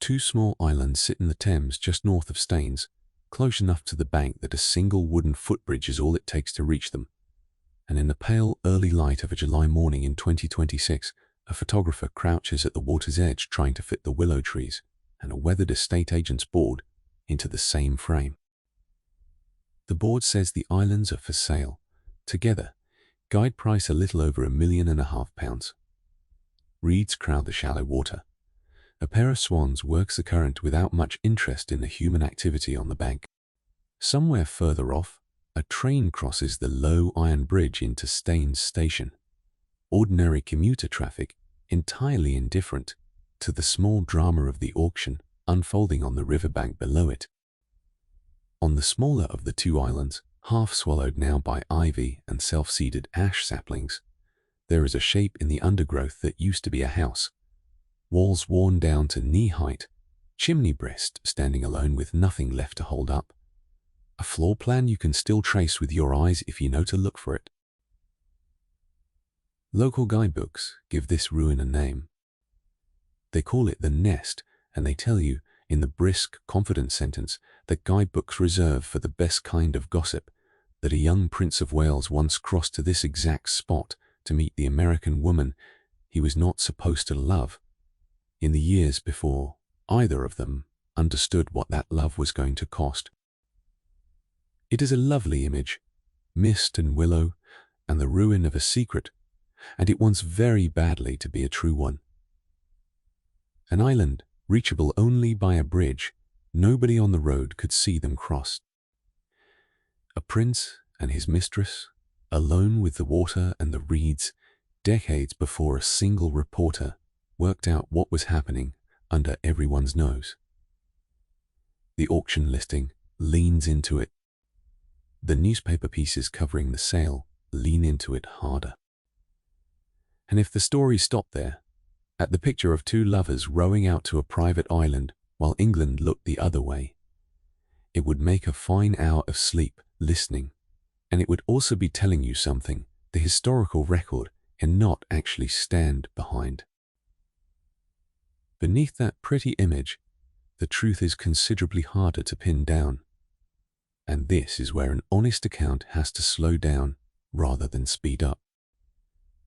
Two small islands sit in the Thames just north of Staines, close enough to the bank that a single wooden footbridge is all it takes to reach them. And in the pale early light of a July morning in 2026, a photographer crouches at the water's edge trying to fit the willow trees and a weathered estate agent's board into the same frame. The board says the islands are for sale. Together, guide price a little over £1.5 million. Reeds crowd the shallow water. A pair of swans works the current without much interest in the human activity on the bank. Somewhere further off, a train crosses the low iron bridge into Staines station. Ordinary commuter traffic, entirely indifferent to the small drama of the auction unfolding on the riverbank below it. On the smaller of the two islands, half swallowed now by ivy and self-seeded ash saplings, there is a shape in the undergrowth that used to be a house. Walls worn down to knee height, chimney breast standing alone with nothing left to hold up. A floor plan you can still trace with your eyes if you know to look for it. Local guidebooks give this ruin a name. They call it the Nest, and they tell you, in the brisk, confident sentence that guidebooks reserve for the best kind of gossip, that a young Prince of Wales once crossed to this exact spot to meet the American woman he was not supposed to love, in the years before either of them understood what that love was going to cost. It is a lovely image, mist and willow, and the ruin of a secret, and it wants very badly to be a true one. An island, reachable only by a bridge, nobody on the road could see them cross. A prince and his mistress, alone with the water and the reeds, decades before a single reporter worked out what was happening under everyone's nose. The auction listing leans into it. The newspaper pieces covering the sale lean into it harder. And if the story stopped there, at the picture of two lovers rowing out to a private island while England looked the other way, it would make a fine hour of sleep listening, and it would also be telling you something the historical record cannot actually stand behind. Beneath that pretty image, the truth is considerably harder to pin down. And this is where an honest account has to slow down rather than speed up.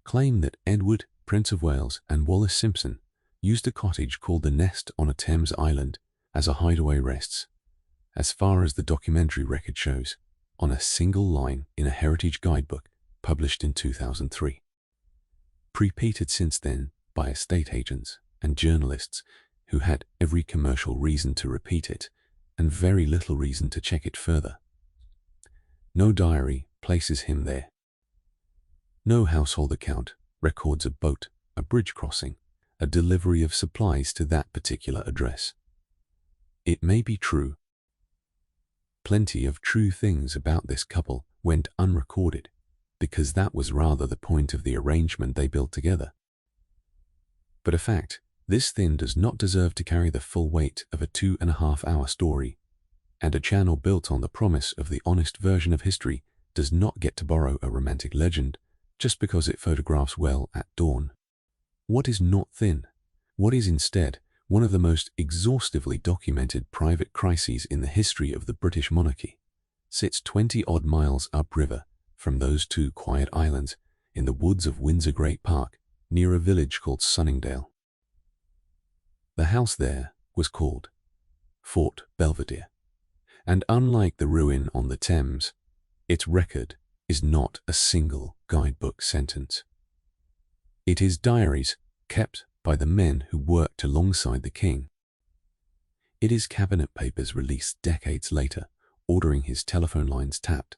Claim that Edward, Prince of Wales, and Wallace Simpson used a cottage called the Nest on a Thames island as a hideaway rests, as far as the documentary record shows, on a single line in a heritage guidebook published in 2003. Repeated since then by estate agents and journalists who had every commercial reason to repeat it and very little reason to check it further. No diary places him there. No household account records a boat, a bridge crossing, a delivery of supplies to that particular address. It may be true. Plenty of true things about this couple went unrecorded because that was rather the point of the arrangement they built together. But a fact, this thing does not deserve to carry the full weight of a 2.5-hour story, and a channel built on the promise of the honest version of history does not get to borrow a romantic legend just because it photographs well at dawn. What is not thin? What is instead one of the most exhaustively documented private crises in the history of the British monarchy sits 20-odd miles upriver from those two quiet islands in the woods of Windsor Great Park near a village called Sunningdale. The house there was called Fort Belvedere, and unlike the ruin on the Thames, its record is not a single guidebook sentence. It is diaries kept by the men who worked alongside the king. It is cabinet papers released decades later, ordering his telephone lines tapped.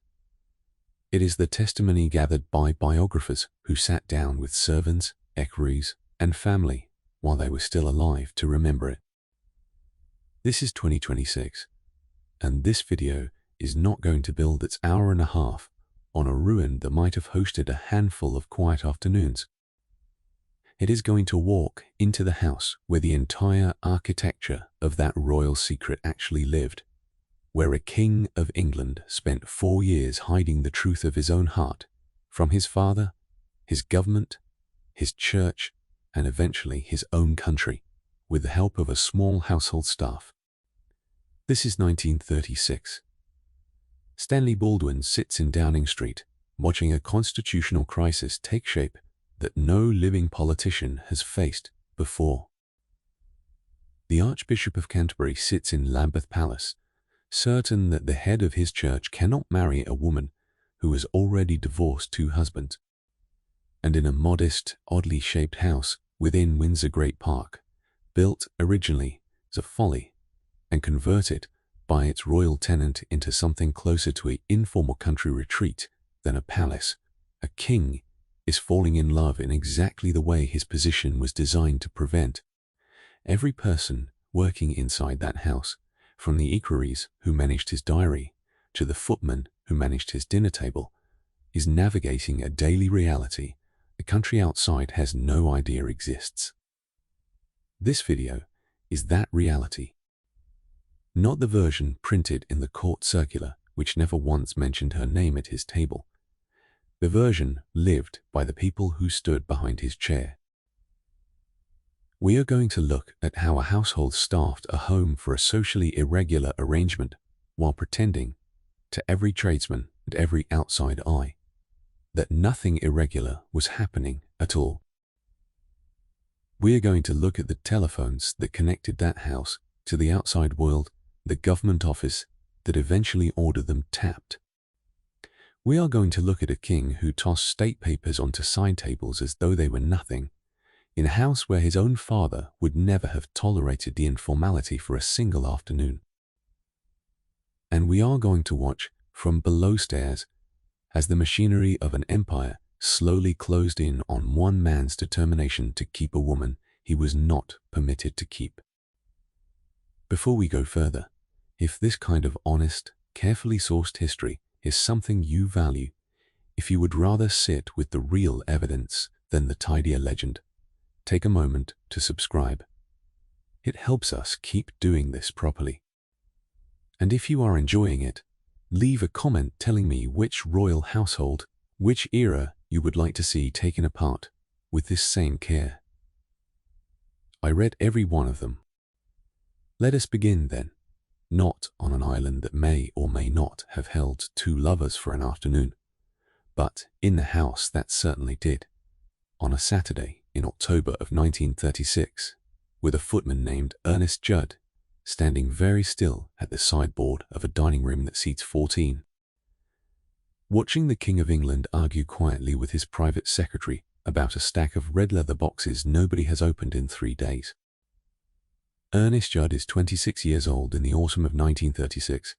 It is the testimony gathered by biographers who sat down with servants, equerries, and family while they were still alive to remember it. This is 2026, and this video is not going to build its hour and a half on a ruin that might have hosted a handful of quiet afternoons. It is going to walk into the house where the entire architecture of that royal secret actually lived, where a king of England spent 4 years hiding the truth of his own heart from his father, his government, his church, and eventually his own country, with the help of a small household staff. This is 1936. Stanley Baldwin sits in Downing Street, watching a constitutional crisis take shape that no living politician has faced before. The Archbishop of Canterbury sits in Lambeth Palace, certain that the head of his church cannot marry a woman who has already divorced 2 husbands. And in a modest, oddly shaped house within Windsor Great Park, built originally as a folly and converted by its royal tenant into something closer to an informal country retreat than a palace, a king is falling in love in exactly the way his position was designed to prevent. Every person working inside that house, from the equerries who managed his diary to the footman who managed his dinner table, is navigating a daily reality the country outside has no idea exists. This video is that reality. Not the version printed in the court circular, which never once mentioned her name at his table. The version lived by the people who stood behind his chair. We are going to look at how a household staffed a home for a socially irregular arrangement while pretending to every tradesman and every outside eye that nothing irregular was happening at all. We are going to look at the telephones that connected that house to the outside world, the government office that eventually ordered them tapped. We are going to look at a king who tossed state papers onto side tables as though they were nothing, in a house where his own father would never have tolerated the informality for a single afternoon. And we are going to watch from below stairs as the machinery of an empire slowly closed in on one man's determination to keep a woman he was not permitted to keep. Before we go further, if this kind of honest, carefully sourced history is something you value, if you would rather sit with the real evidence than the tidier legend, take a moment to subscribe. It helps us keep doing this properly. And if you are enjoying it, leave a comment telling me which royal household, which era you would like to see taken apart with this same care. I read every one of them. Let us begin then, not on an island that may or may not have held 2 lovers for an afternoon, but in the house that certainly did, on a Saturday in October of 1936, with a footman named Ernest Judd standing very still at the sideboard of a dining room that seats 14. Watching the King of England argue quietly with his private secretary about a stack of red leather boxes nobody has opened in 3 days. Ernest Judd is 26 years old in the autumn of 1936,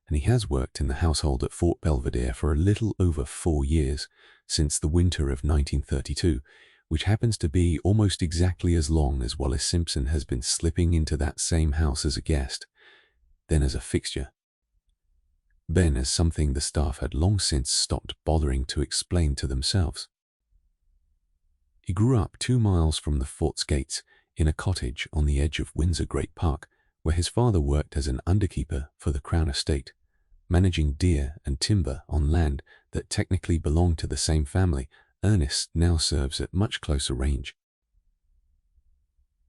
and he has worked in the household at Fort Belvedere for a little over 4 years, since the winter of 1932, which happens to be almost exactly as long as Wallis Simpson has been slipping into that same house as a guest, then as a fixture, then as something the staff had long since stopped bothering to explain to themselves. He grew up 2 miles from the fort's gates in a cottage on the edge of Windsor Great Park, where his father worked as an underkeeper for the Crown Estate, managing deer and timber on land that technically belonged to the same family. Ernest now serves at much closer range.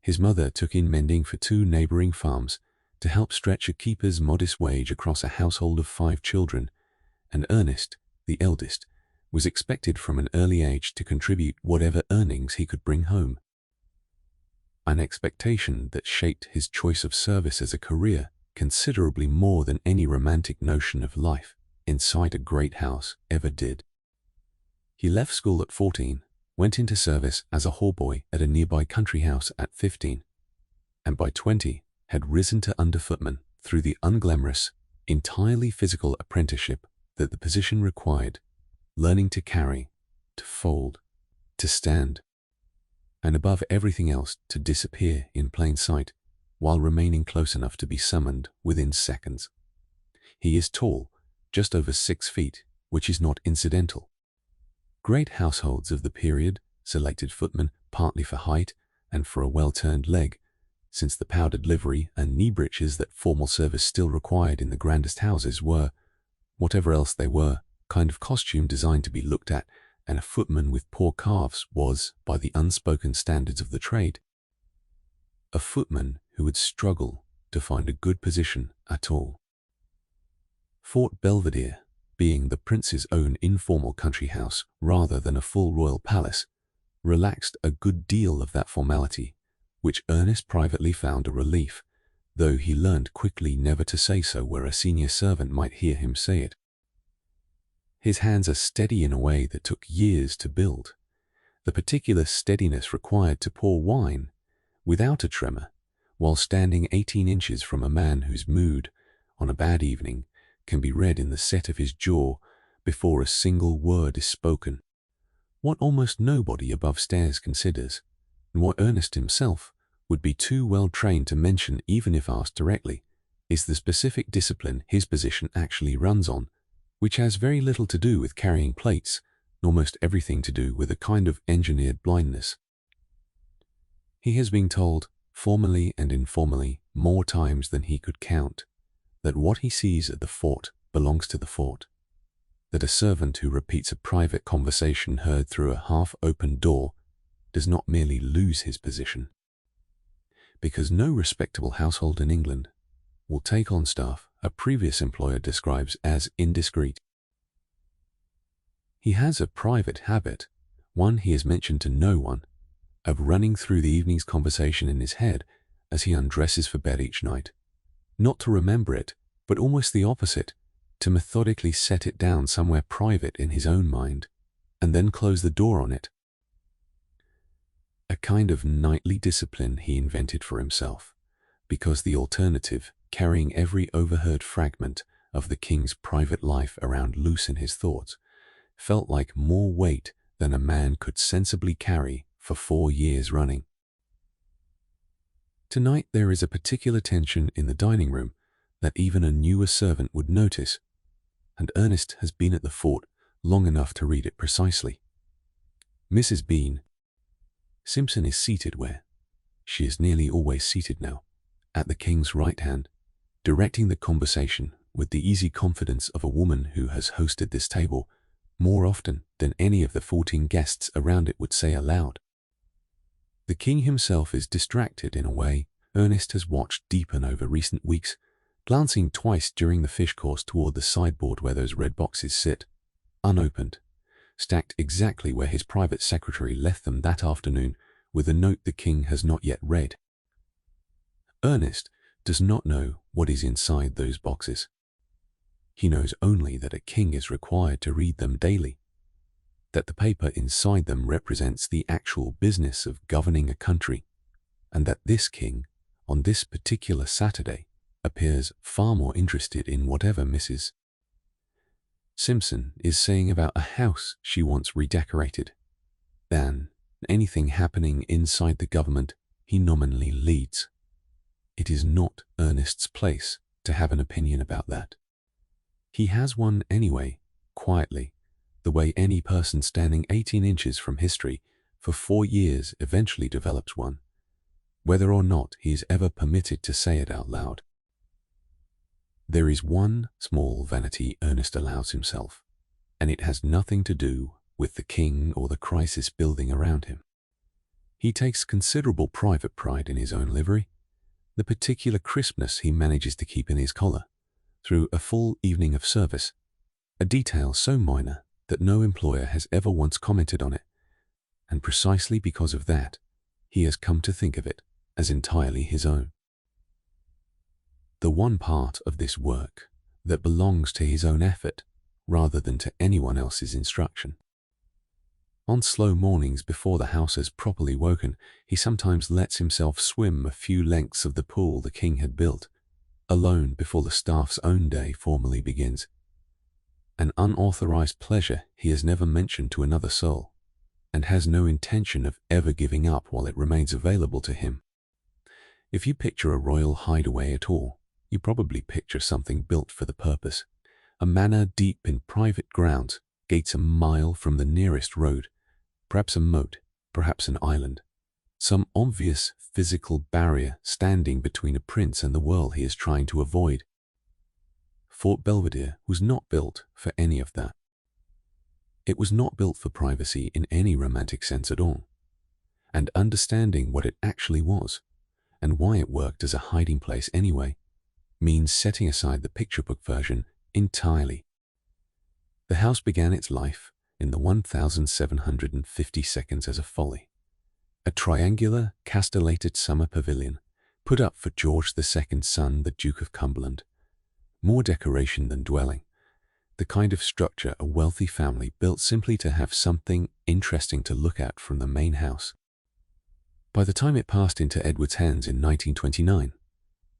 His mother took in mending for 2 neighboring farms to help stretch a keeper's modest wage across a household of 5 children, and Ernest, the eldest, was expected from an early age to contribute whatever earnings he could bring home. An expectation that shaped his choice of service as a career considerably more than any romantic notion of life inside a great house ever did. He left school at 14, went into service as a hallboy at a nearby country house at 15, and by 20 had risen to underfootman through the unglamorous, entirely physical apprenticeship that the position required, learning to carry, to fold, to stand, and above everything else to disappear in plain sight while remaining close enough to be summoned within seconds. He is tall, just over 6 feet, which is not incidental. Great households of the period selected footmen partly for height and for a well-turned leg, since the powdered livery and knee breeches that formal service still required in the grandest houses were, whatever else they were, kind of costume designed to be looked at, and a footman with poor calves was, by the unspoken standards of the trade. a footman who would struggle to find a good position at all. Fort Belvedere, being the prince's own informal country house rather than a full royal palace, relaxed a good deal of that formality, which Ernest privately found a relief, though he learned quickly never to say so where a senior servant might hear him say it. His hands are steady in a way that took years to build. The particular steadiness required to pour wine, without a tremor, while standing 18 inches from a man whose mood, on a bad evening, can be read in the set of his jaw before a single word is spoken. What almost nobody above stairs considers, and what Ernest himself would be too well trained to mention even if asked directly, is the specific discipline his position actually runs on, which has very little to do with carrying plates, and almost everything to do with a kind of engineered blindness. He has been told, formally and informally, more times than he could count, that what he sees at the fort belongs to the fort, that a servant who repeats a private conversation heard through a half-open door does not merely lose his position, because no respectable household in England will take on staff a previous employer describes as indiscreet. He has a private habit, one he has mentioned to no one, of running through the evening's conversation in his head as he undresses for bed each night. Not to remember it, but almost the opposite, to methodically set it down somewhere private in his own mind, and then close the door on it. A kind of nightly discipline he invented for himself, because the alternative, carrying every overheard fragment of the king's private life around loose in his thoughts, felt like more weight than a man could sensibly carry for 4 years running. Tonight there is a particular tension in the dining room that even a newer servant would notice, and Ernest has been at the fort long enough to read it precisely. Mrs. Bean. Simpson is seated where? She is nearly always seated now, at the king's right hand, directing the conversation with the easy confidence of a woman who has hosted this table more often than any of the 14 guests around it would say aloud. The king himself is distracted in a way Ernest has watched deepen over recent weeks, glancing twice during the fish course toward the sideboard where those red boxes sit, unopened, stacked exactly where his private secretary left them that afternoon with a note the king has not yet read. Ernest does not know what is inside those boxes. He knows only that a king is required to read them daily, that the paper inside them represents the actual business of governing a country, and that this king, on this particular Saturday, appears far more interested in whatever Mrs. Simpson is saying about a house she wants redecorated than anything happening inside the government he nominally leads. It is not Ernest's place to have an opinion about that. He has one anyway, quietly, the way any person standing 18 inches from history for 4 years eventually develops one, whether or not he is ever permitted to say it out loud. There is one small vanity Ernest allows himself, and it has nothing to do with the king or the crisis building around him. He takes considerable private pride in his own livery, the particular crispness he manages to keep in his collar, through a full evening of service, a detail so minor that no employer has ever once commented on it, and precisely because of that, he has come to think of it as entirely his own. The one part of this work that belongs to his own effort rather than to anyone else's instruction. On slow mornings before the house has properly woken, he sometimes lets himself swim a few lengths of the pool the king had built, alone before the staff's own day formally begins. An unauthorized pleasure he has never mentioned to another soul, and has no intention of ever giving up while it remains available to him. If you picture a royal hideaway at all, you probably picture something built for the purpose. A manor deep in private grounds, gates a mile from the nearest road, perhaps a moat, perhaps an island, some obvious physical barrier standing between a prince and the world he is trying to avoid. Fort Belvedere was not built for any of that. It was not built for privacy in any romantic sense at all. And understanding what it actually was, and why it worked as a hiding place anyway, means setting aside the picture book version entirely. The house began its life in the 1750 seconds as a folly, a triangular, castellated summer pavilion put up for George II's son, the Duke of Cumberland. More decoration than dwelling, the kind of structure a wealthy family built simply to have something interesting to look at from the main house. By the time it passed into Edward's hands in 1929,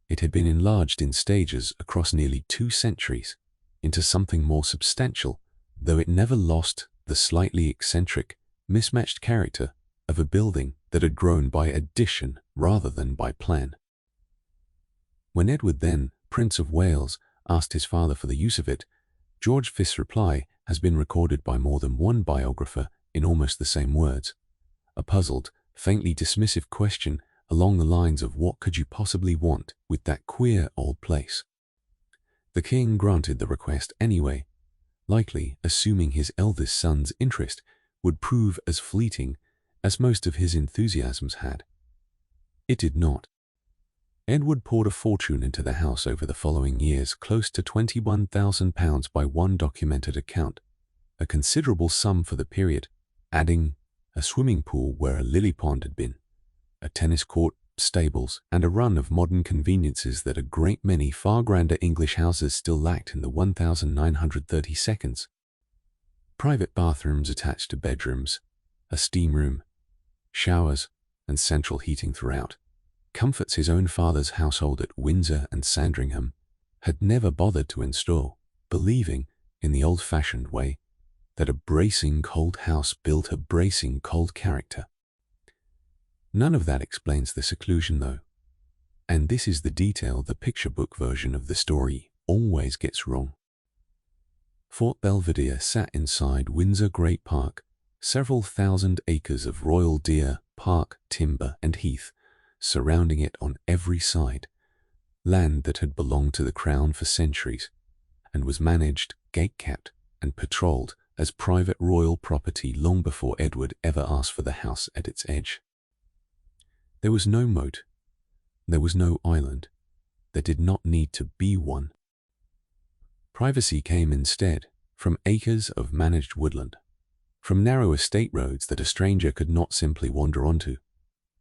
it had been enlarged in stages across nearly 2 centuries into something more substantial, though it never lost the slightly eccentric, mismatched character of a building that had grown by addition rather than by plan. When Edward, then Prince of Wales, asked his father for the use of it, George V's reply has been recorded by more than one biographer in almost the same words, a puzzled, faintly dismissive question along the lines of what could you possibly want with that queer old place? The king granted the request anyway, likely assuming his eldest son's interest would prove as fleeting as most of his enthusiasms had. It did not. Edward poured a fortune into the house over the following years, close to £21,000 by one documented account, a considerable sum for the period, adding a swimming pool where a lily pond had been, a tennis court, stables, and a run of modern conveniences that a great many far grander English houses still lacked in the 1930 seconds. Private bathrooms attached to bedrooms, a steam room, showers, and central heating throughout. Comforts his own father's household at Windsor and Sandringham had never bothered to install, believing, in the old-fashioned way, that a bracing cold house built a bracing cold character. None of that explains the seclusion, though, and this is the detail the picture book version of the story always gets wrong. Fort Belvedere sat inside Windsor Great Park, several thousand acres of royal deer, park, timber, and heath surrounding it on every side, land that had belonged to the crown for centuries, and was managed, gate-kept, and patrolled as private royal property long before Edward ever asked for the house at its edge. There was no moat, there was no island, there did not need to be one. Privacy came instead from acres of managed woodland, from narrow estate roads that a stranger could not simply wander onto,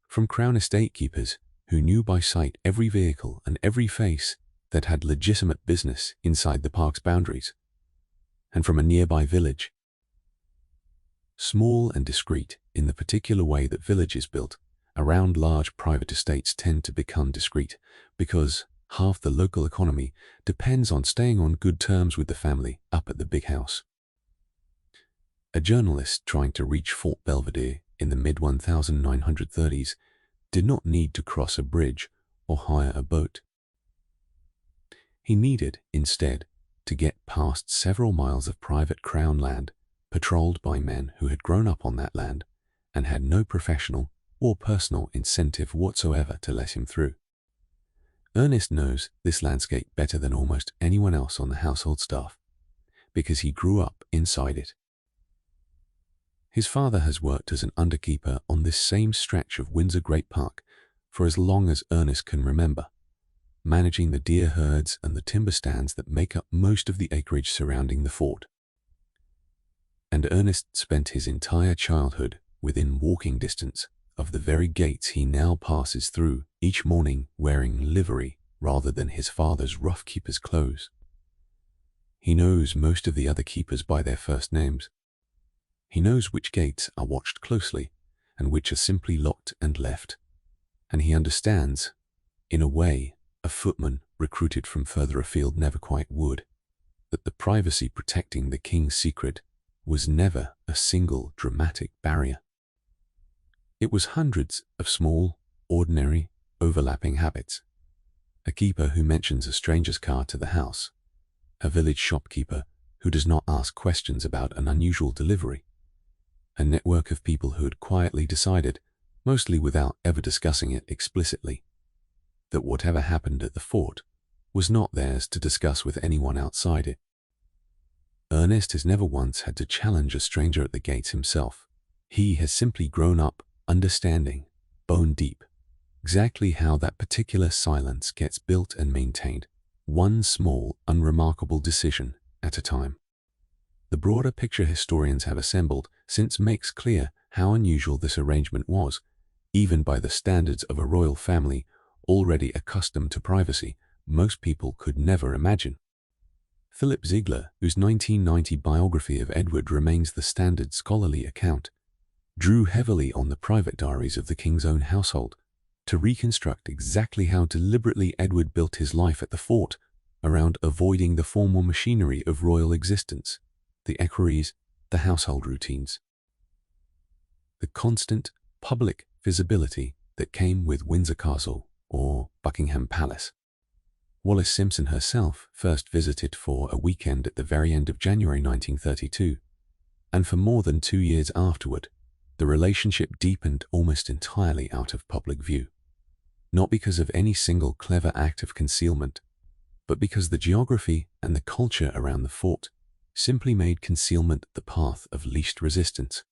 from crown estate keepers who knew by sight every vehicle and every face that had legitimate business inside the park's boundaries, and from a nearby village. Small and discreet in the particular way that villages built around large private estates tend to become discreet, because half the local economy depends on staying on good terms with the family up at the big house. A journalist trying to reach Fort Belvedere in the mid-1930s did not need to cross a bridge or hire a boat. He needed, instead, to get past several miles of private crown land patrolled by men who had grown up on that land and had no professional or personal incentive whatsoever to let him through. Ernest knows this landscape better than almost anyone else on the household staff, because he grew up inside it. His father has worked as an underkeeper on this same stretch of Windsor Great Park for as long as Ernest can remember, managing the deer herds and the timber stands that make up most of the acreage surrounding the fort. And Ernest spent his entire childhood within walking distance of the very gates he now passes through each morning wearing livery rather than his father's rough keeper's clothes. He knows most of the other keepers by their first names. He knows which gates are watched closely and which are simply locked and left, and he understands, in a way a footman recruited from further afield never quite would, that the privacy protecting the king's secret was never a single dramatic barrier. It was hundreds of small, ordinary, overlapping habits. A keeper who mentions a stranger's car to the house, a village shopkeeper who does not ask questions about an unusual delivery, a network of people who had quietly decided, mostly without ever discussing it explicitly, that whatever happened at the fort was not theirs to discuss with anyone outside it. Ernest has never once had to challenge a stranger at the gates himself. He has simply grown up understanding, bone deep, exactly how that particular silence gets built and maintained, one small, unremarkable decision at a time. The broader picture historians have assembled since makes clear how unusual this arrangement was, even by the standards of a royal family already accustomed to privacy most people could never imagine. Philip Ziegler, whose 1990 biography of Edward remains the standard scholarly account, drew heavily on the private diaries of the king's own household to reconstruct exactly how deliberately Edward built his life at the fort around avoiding the formal machinery of royal existence, the equerries, the household routines. The constant public visibility that came with Windsor Castle or Buckingham Palace. Wallis Simpson herself first visited for a weekend at the very end of January 1932, and for more than 2 years afterward, the relationship deepened almost entirely out of public view. Not because of any single clever act of concealment, but because the geography and the culture around the fort simply made concealment the path of least resistance.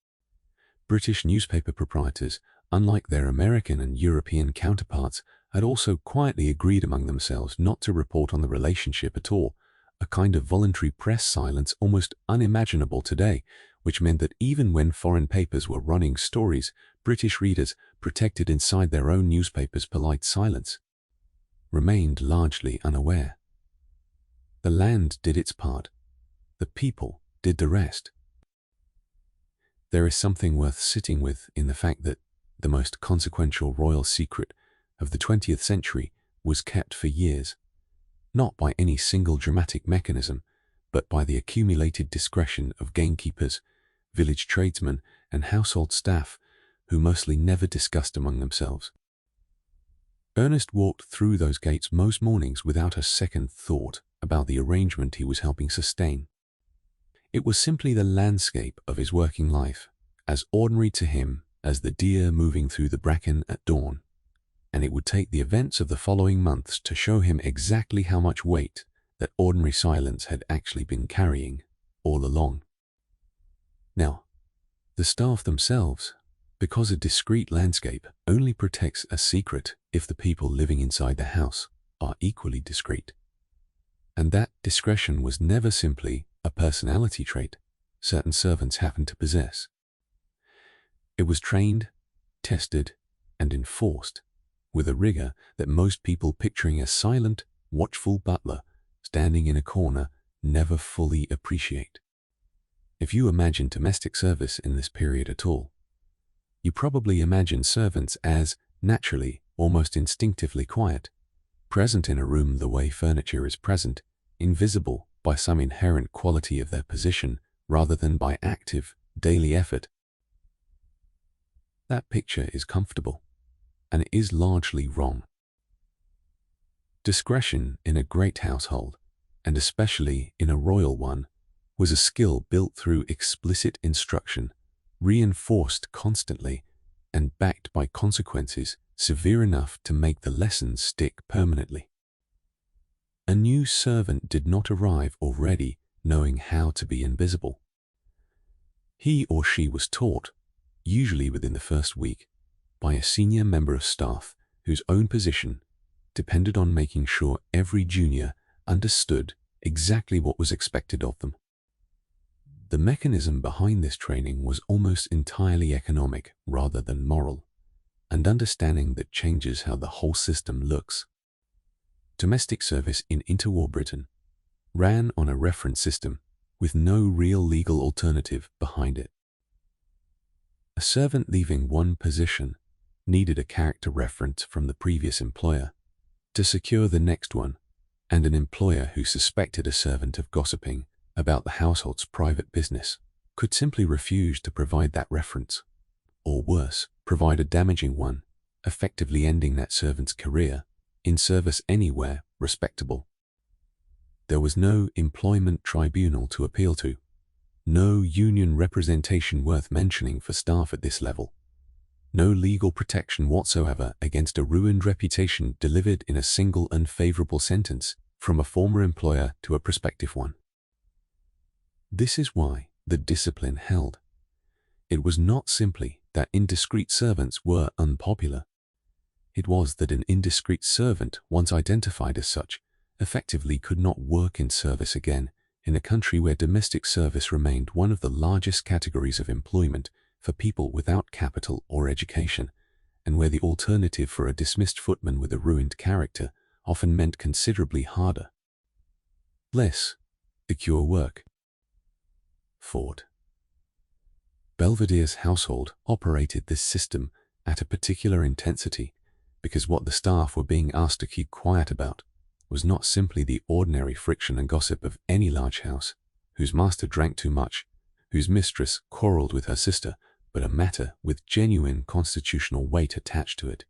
British newspaper proprietors, unlike their American and European counterparts, had also quietly agreed among themselves not to report on the relationship at all, a kind of voluntary press silence almost unimaginable today, which meant that even when foreign papers were running stories, British readers, protected inside their own newspaper's polite silence, remained largely unaware. The land did its part. The people did the rest. There is something worth sitting with in the fact that the most consequential royal secret of the 20th century was kept for years, not by any single dramatic mechanism, but by the accumulated discretion of gamekeepers, village tradesmen, and household staff who mostly never discussed among themselves. Ernest walked through those gates most mornings without a second thought about the arrangement he was helping sustain. It was simply the landscape of his working life, as ordinary to him as the deer moving through the bracken at dawn, and it would take the events of the following months to show him exactly how much weight that ordinary silence had actually been carrying all along. Now, the staff themselves, because a discreet landscape only protects a secret if the people living inside the house are equally discreet. And that discretion was never simply a personality trait certain servants happened to possess. It was trained, tested, and enforced with a rigor that most people picturing a silent, watchful butler standing in a corner never fully appreciate. If you imagine domestic service in this period at all, you probably imagine servants as naturally, almost instinctively quiet, present in a room the way furniture is present, invisible by some inherent quality of their position rather than by active, daily effort. That picture is comfortable, and it is largely wrong. Discretion in a great household, and especially in a royal one, was a skill built through explicit instruction, reinforced constantly, and backed by consequences severe enough to make the lessons stick permanently. A new servant did not arrive already knowing how to be invisible. He or she was taught, usually within the first week, by a senior member of staff whose own position depended on making sure every junior understood exactly what was expected of them. The mechanism behind this training was almost entirely economic rather than moral, and understanding that changes how the whole system looks. Domestic service in interwar Britain ran on a reference system with no real legal alternative behind it. A servant leaving one position needed a character reference from the previous employer to secure the next one, and an employer who suspected a servant of gossiping about the household's private business could simply refuse to provide that reference, or worse, provide a damaging one, effectively ending that servant's career in service anywhere respectable. There was no employment tribunal to appeal to, no union representation worth mentioning for staff at this level, no legal protection whatsoever against a ruined reputation delivered in a single unfavorable sentence from a former employer to a prospective one. This is why the discipline held. It was not simply that indiscreet servants were unpopular. It was that an indiscreet servant, once identified as such, effectively could not work in service again in a country where domestic service remained one of the largest categories of employment for people without capital or education, and where the alternative for a dismissed footman with a ruined character often meant considerably harder, less secure work. Fort. Belvedere's household operated this system at a particular intensity because what the staff were being asked to keep quiet about was not simply the ordinary friction and gossip of any large house, whose master drank too much, whose mistress quarreled with her sister, but a matter with genuine constitutional weight attached to it.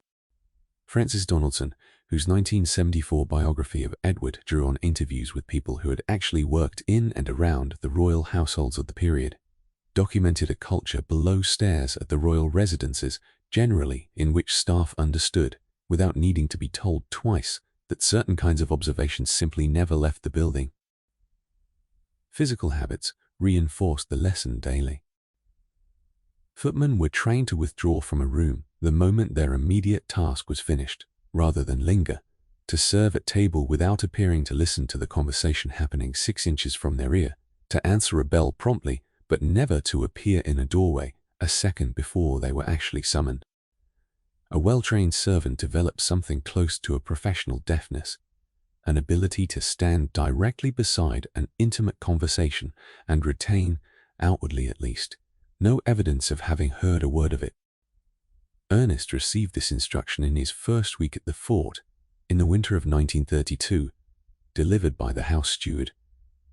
Francis Donaldson, whose 1974 biography of Edward drew on interviews with people who had actually worked in and around the royal households of the period, documented a culture below stairs at the royal residences generally in which staff understood, without needing to be told twice, that certain kinds of observations simply never left the building. Physical habits reinforced the lesson daily. Footmen were trained to withdraw from a room the moment their immediate task was finished, rather than linger, to serve at table without appearing to listen to the conversation happening 6 inches from their ear, to answer a bell promptly, but never to appear in a doorway a second before they were actually summoned. A well-trained servant developed something close to a professional deafness, an ability to stand directly beside an intimate conversation and retain, outwardly at least, no evidence of having heard a word of it. Ernest received this instruction in his first week at the fort, in the winter of 1932, delivered by the house steward,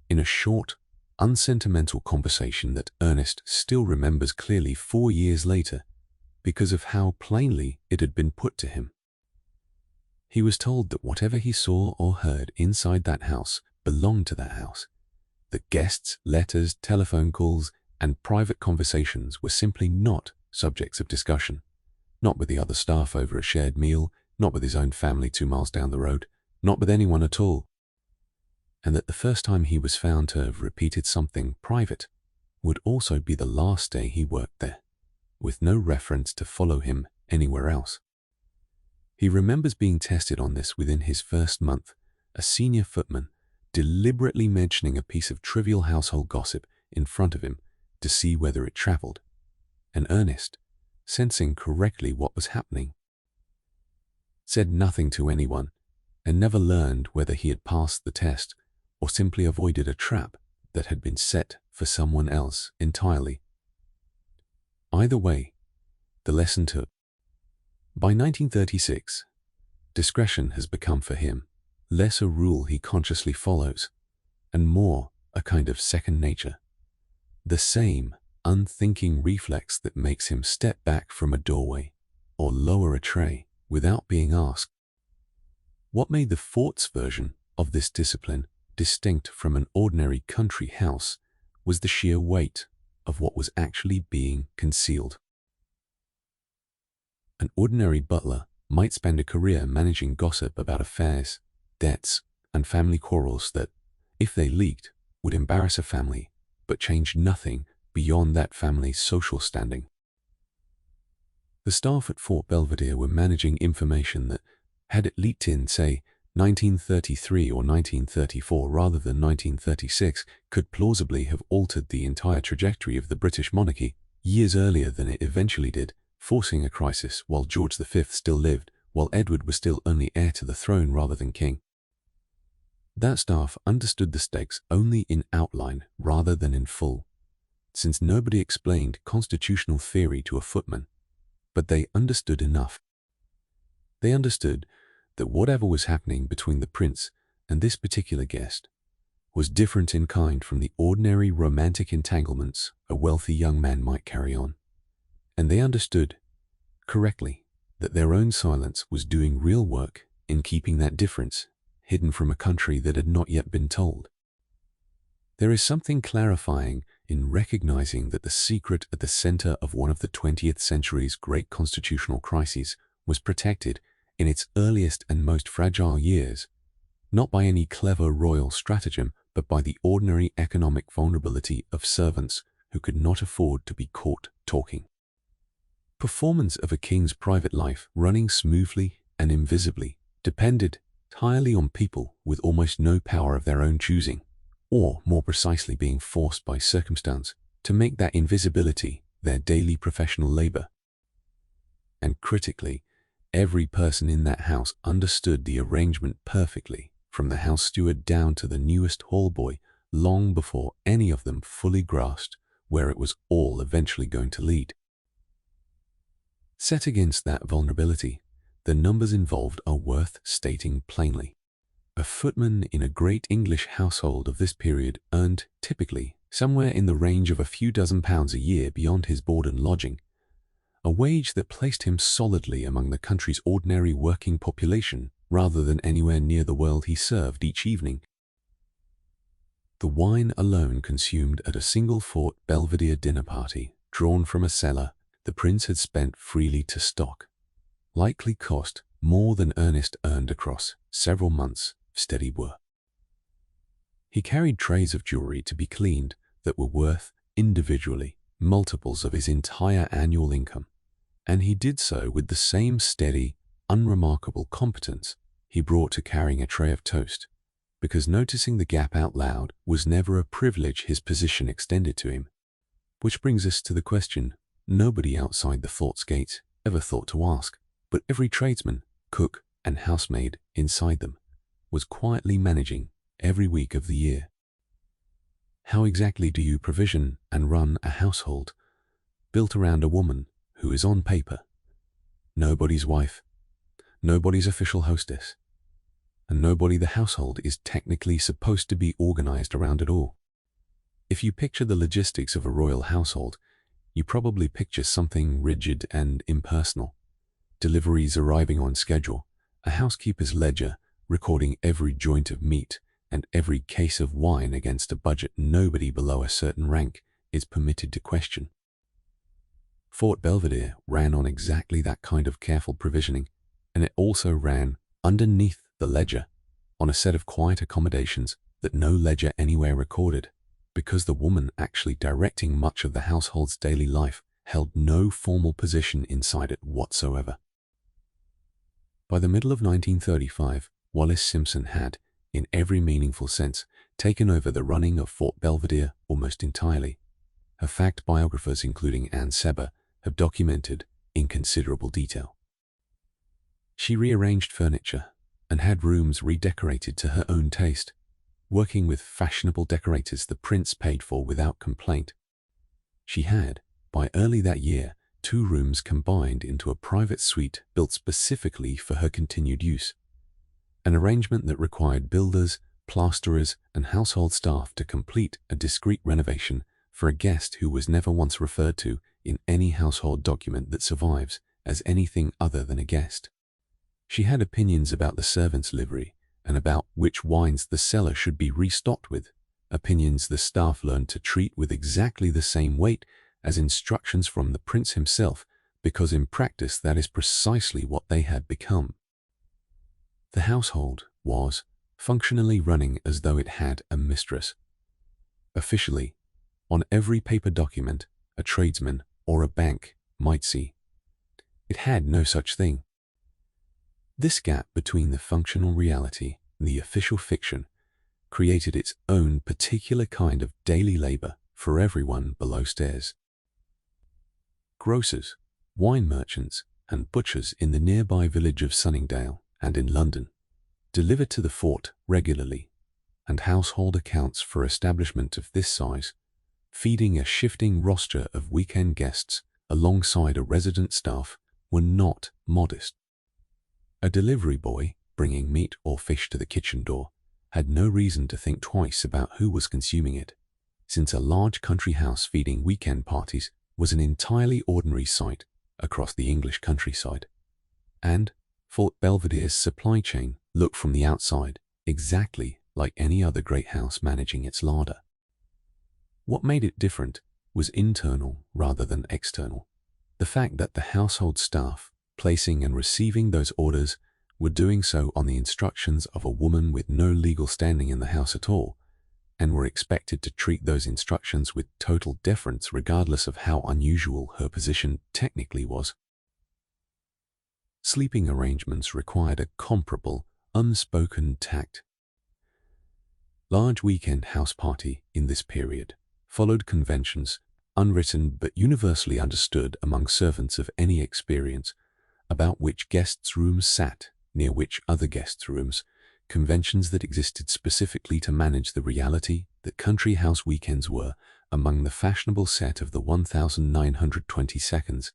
in a short, unsentimental conversation that Ernest still remembers clearly 4 years later, because of how plainly it had been put to him. He was told that whatever he saw or heard inside that house belonged to that house. That guests, letters, telephone calls, and private conversations were simply not subjects of discussion. Not with the other staff over a shared meal, not with his own family 2 miles down the road, not with anyone at all. And that the first time he was found to have repeated something private would also be the last day he worked there, with no reference to follow him anywhere else. He remembers being tested on this within his first month, a senior footman deliberately mentioning a piece of trivial household gossip in front of him to see whether it traveled, and Ernest, sensing correctly what was happening, said nothing to anyone and never learned whether he had passed the test or simply avoided a trap that had been set for someone else entirely. Either way, the lesson took. By 1936, discretion has become for him less a rule he consciously follows and more a kind of second nature. The same unthinking reflex that makes him step back from a doorway or lower a tray without being asked. What made the fort's version of this discipline distinct from an ordinary country house was the sheer weight of what was actually being concealed. An ordinary butler might spend a career managing gossip about affairs, debts, and family quarrels that, if they leaked, would embarrass a family, but change nothing beyond that family's social standing. The staff at Fort Belvedere were managing information that, had it leaked in, say, 1933 or 1934 rather than 1936, could plausibly have altered the entire trajectory of the British monarchy years earlier than it eventually did, forcing a crisis while George V still lived, while Edward was still only heir to the throne rather than king. That staff understood the stakes only in outline rather than in full, since nobody explained constitutional theory to a footman, but they understood enough. They understood that whatever was happening between the prince and this particular guest was different in kind from the ordinary romantic entanglements a wealthy young man might carry on. And they understood, correctly, that their own silence was doing real work in keeping that difference hidden from a country that had not yet been told. There is something clarifying in recognizing that the secret at the center of one of the 20th century's great constitutional crises was protected in its earliest and most fragile years, not by any clever royal stratagem, but by the ordinary economic vulnerability of servants who could not afford to be caught talking. Performance of a king's private life running smoothly and invisibly, depended entirely on people with almost no power of their own choosing, or more precisely being forced by circumstance to make that invisibility their daily professional labor. And critically, every person in that house understood the arrangement perfectly, from the house steward down to the newest hall boy, long before any of them fully grasped where it was all eventually going to lead. Set against that vulnerability, the numbers involved are worth stating plainly. A footman in a great English household of this period earned, typically, somewhere in the range of a few dozen pounds a year beyond his board and lodging, a wage that placed him solidly among the country's ordinary working population rather than anywhere near the world he served each evening. The wine alone consumed at a single Fort Belvedere dinner party, drawn from a cellar the prince had spent freely to stock, likely cost more than Ernest earned across several months of steady work. He carried trays of jewelry to be cleaned that were worth, individually, multiples of his entire annual income, and he did so with the same steady, unremarkable competence he brought to carrying a tray of toast, because noticing the gap out loud was never a privilege his position extended to him. Which brings us to the question nobody outside the fort's gates ever thought to ask, but every tradesman, cook, and housemaid inside them was quietly managing every week of the year. How exactly do you provision and run a household built around a woman who is on paper nobody's wife, nobody's official hostess, and nobody the household is technically supposed to be organized around at all? If you picture the logistics of a royal household, you probably picture something rigid and impersonal. Deliveries arriving on schedule, a housekeeper's ledger recording every joint of meat, and every case of wine against a budget nobody below a certain rank is permitted to question. Fort Belvedere ran on exactly that kind of careful provisioning, and it also ran underneath the ledger on a set of quiet accommodations that no ledger anywhere recorded, because the woman actually directing much of the household's daily life held no formal position inside it whatsoever. By the middle of 1935, Wallis Simpson had, in every meaningful sense, taken over the running of Fort Belvedere almost entirely. Her fact biographers, including Anne Seber, have documented in considerable detail. She rearranged furniture and had rooms redecorated to her own taste, working with fashionable decorators the prince paid for without complaint. She had, by early that year, 2 rooms combined into a private suite built specifically for her continued use, an arrangement that required builders, plasterers, and household staff to complete a discreet renovation for a guest who was never once referred to in any household document that survives as anything other than a guest. She had opinions about the servants' livery and about which wines the cellar should be restocked with, opinions the staff learned to treat with exactly the same weight as instructions from the prince himself, because in practice that is precisely what they had become. The household was functionally running as though it had a mistress. Officially, on every paper document a tradesman or a bank might see, it had no such thing. This gap between the functional reality and the official fiction created its own particular kind of daily labor for everyone below stairs. Grocers, wine merchants, and butchers in the nearby village of Sunningdale and in London delivered to the fort regularly, and household accounts for establishment of this size, feeding a shifting roster of weekend guests alongside a resident staff, were not modest. A delivery boy bringing meat or fish to the kitchen door had no reason to think twice about who was consuming it, since a large country house feeding weekend parties was an entirely ordinary sight across the English countryside. And Fort Belvedere's supply chain looked from the outside exactly like any other great house managing its larder. What made it different was internal rather than external. The fact that the household staff, placing and receiving those orders, were doing so on the instructions of a woman with no legal standing in the house at all, and were expected to treat those instructions with total deference regardless of how unusual her position technically was. sleeping arrangements required a comparable, unspoken tact. Large weekend house party in this period followed conventions, unwritten but universally understood among servants of any experience, about which guests' rooms sat, near which other guests' rooms, conventions that existed specifically to manage the reality that country house weekends were among the fashionable set of the 1922nd.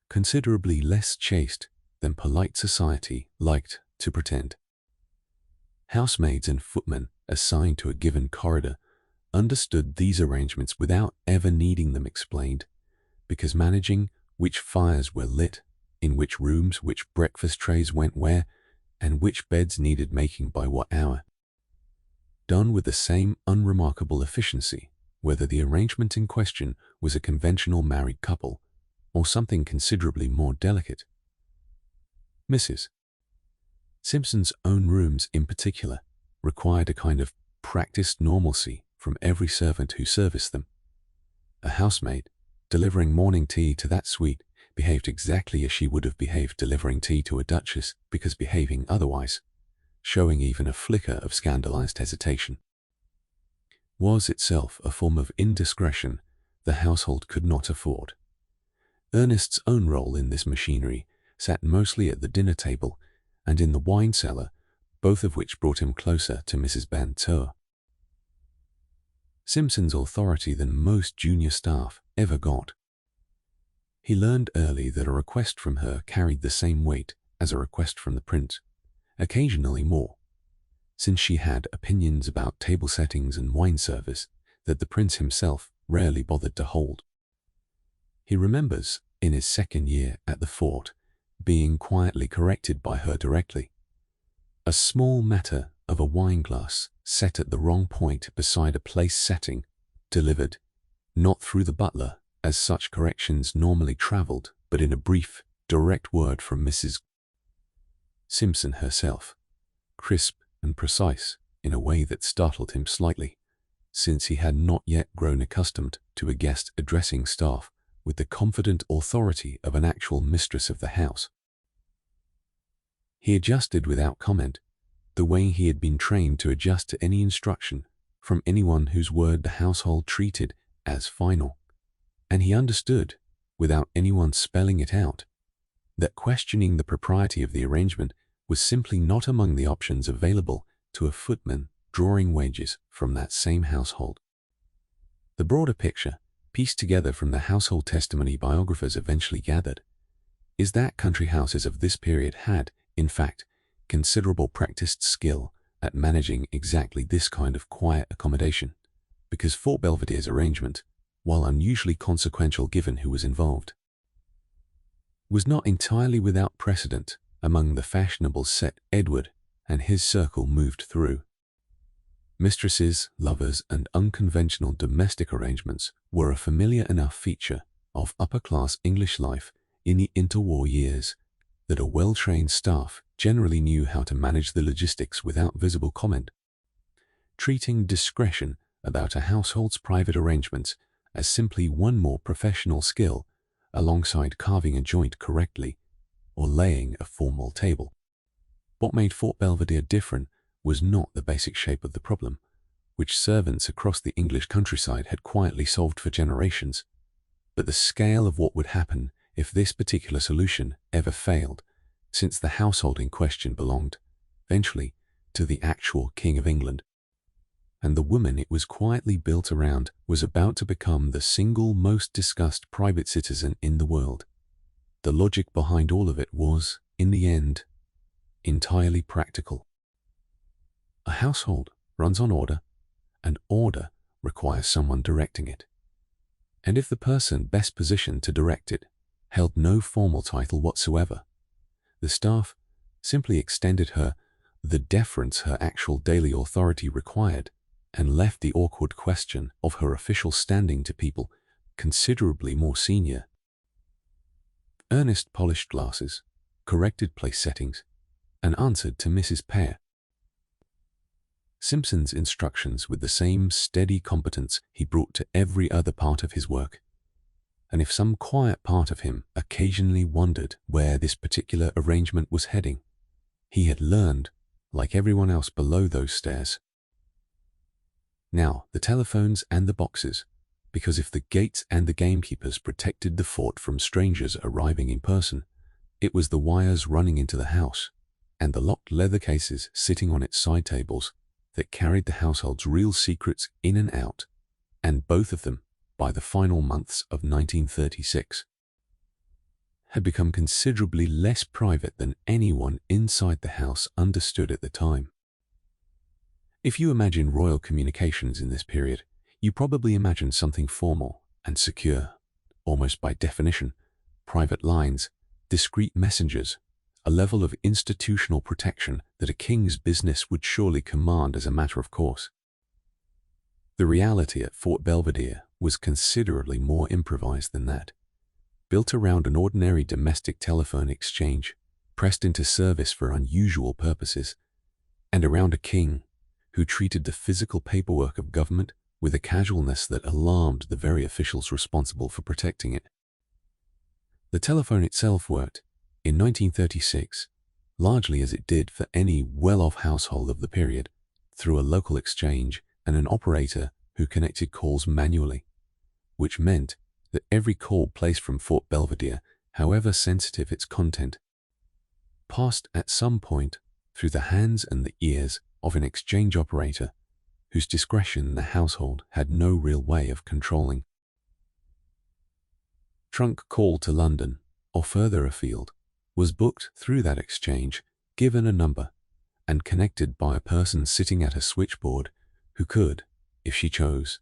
Considerably less chaste than polite society liked to pretend. Housemaids and footmen assigned to a given corridor understood these arrangements without ever needing them explained, because managing which fires were lit, in which rooms, which breakfast trays went where, and which beds needed making by what hour, done with the same unremarkable efficiency, whether the arrangement in question was a conventional married couple or something considerably more delicate. Mrs. Simpson's own rooms in particular required a kind of practiced normalcy from every servant who serviced them. A housemaid, delivering morning tea to that suite, behaved exactly as she would have behaved delivering tea to a duchess, because behaving otherwise, showing even a flicker of scandalized hesitation, was itself a form of indiscretion the household could not afford. Ernest's own role in this machinery sat mostly at the dinner table and in the wine cellar, both of which brought him closer to Mrs. Bantour. Simpson's authority than most junior staff ever got. He learned early that a request from her carried the same weight as a request from the prince, occasionally more, since she had opinions about table settings and wine service that the prince himself rarely bothered to hold. He remembers, in his second year at the fort, being quietly corrected by her directly. A small matter of a wine glass set at the wrong point beside a place setting, delivered, not through the butler, as such corrections normally travelled, but in a brief, direct word from Mrs. Simpson herself, crisp and precise in a way that startled him slightly, since he had not yet grown accustomed to a guest addressing staff with the confident authority of an actual mistress of the house. He adjusted without comment, the way he had been trained to adjust to any instruction from anyone whose word the household treated as final, and he understood, without anyone spelling it out, that questioning the propriety of the arrangement was simply not among the options available to a footman drawing wages from that same household. The broader picture, pieced together from the household testimony biographers eventually gathered, is that country houses of this period had, in fact, considerable practiced skill at managing exactly this kind of quiet accommodation, because Fort Belvedere's arrangement, while unusually consequential given who was involved, was not entirely without precedent among the fashionable set Edward and his circle moved through. Mistresses, lovers, and unconventional domestic arrangements were a familiar enough feature of upper-class English life in the interwar years that a well-trained staff generally knew how to manage the logistics without visible comment. Treating discretion about a household's private arrangements as simply one more professional skill alongside carving a joint correctly or laying a formal table. What made Fort Belvedere different was not the basic shape of the problem, which servants across the English countryside had quietly solved for generations, but the scale of what would happen if this particular solution ever failed, since the household in question belonged, eventually, to the actual King of England, and the woman it was quietly built around was about to become the single most discussed private citizen in the world. The logic behind all of it was, in the end, entirely practical. A household runs on order, and order requires someone directing it. And if the person best positioned to direct it held no formal title whatsoever, the staff simply extended her the deference her actual daily authority required and left the awkward question of her official standing to people considerably more senior. Ernest polished glasses, corrected place settings, and answered to Mrs. Pear. Simpson's instructions with the same steady competence he brought to every other part of his work. and if some quiet part of him occasionally wondered where this particular arrangement was heading, he had learned, like everyone else below those stairs. Now, the telephones and the boxes, because if the gates and the gamekeepers protected the fort from strangers arriving in person, it was the wires running into the house and the locked leather cases sitting on its side tables that carried the household's real secrets in and out, and both of them, by the final months of 1936, had become considerably less private than anyone inside the house understood at the time. If you imagine royal communications in this period, you probably imagine something formal and secure, almost by definition, private lines, discreet messengers, a level of institutional protection that a king's business would surely command as a matter of course. The reality at Fort Belvedere was considerably more improvised than that, built around an ordinary domestic telephone exchange, pressed into service for unusual purposes, and around a king who treated the physical paperwork of government with a casualness that alarmed the very officials responsible for protecting it. The telephone itself worked, in 1936, largely as it did for any well-off household of the period, through a local exchange and an operator who connected calls manually, which meant that every call placed from Fort Belvedere, however sensitive its content, passed at some point through the hands and the ears of an exchange operator whose discretion the household had no real way of controlling. Trunk call to London, or further afield, was booked through that exchange, given a number, and connected by a person sitting at a switchboard who could, if she chose,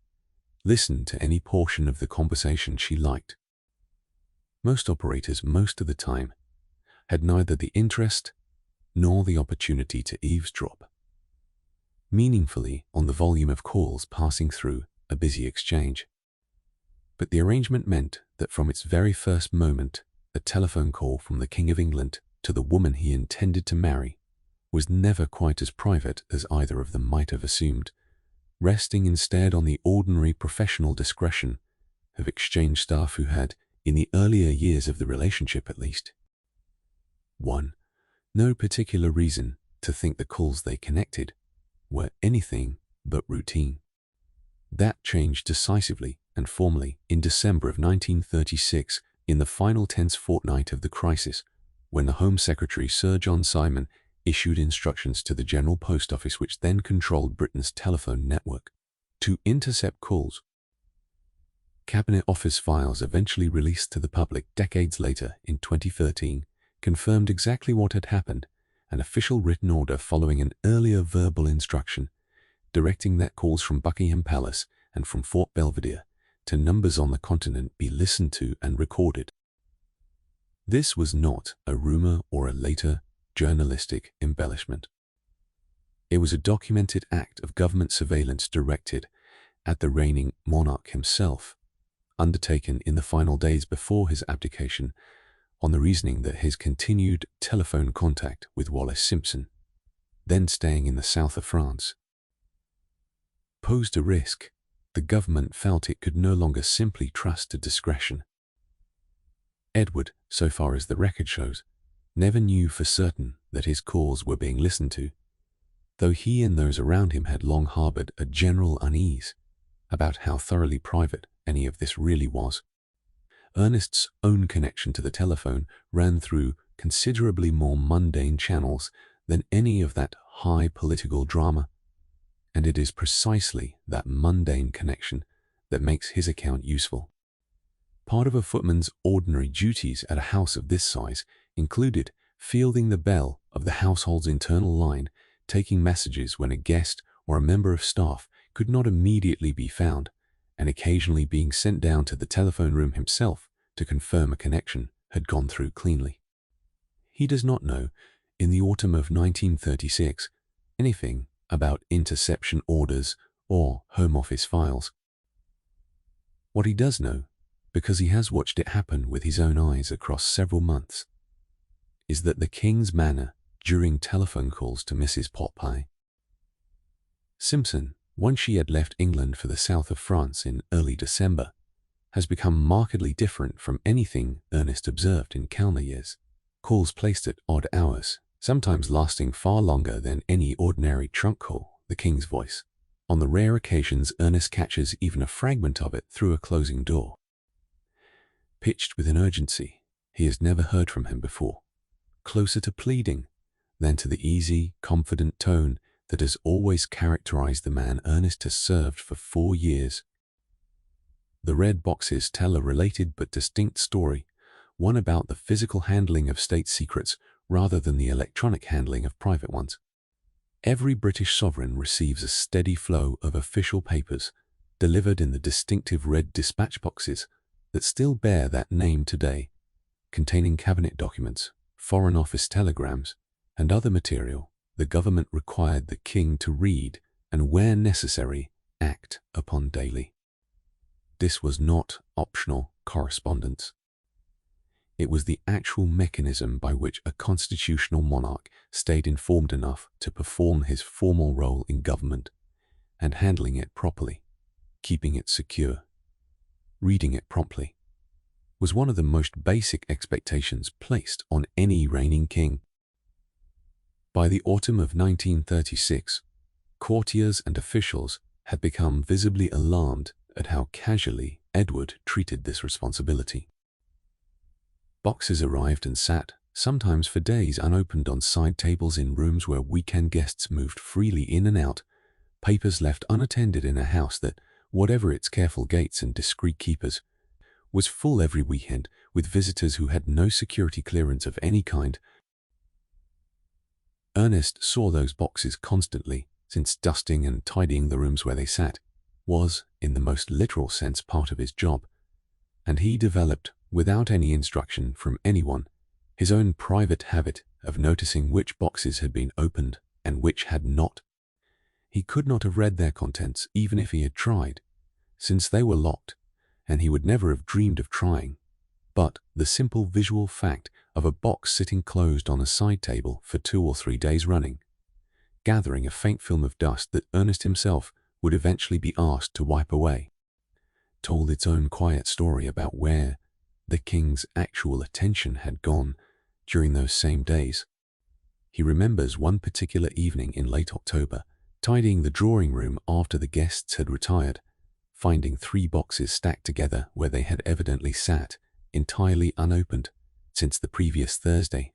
listen to any portion of the conversation she liked. Most operators, most of the time, had neither the interest nor the opportunity to eavesdrop meaningfully on the volume of calls passing through a busy exchange. But the arrangement meant that from its very first moment, a telephone call from the King of England to the woman he intended to marry was never quite as private as either of them might have assumed, resting instead on the ordinary professional discretion of exchange staff who had, in the earlier years of the relationship at least, 1. No particular reason to think the calls they connected were anything but routine. That changed decisively and formally in December of 1936, in the final tense fortnight of the crisis, when the Home Secretary Sir John Simon issued instructions to the General Post Office, which then controlled Britain's telephone network, to intercept calls. Cabinet Office files eventually released to the public decades later in 2013 confirmed exactly what had happened, an official written order following an earlier verbal instruction directing that calls from Buckingham Palace and from Fort Belvedere to numbers on the continent be listened to and recorded. This was not a rumor or a later journalistic embellishment. It was a documented act of government surveillance directed at the reigning monarch himself, undertaken in the final days before his abdication, on the reasoning that his continued telephone contact with Wallis Simpson, then staying in the south of France, posed a risk the government felt it could no longer simply trust to discretion. Edward, so far as the record shows, never knew for certain that his calls were being listened to, though he and those around him had long harbored a general unease about how thoroughly private any of this really was. Ernest's own connection to the telephone ran through considerably more mundane channels than any of that high political drama, and it is precisely that mundane connection that makes his account useful. Part of a footman's ordinary duties at a house of this size included fielding the bell of the household's internal line, taking messages when a guest or a member of staff could not immediately be found, and occasionally being sent down to the telephone room himself to confirm a connection had gone through cleanly. He does not know, in the autumn of 1936, anything about interception orders or Home Office files. What he does know, because he has watched it happen with his own eyes across several months, is that the King's manner during telephone calls to Mrs. Potpie Simpson, once she had left England for the south of France in early December, has become markedly different from anything Ernest observed in calmer years. Calls placed at odd hours, sometimes lasting far longer than any ordinary trunk call, the king's voice. On the rare occasions Ernest catches even a fragment of it through a closing door. Pitched with an urgency he has never heard from him before, closer to pleading than to the easy, confident tone that has always characterized the man Ernest has served for 4 years. The red boxes tell a related but distinct story, one about the physical handling of state secrets rather than the electronic handling of private ones. Every British sovereign receives a steady flow of official papers delivered in the distinctive red dispatch boxes that still bear that name today, containing cabinet documents, foreign office telegrams, and other material the government required the king to read and, where necessary, act upon daily. This was not optional correspondence. It was the actual mechanism by which a constitutional monarch stayed informed enough to perform his formal role in government, and handling it properly, keeping it secure, reading it promptly, was one of the most basic expectations placed on any reigning king. By the autumn of 1936, courtiers and officials had become visibly alarmed at how casually Edward treated this responsibility. Boxes arrived and sat, sometimes for days unopened, on side tables in rooms where weekend guests moved freely in and out, papers left unattended in a house that, whatever its careful gates and discreet keepers, was full every weekend with visitors who had no security clearance of any kind. Ernest saw those boxes constantly, since dusting and tidying the rooms where they sat was, in the most literal sense, part of his job, and he developed, without any instruction from anyone, his own private habit of noticing which boxes had been opened and which had not. He could not have read their contents even if he had tried, since they were locked, and he would never have dreamed of trying. But the simple visual fact of a box sitting closed on a side table for 2 or 3 days running, gathering a faint film of dust that Ernest himself would eventually be asked to wipe away, told its own quiet story about where the king's actual attention had gone during those same days. He remembers one particular evening in late October, tidying the drawing room after the guests had retired, finding 3 boxes stacked together where they had evidently sat, entirely unopened, since the previous Thursday,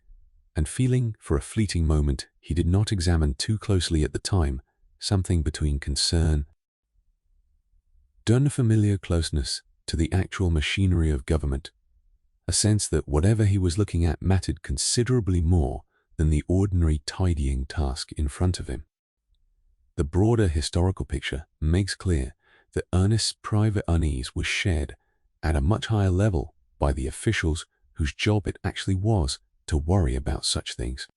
and feeling for a fleeting moment he did not examine too closely at the time, something between concern and unfamiliar closeness to the actual machinery of government, a sense that whatever he was looking at mattered considerably more than the ordinary tidying task in front of him. The broader historical picture makes clear that Ernest's private unease was shared at a much higher level by the officials whose job it actually was to worry about such things.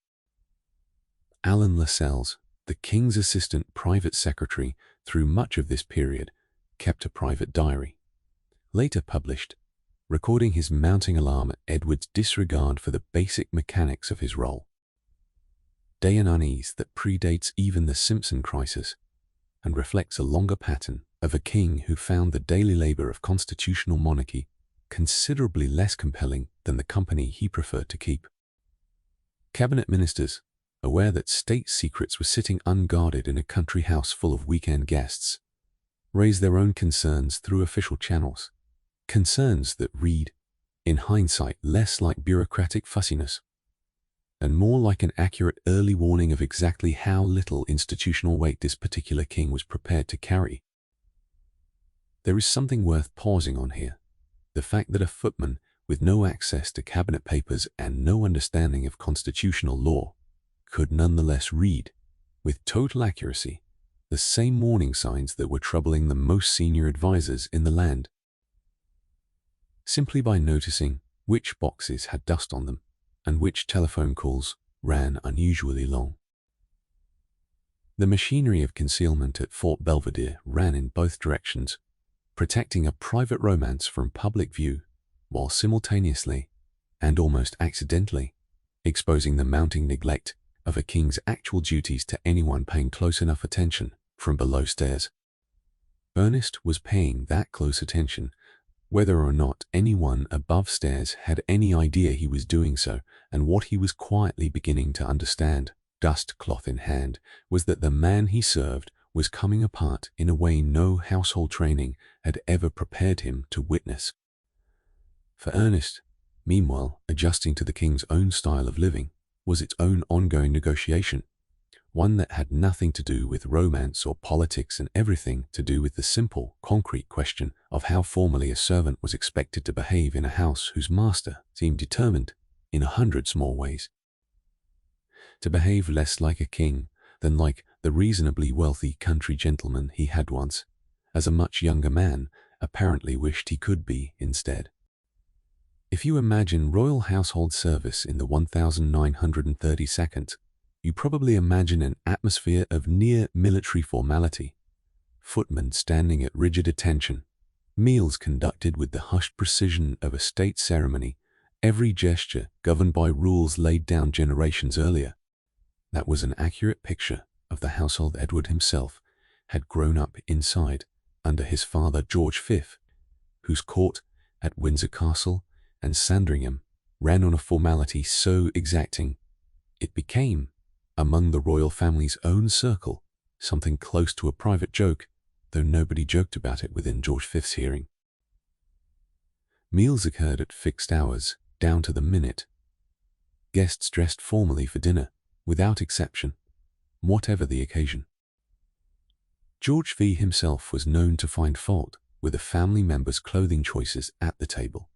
Alan Lascelles, the king's assistant private secretary through much of this period, kept a private diary, later published, recording his mounting alarm at Edward's disregard for the basic mechanics of his role. Day and unease that predates even the Simpson crisis and reflects a longer pattern of a king who found the daily labor of constitutional monarchy considerably less compelling than the company he preferred to keep. Cabinet ministers, aware that state secrets were sitting unguarded in a country house full of weekend guests, raised their own concerns through official channels, concerns that read, in hindsight, less like bureaucratic fussiness and more like an accurate early warning of exactly how little institutional weight this particular king was prepared to carry. There is something worth pausing on here. The fact that a footman with no access to cabinet papers and no understanding of constitutional law could nonetheless read, with total accuracy, the same warning signs that were troubling the most senior advisors in the land, simply by noticing which boxes had dust on them and which telephone calls ran unusually long. The machinery of concealment at Fort Belvedere ran in both directions, protecting a private romance from public view, while simultaneously, and almost accidentally, exposing the mounting neglect of a king's actual duties to anyone paying close enough attention from below stairs. Ernest was paying that close attention, whether or not anyone above stairs had any idea he was doing so, and what he was quietly beginning to understand, dust cloth in hand, was that the man he served was coming apart in a way no household training had ever prepared him to witness. For Ernest, meanwhile, adjusting to the king's own style of living was its own ongoing negotiation, one that had nothing to do with romance or politics and everything to do with the simple, concrete question of how formally a servant was expected to behave in a house whose master seemed determined, in 100 small ways, to behave less like a king than like the reasonably wealthy country gentleman he had once, as a much younger man, apparently wished he could be instead. If you imagine royal household service in the 1932nd, you probably imagine an atmosphere of near military formality, footmen standing at rigid attention, meals conducted with the hushed precision of a state ceremony, every gesture governed by rules laid down generations earlier. That was an accurate picture of the household Edward himself had grown up inside under his father George V, whose court at Windsor Castle and Sandringham ran on a formality so exacting it became, among the royal family's own circle, something close to a private joke, though nobody joked about it within George V's hearing. Meals occurred at fixed hours, down to the minute. Guests dressed formally for dinner, without exception, whatever the occasion. George V himself was known to find fault with a family member's clothing choices at the table,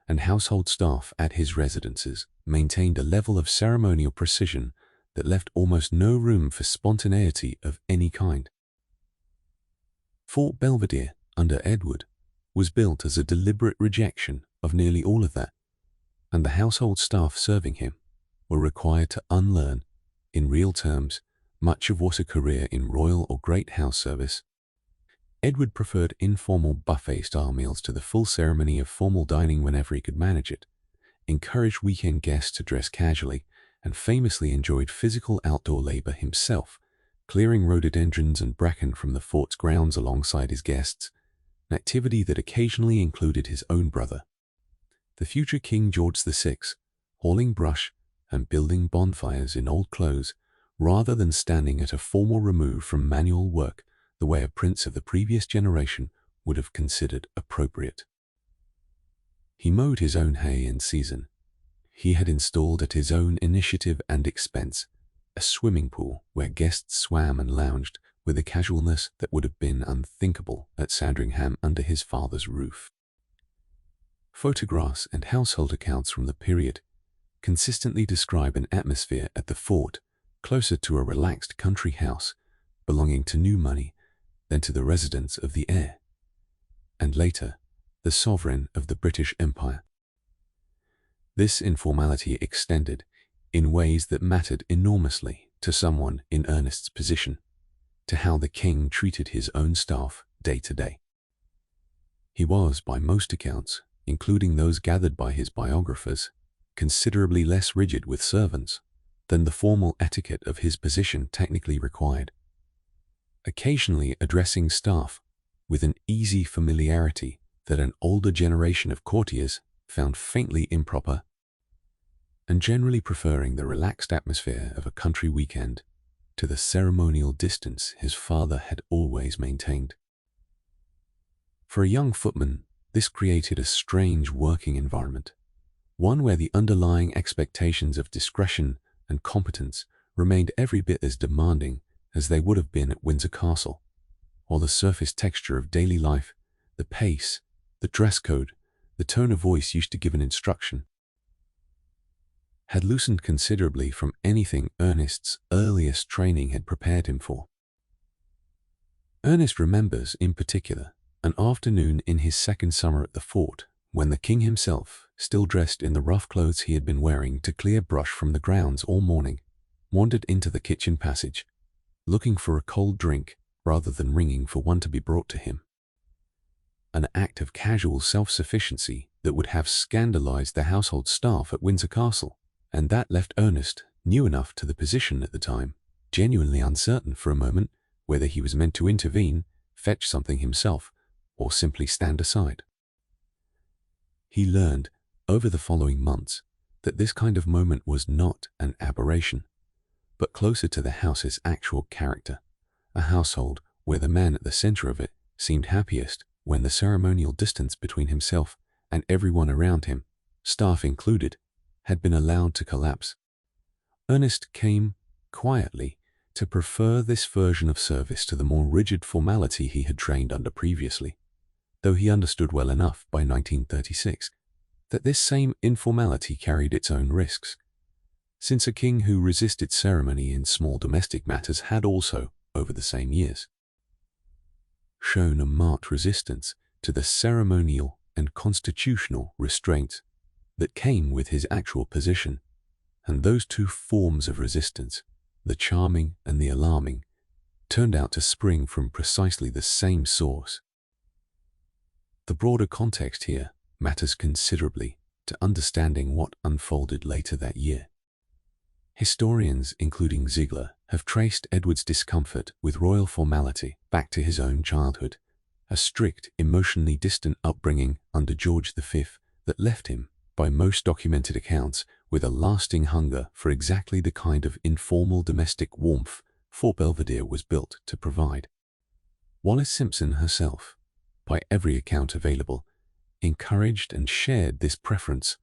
and household staff at his residences maintained a level of ceremonial precision that left almost no room for spontaneity of any kind. Fort Belvedere, under Edward, was built as a deliberate rejection of nearly all of that, and the household staff serving him were required to unlearn, in real terms, much of what a career in royal or great house service. Edward preferred informal buffet-style meals to the full ceremony of formal dining whenever he could manage it, encouraged weekend guests to dress casually, and famously enjoyed physical outdoor labor himself, clearing rhododendrons and bracken from the fort's grounds alongside his guests, an activity that occasionally included his own brother, the future King George VI, hauling brush and building bonfires in old clothes, rather than standing at a formal remove from manual work the way a prince of the previous generation would have considered appropriate. He mowed his own hay in season. He had installed at his own initiative and expense a swimming pool where guests swam and lounged with a casualness that would have been unthinkable at Sandringham under his father's roof. Photographs and household accounts from the period consistently describe an atmosphere at the fort closer to a relaxed country house belonging to new money than to the residence of the heir, and later, the sovereign of the British Empire. This informality extended in ways that mattered enormously to someone in Ernest's position, to how the king treated his own staff day to day. He was, by most accounts, including those gathered by his biographers, considerably less rigid with servants than the formal etiquette of his position technically required, occasionally addressing staff with an easy familiarity that an older generation of courtiers found faintly improper, and generally preferring the relaxed atmosphere of a country weekend to the ceremonial distance his father had always maintained. For a young footman, this created a strange working environment, one where the underlying expectations of discretion and competence remained every bit as demanding as they would have been at Windsor Castle, while the surface texture of daily life, the pace, the dress code, the tone of voice used to give an instruction, had loosened considerably from anything Ernest's earliest training had prepared him for. Ernest remembers, in particular, an afternoon in his second summer at the fort when the king himself, still dressed in the rough clothes he had been wearing to clear brush from the grounds all morning, wandered into the kitchen passage, looking for a cold drink rather than ringing for one to be brought to him. An act of casual self-sufficiency that would have scandalized the household staff at Windsor Castle, and that left Ernest, new enough to the position at the time, genuinely uncertain for a moment whether he was meant to intervene, fetch something himself, or simply stand aside. He learned, over the following months, that this kind of moment was not an aberration, but closer to the house's actual character, a household where the man at the center of it seemed happiest when the ceremonial distance between himself and everyone around him, staff included, had been allowed to collapse. Ernest came, quietly, to prefer this version of service to the more rigid formality he had trained under previously, though he understood well enough by 1936 that this same informality carried its own risks, since a king who resisted ceremony in small domestic matters had also, over the same years, shown a marked resistance to the ceremonial and constitutional restraints that came with his actual position, and those two forms of resistance, the charming and the alarming, turned out to spring from precisely the same source. The broader context here matters considerably to understanding what unfolded later that year. Historians, including Ziegler, have traced Edward's discomfort with royal formality back to his own childhood, a strict, emotionally distant upbringing under George V that left him, by most documented accounts, with a lasting hunger for exactly the kind of informal domestic warmth Fort Belvedere was built to provide. Wallis Simpson herself, by every account available, encouraged and shared this preference,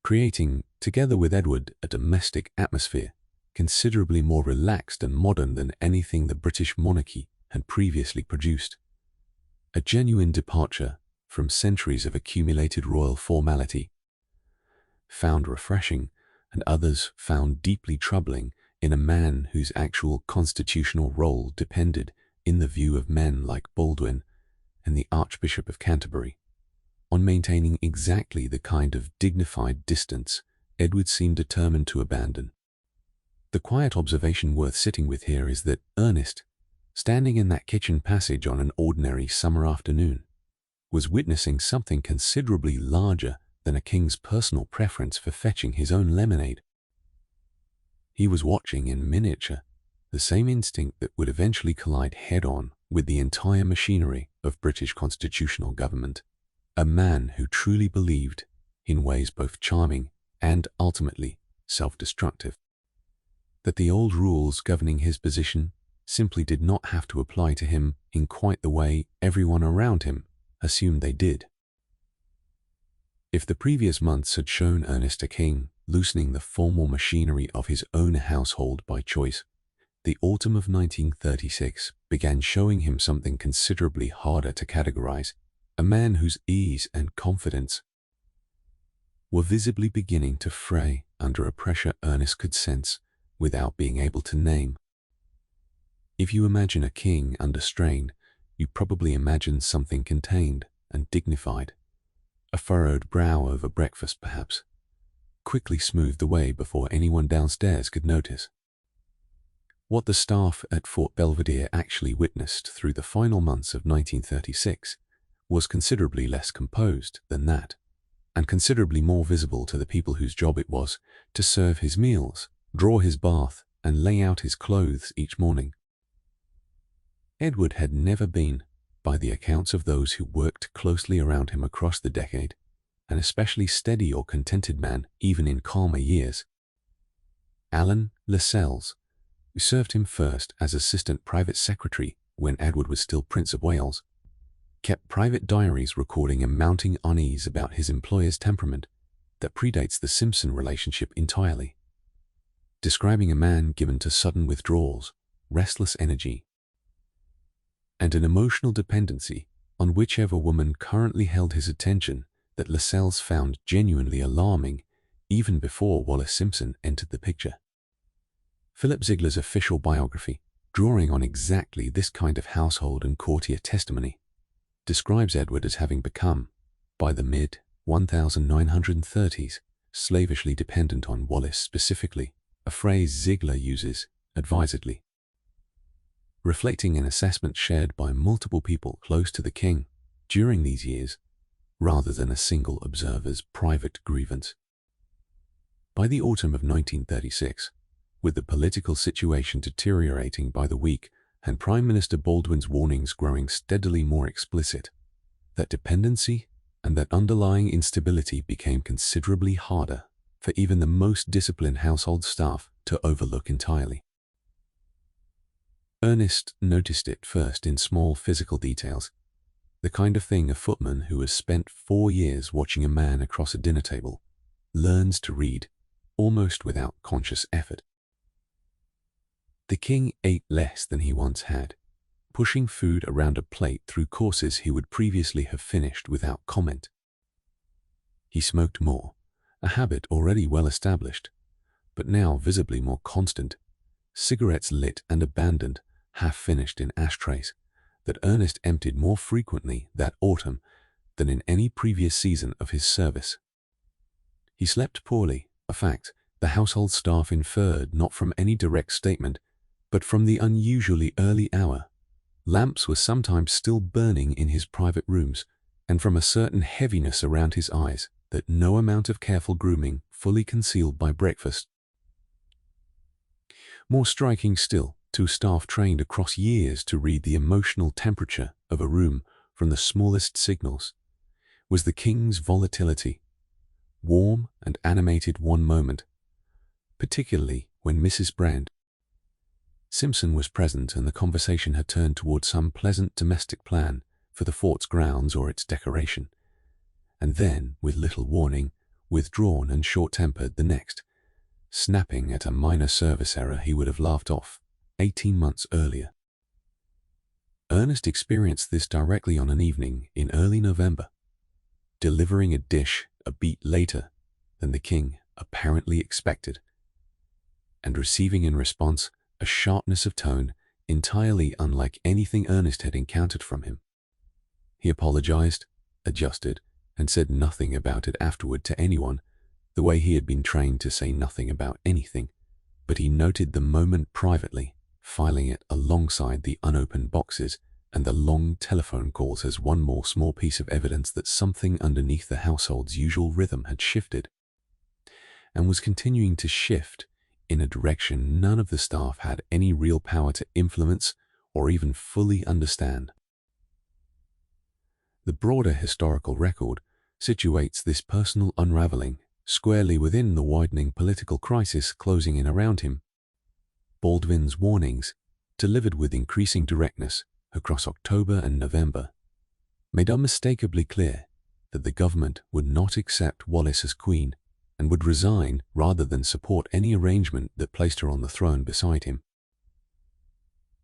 creating, together with Edward, a domestic atmosphere considerably more relaxed and modern than anything the British monarchy had previously produced. A genuine departure from centuries of accumulated royal formality, found refreshing and others found deeply troubling in a man whose actual constitutional role depended, in the view of men like Baldwin and the Archbishop of Canterbury, on maintaining exactly the kind of dignified distance Edward seemed determined to abandon. The quiet observation worth sitting with here is that Ernest, standing in that kitchen passage on an ordinary summer afternoon, was witnessing something considerably larger than a king's personal preference for fetching his own lemonade. He was watching in miniature the same instinct that would eventually collide head-on with the entire machinery of British constitutional government, a man who truly believed, in ways both charming and ultimately self-destructive, that the old rules governing his position simply did not have to apply to him in quite the way everyone around him assumed they did. If the previous months had shown Ernest a king loosening the formal machinery of his own household by choice, the autumn of 1936 began showing him something considerably harder to categorize, a man whose ease and confidence were visibly beginning to fray under a pressure Ernest could sense without being able to name. If you imagine a king under strain, you probably imagine something contained and dignified. A furrowed brow over breakfast, perhaps, quickly smoothed away before anyone downstairs could notice. What the staff at Fort Belvedere actually witnessed through the final months of 1936 was considerably less composed than that, and considerably more visible to the people whose job it was to serve his meals, draw his bath, and lay out his clothes each morning. Edward had never been, by the accounts of those who worked closely around him across the decade, an especially steady or contented man even in calmer years. Alan Lascelles, who served him first as assistant private secretary when Edward was still Prince of Wales, kept private diaries recording a mounting unease about his employer's temperament that predates the Simpson relationship entirely, describing a man given to sudden withdrawals, restless energy, and an emotional dependency on whichever woman currently held his attention that Lascelles found genuinely alarming even before Wallis Simpson entered the picture. Philip Ziegler's official biography, drawing on exactly this kind of household and courtier testimony, describes Edward as having become, by the mid-1930s, slavishly dependent on Wallis specifically, a phrase Ziegler uses advisedly, reflecting an assessment shared by multiple people close to the king during these years, rather than a single observer's private grievance. By the autumn of 1936, with the political situation deteriorating by the week and Prime Minister Baldwin's warnings growing steadily more explicit, that dependency and that underlying instability became considerably harder for even the most disciplined household staff to overlook entirely. Ernest noticed it first in small physical details, the kind of thing a footman who has spent 4 years watching a man across a dinner table learns to read almost without conscious effort. The king ate less than he once had, pushing food around a plate through courses he would previously have finished without comment. He smoked more, a habit already well established, but now visibly more constant, cigarettes lit and abandoned, half finished in ashtrays, that Ernest emptied more frequently that autumn than in any previous season of his service. He slept poorly, a fact the household staff inferred not from any direct statement, but from the unusually early hour. Lamps were sometimes still burning in his private rooms, and from a certain heaviness around his eyes that no amount of careful grooming fully concealed by breakfast. More striking still, to staff trained across years to read the emotional temperature of a room from the smallest signals, was the king's volatility, warm and animated one moment, particularly when Mrs. Brand Simpson was present and the conversation had turned toward some pleasant domestic plan for the fort's grounds or its decoration, and then, with little warning, withdrawn and short-tempered the next, snapping at a minor service error he would have laughed off 18 months earlier. Ernest experienced this directly on an evening in early November, delivering a dish a beat later than the king apparently expected, and receiving in response a sharpness of tone entirely unlike anything Ernest had encountered from him. He apologized, adjusted, and said nothing about it afterward to anyone, the way he had been trained to say nothing about anything, but he noted the moment privately, filing it alongside the unopened boxes and the long telephone calls as one more small piece of evidence that something underneath the household's usual rhythm had shifted, and was continuing to shift in a direction none of the staff had any real power to influence or even fully understand. The broader historical record situates this personal unraveling squarely within the widening political crisis closing in around him. Baldwin's warnings, delivered with increasing directness across October and November, made unmistakably clear that the government would not accept Wallis as queen and would resign rather than support any arrangement that placed her on the throne beside him.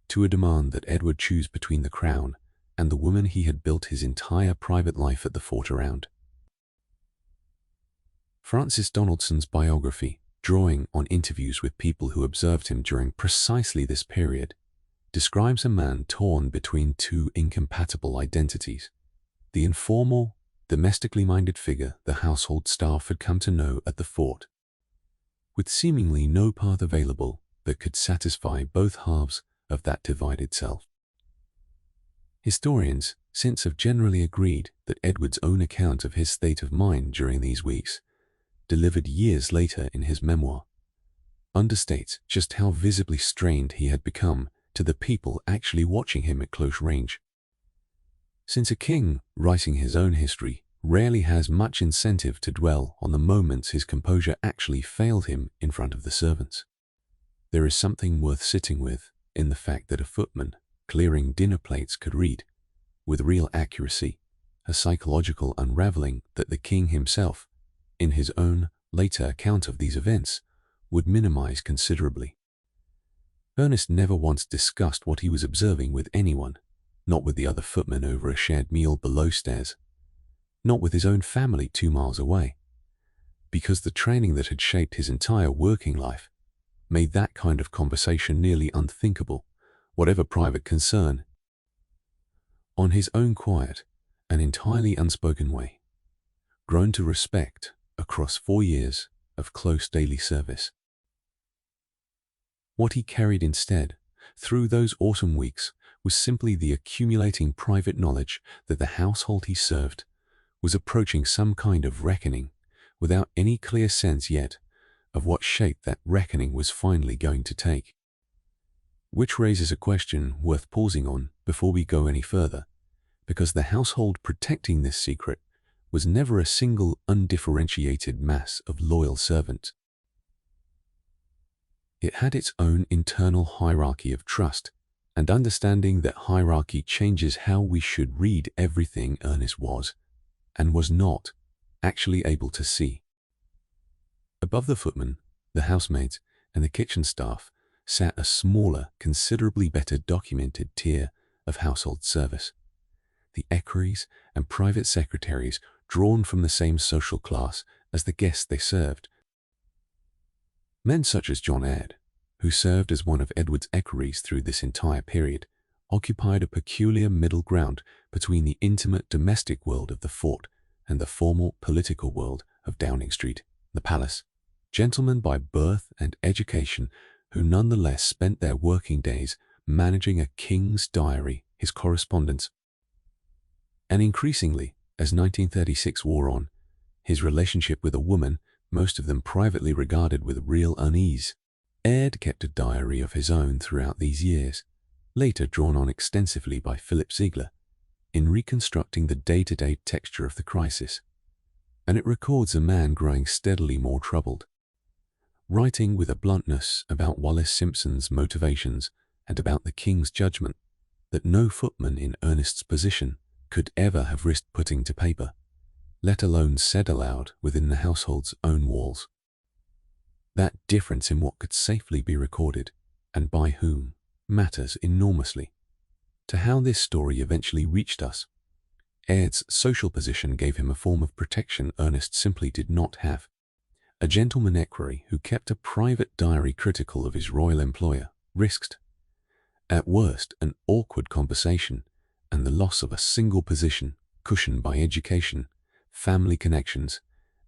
To a demand that Edward choose between the crown and the woman he had built his entire private life at the fort around. Francis Donaldson's biography, drawing on interviews with people who observed him during precisely this period, describes a man torn between two incompatible identities: the informal, domestically minded figure the household staff had come to know at the fort, with seemingly no path available that could satisfy both halves of that divided self. Historians since have generally agreed that Edward's own account of his state of mind during these weeks, delivered years later in his memoir, understates just how visibly strained he had become to the people actually watching him at close range. Since a king writing his own history rarely has much incentive to dwell on the moments his composure actually failed him in front of the servants, there is something worth sitting with in the fact that a footman clearing dinner plates could read, with real accuracy, a psychological unraveling that the king himself, in his own later account of these events, would minimize considerably. Ernest never once discussed what he was observing with anyone, not with the other footmen over a shared meal below stairs, not with his own family 2 miles away, because the training that had shaped his entire working life made that kind of conversation nearly unthinkable, whatever private concern. On his own quiet and entirely unspoken way, grown to respect across 4 years of close daily service. What he carried instead, through those autumn weeks, was simply the accumulating private knowledge that the household he served was approaching some kind of reckoning, without any clear sense yet of what shape that reckoning was finally going to take. Which raises a question worth pausing on before we go any further, because the household protecting this secret was never a single undifferentiated mass of loyal servants. It had its own internal hierarchy of trust, and understanding that hierarchy changes how we should read everything Ernest was, and was not, actually able to see. Above the footmen, the housemaids, and the kitchen staff sat a smaller, considerably better documented tier of household service. The equerries and private secretaries drawn from the same social class as the guests they served. Men such as John Eyre, who served as one of Edward's equerries through this entire period, occupied a peculiar middle ground between the intimate domestic world of the fort and the formal political world of Downing Street, the palace. Gentlemen by birth and education who nonetheless spent their working days managing a king's diary, his correspondence. And increasingly, as 1936 wore on, his relationship with a woman, most of them privately regarded with real unease. Eyre kept a diary of his own throughout these years, later drawn on extensively by Philip Ziegler, in reconstructing the day-to-day texture of the crisis, and it records a man growing steadily more troubled. Writing with a bluntness about Wallace Simpson's motivations and about the king's judgment that no footman in Ernest's position could ever have risked putting to paper, let alone said aloud within the household's own walls. That difference in what could safely be recorded, and by whom, matters enormously to how this story eventually reached us. Eyre's social position gave him a form of protection Ernest simply did not have. A gentleman equerry who kept a private diary critical of his royal employer risked, at worst, an awkward conversation and the loss of a single position cushioned by education, family connections,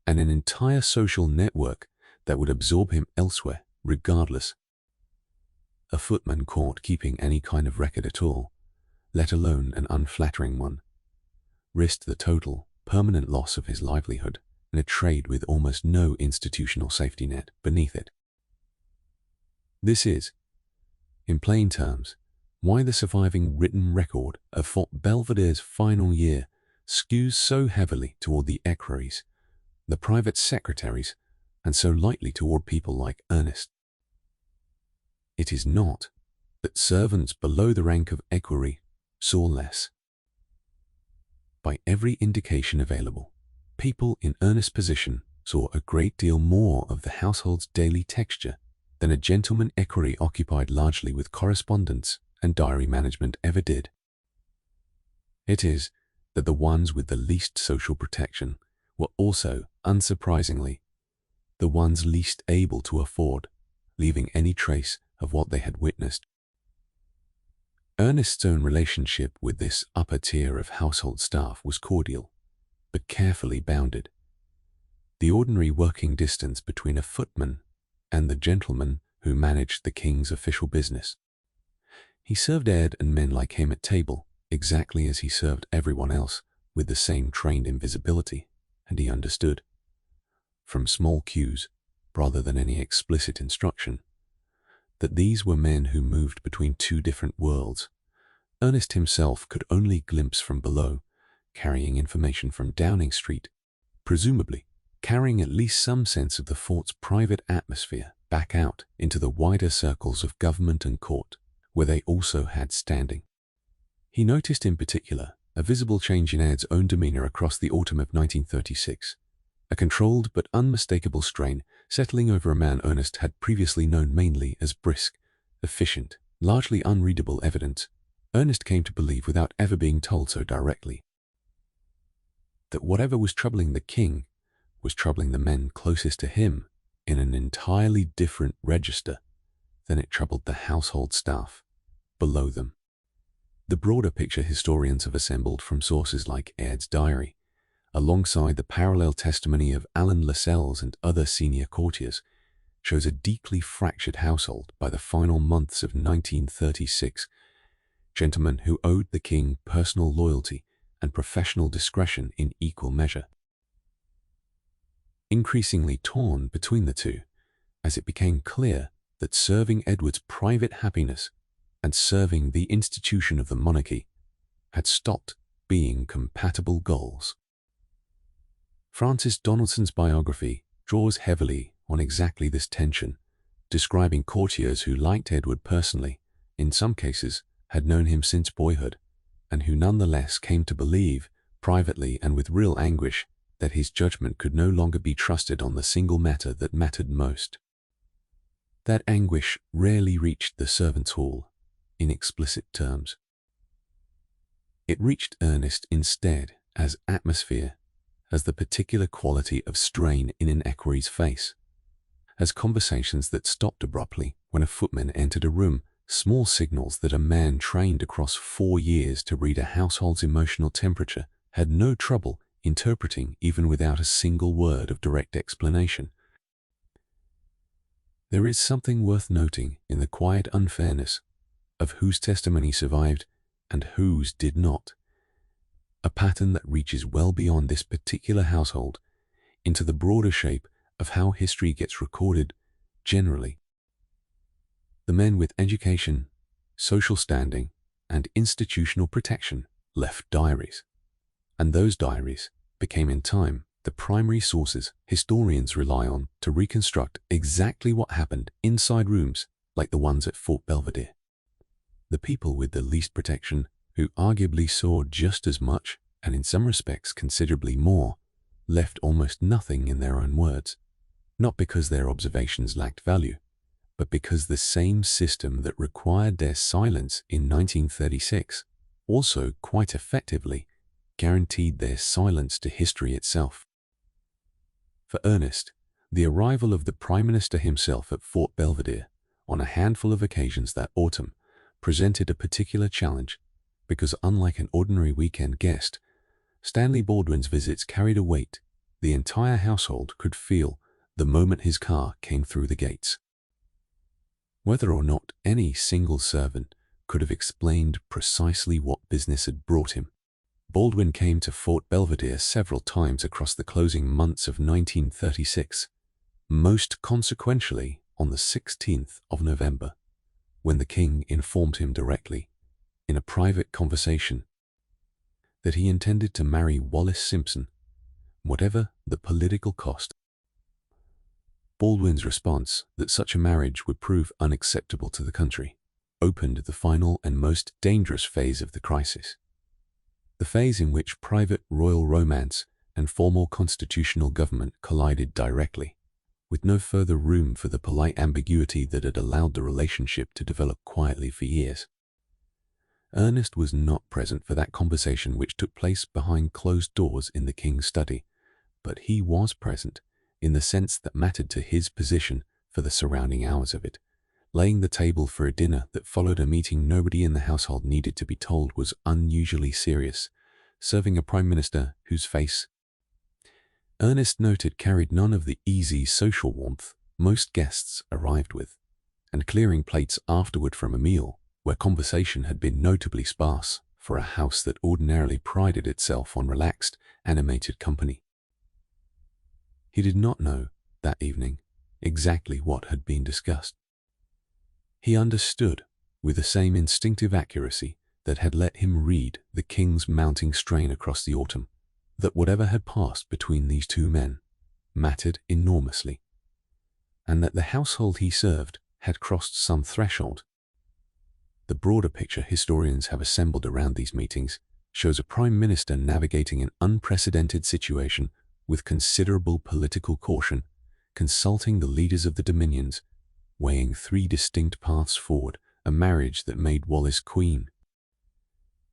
and an entire social network that would absorb him elsewhere regardless. A footman caught keeping any kind of record at all, let alone an unflattering one, risked the total, permanent loss of his livelihood in a trade with almost no institutional safety net beneath it. This is, in plain terms, why the surviving written record of Fort Belvedere's final year skews so heavily toward the equerries, the private secretaries, and so lightly toward people like Ernest. It is not that servants below the rank of equerry saw less. By every indication available, people in Ernest's position saw a great deal more of the household's daily texture than a gentleman equerry occupied largely with correspondence and diary management ever did. It is that the ones with the least social protection were also, unsurprisingly, the ones least able to afford leaving any trace of what they had witnessed. Ernest's own relationship with this upper tier of household staff was cordial, but carefully bounded. The ordinary working distance between a footman and the gentleman who managed the king's official business. He served Eyre and men like him at table exactly as he served everyone else with the same trained invisibility, and he understood, from small cues rather than any explicit instruction, that these were men who moved between two different worlds. Ernest himself could only glimpse from below, carrying information from Downing Street, presumably carrying at least some sense of the fort's private atmosphere back out into the wider circles of government and court, where they also had standing. He noticed in particular a visible change in Eyre's own demeanor across the autumn of 1936, a controlled but unmistakable strain settling over a man Ernest had previously known mainly as brisk, efficient, largely unreadable evidence. Ernest came to believe without ever being told so directly, that whatever was troubling the king was troubling the men closest to him in an entirely different register than it troubled the household staff below them. The broader picture historians have assembled from sources like Eyre's diary, alongside the parallel testimony of Alan Lascelles and other senior courtiers, shows a deeply fractured household by the final months of 1936, gentlemen who owed the king personal loyalty and professional discretion in equal measure. Increasingly torn between the two, as it became clear that serving Edward's private happiness and serving the institution of the monarchy had stopped being compatible goals. Francis Donaldson's biography draws heavily on exactly this tension, describing courtiers who liked Edward personally, in some cases had known him since boyhood, and who nonetheless came to believe, privately and with real anguish, that his judgment could no longer be trusted on the single matter that mattered most. That anguish rarely reached the servants' hall in explicit terms. It reached Ernest instead as atmosphere, as the particular quality of strain in an equerry's face, as conversations that stopped abruptly when a footman entered a room, small signals that a man trained across 4 years to read a household's emotional temperature had no trouble interpreting even without a single word of direct explanation. There is something worth noting in the quiet unfairness of whose testimony survived and whose did not, a pattern that reaches well beyond this particular household into the broader shape of how history gets recorded generally. The men with education, social standing, and institutional protection left diaries, and those diaries became in time the primary sources historians rely on to reconstruct exactly what happened inside rooms like the ones at Fort Belvedere. The people with the least protection, who arguably saw just as much, and in some respects considerably more, left almost nothing in their own words, not because their observations lacked value, but because the same system that required their silence in 1936 also quite effectively guaranteed their silence to history itself. For Ernest, the arrival of the Prime Minister himself at Fort Belvedere on a handful of occasions that autumn presented a particular challenge, because unlike an ordinary weekend guest, Stanley Baldwin's visits carried a weight the entire household could feel the moment his car came through the gates. Whether or not any single servant could have explained precisely what business had brought him, Baldwin came to Fort Belvedere several times across the closing months of 1936, most consequentially on the 16th of November, when the king informed him directly, in a private conversation, that he intended to marry Wallis Simpson, whatever the political cost. Baldwin's response that such a marriage would prove unacceptable to the country opened the final and most dangerous phase of the crisis, the phase in which private royal romance and formal constitutional government collided directly, with no further room for the polite ambiguity that had allowed the relationship to develop quietly for years. Ernest was not present for that conversation which took place behind closed doors in the king's study, but he was present in the sense that mattered to his position for the surrounding hours of it, laying the table for a dinner that followed a meeting nobody in the household needed to be told was unusually serious, serving a prime minister whose face, Ernest noted, carried none of the easy social warmth most guests arrived with, and clearing plates afterward from a meal where conversation had been notably sparse for a house that ordinarily prided itself on relaxed, animated company. He did not know, that evening, exactly what had been discussed. He understood, with the same instinctive accuracy that had let him read the king's mounting strain across the autumn, that whatever had passed between these two men mattered enormously, and that the household he served had crossed some threshold. The broader picture historians have assembled around these meetings shows a prime minister navigating an unprecedented situation with considerable political caution, consulting the leaders of the dominions, weighing 3 distinct paths forward, a marriage that made Wallis queen.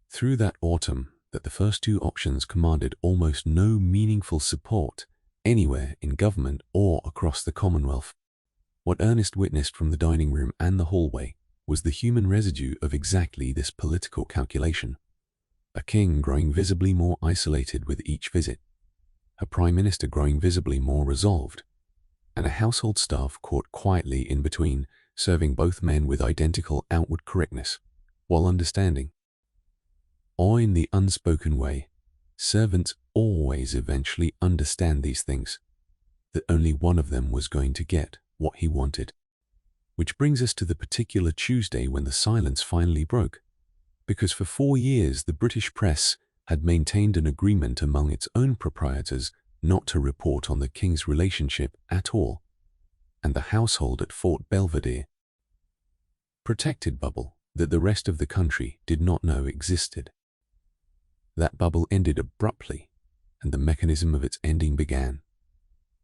Through that autumn, that the first 2 options commanded almost no meaningful support anywhere in government or across the Commonwealth. What Ernest witnessed from the dining room and the hallway was the human residue of exactly this political calculation. A king growing visibly more isolated with each visit, a prime minister growing visibly more resolved, and a household staff caught quietly in between, serving both men with identical outward correctness, while understanding. Or in the unspoken way, servants always eventually understand these things, that only one of them was going to get what he wanted. Which brings us to the particular Tuesday when the silence finally broke, because for 4 years the British press had maintained an agreement among its own proprietors not to report on the king's relationship at all, and the household at Fort Belvedere. Protected bubble that the rest of the country did not know existed. That bubble ended abruptly, and the mechanism of its ending began.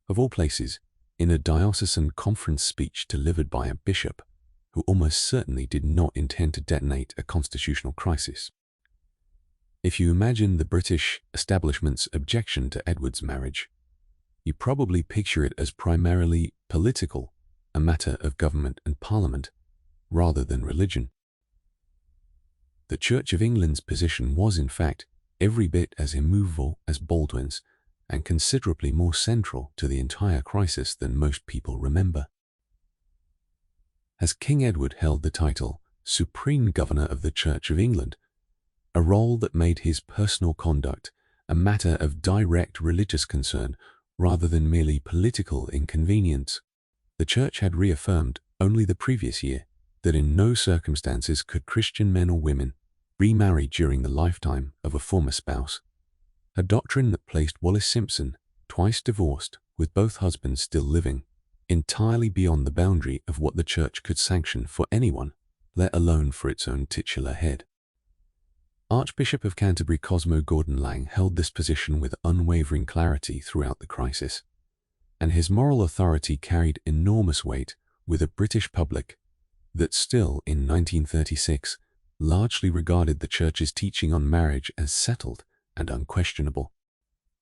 Of all places, in a diocesan conference speech delivered by a bishop who almost certainly did not intend to detonate a constitutional crisis. If you imagine the British establishment's objection to Edward's marriage, you probably picture it as primarily political, a matter of government and parliament, rather than religion. The Church of England's position was, in fact, every bit as immovable as Baldwin's, and considerably more central to the entire crisis than most people remember. As King Edward held the title Supreme Governor of the Church of England, a role that made his personal conduct a matter of direct religious concern rather than merely political inconvenience, the Church had reaffirmed only the previous year that in no circumstances could Christian men or women remarry during the lifetime of a former spouse, a doctrine that placed Wallis Simpson, twice divorced with both husbands still living, entirely beyond the boundary of what the Church could sanction for anyone, let alone for its own titular head. Archbishop of Canterbury Cosmo Gordon Lang held this position with unwavering clarity throughout the crisis, and his moral authority carried enormous weight with a British public that still, in 1936, largely regarded the Church's teaching on marriage as settled and unquestionable.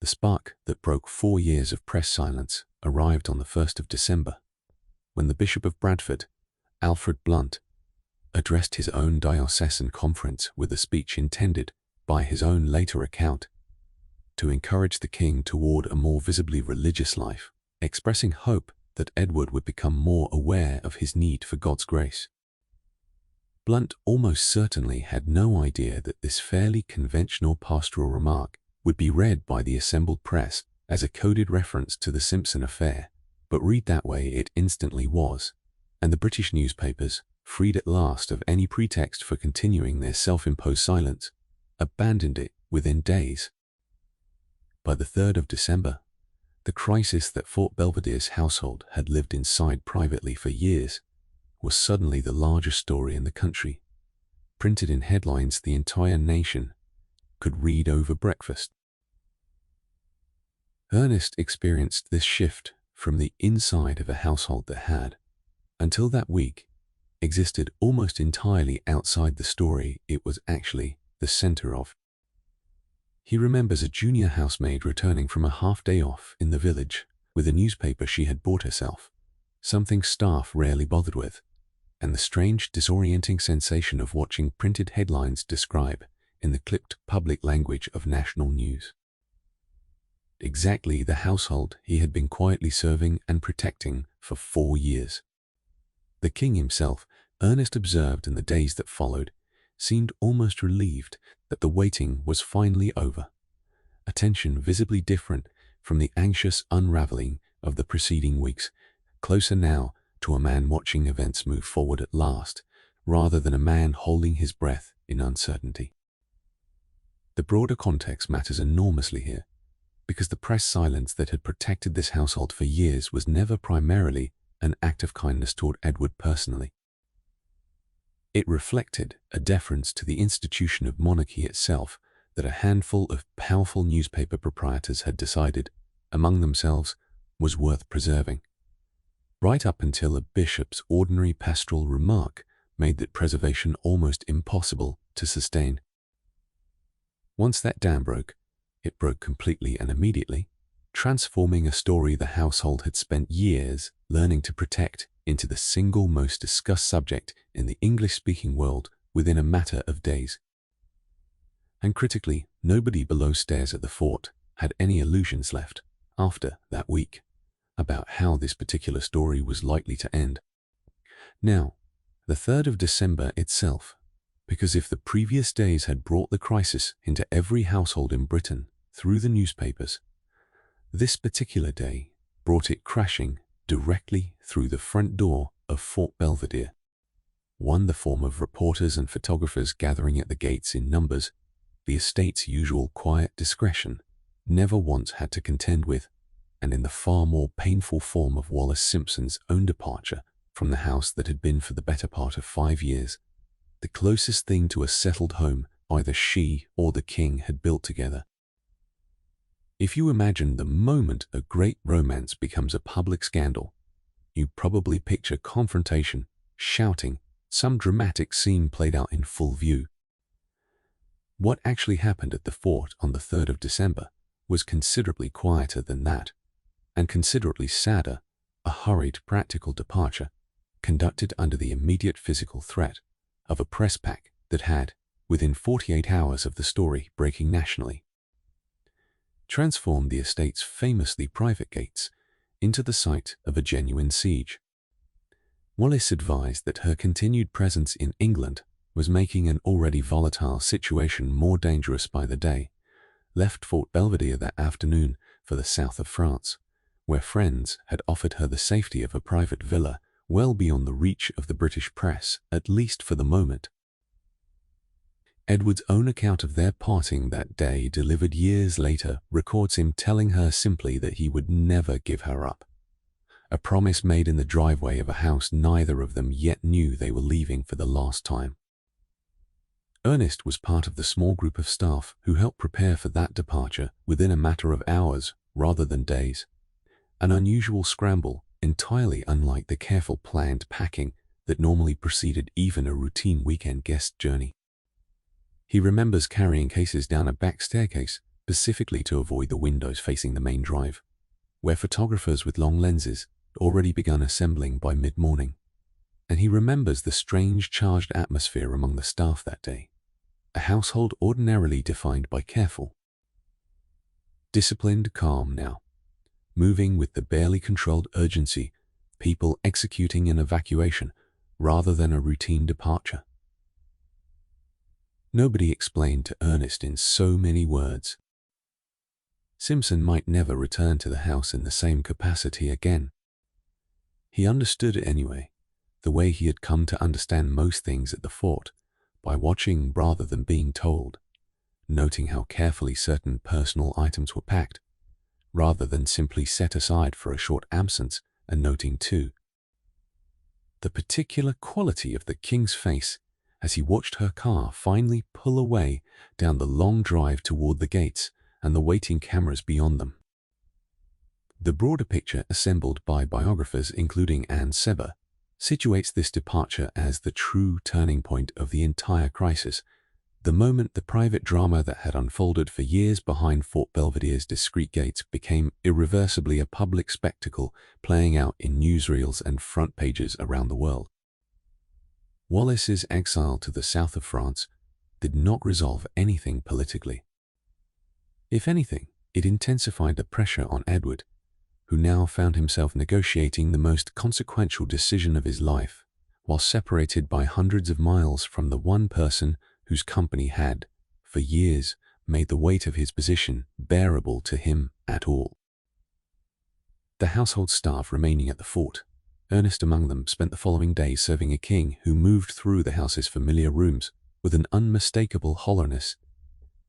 The spark that broke 4 years of press silence arrived on the 1st of December, when the Bishop of Bradford, Alfred Blunt, addressed his own diocesan conference with a speech intended, by his own later account, to encourage the king toward a more visibly religious life, expressing hope that Edward would become more aware of his need for God's grace. Blunt almost certainly had no idea that this fairly conventional pastoral remark would be read by the assembled press as a coded reference to the Simpson affair, but read that way it instantly was, and the British newspapers, freed at last of any pretext for continuing their self-imposed silence, abandoned it within days. By the 3rd of December, the crisis that Fort Belvedere's household had lived inside privately for years was suddenly the largest story in the country, printed in headlines the entire nation could read over breakfast. Ernest experienced this shift from the inside of a household that had, until that week, existed almost entirely outside the story it was actually the center of. He remembers a junior housemaid returning from a half-day off in the village with a newspaper she had bought herself, something staff rarely bothered with, and the strange, disorienting sensation of watching printed headlines describe in the clipped public language of national news. Exactly the household he had been quietly serving and protecting for 4 years. The king himself, Ernest observed in the days that followed, seemed almost relieved that the waiting was finally over, a tension visibly different from the anxious unraveling of the preceding weeks, closer now to a man watching events move forward at last, rather than a man holding his breath in uncertainty. The broader context matters enormously here, because the press silence that had protected this household for years was never primarily an act of kindness toward Edward personally. It reflected a deference to the institution of monarchy itself that a handful of powerful newspaper proprietors had decided, among themselves, was worth preserving, right up until a bishop's ordinary pastoral remark made that preservation almost impossible to sustain. Once that dam broke, it broke completely and immediately, transforming a story the household had spent years learning to protect into the single most discussed subject in the English-speaking world within a matter of days. And critically, nobody below stairs at the fort had any illusions left, after that week, about how this particular story was likely to end. Now, the 3rd of December itself, because if the previous days had brought the crisis into every household in Britain through the newspapers, this particular day brought it crashing directly through the front door of Fort Belvedere. One, the form of reporters and photographers gathering at the gates in numbers, the estate's usual quiet discretion, never once had to contend with, and in the far more painful form of Wallace Simpson's own departure from the house that had been for the better part of 5 years, the closest thing to a settled home either she or the king had built together. If you imagine the moment a great romance becomes a public scandal, you probably picture confrontation, shouting, some dramatic scene played out in full view. What actually happened at the fort on the 3rd of December was considerably quieter than that, and considerably sadder, a hurried practical departure, conducted under the immediate physical threat of a press pack that had, within 48 hours of the story breaking nationally, transformed the estate's famously private gates into the site of a genuine siege. Wallace advised that her continued presence in England was making an already volatile situation more dangerous by the day, left Fort Belvedere that afternoon for the south of France, where friends had offered her the safety of a private villa well beyond the reach of the British press, at least for the moment. Edward's own account of their parting that day, delivered years later, records him telling her simply that he would never give her up, a promise made in the driveway of a house neither of them yet knew they were leaving for the last time. Ernest was part of the small group of staff who helped prepare for that departure within a matter of hours rather than days, an unusual scramble entirely unlike the careful planned packing that normally preceded even a routine weekend guest journey. He remembers carrying cases down a back staircase specifically to avoid the windows facing the main drive, where photographers with long lenses had already begun assembling by mid-morning. And he remembers the strange charged atmosphere among the staff that day, a household ordinarily defined by careful, disciplined calm now, moving with the barely controlled urgency, people executing an evacuation rather than a routine departure. Nobody explained to Ernest in so many words. Simpson might never return to the house in the same capacity again. He understood it anyway, the way he had come to understand most things at the fort, by watching rather than being told, noting how carefully certain personal items were packed, rather than simply set aside for a short absence, and noting too the particular quality of the king's face as he watched her car finally pull away down the long drive toward the gates and the waiting cameras beyond them. The broader picture assembled by biographers including Anne Seber situates this departure as the true turning point of the entire crisis, the moment the private drama that had unfolded for years behind Fort Belvedere's discreet gates became irreversibly a public spectacle playing out in newsreels and front pages around the world. Wallace's exile to the south of France did not resolve anything politically. If anything, it intensified the pressure on Edward, who now found himself negotiating the most consequential decision of his life, while separated by hundreds of miles from the one person whose company had, for years, made the weight of his position bearable to him at all. The household staff remaining at the fort, Ernest among them, spent the following day serving a king who moved through the house's familiar rooms with an unmistakable hollowness.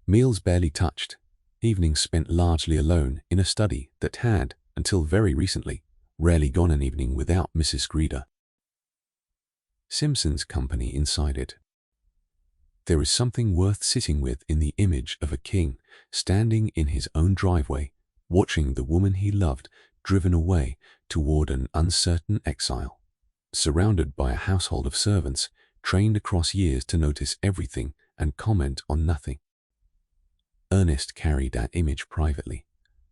Meals barely touched, evenings spent largely alone in a study that had, until very recently, rarely gone an evening without Mrs. Grieder. Simpson's company inside it. There is something worth sitting with in the image of a king standing in his own driveway, watching the woman he loved driven away toward an uncertain exile, surrounded by a household of servants trained across years to notice everything and comment on nothing. Ernest carried that image privately,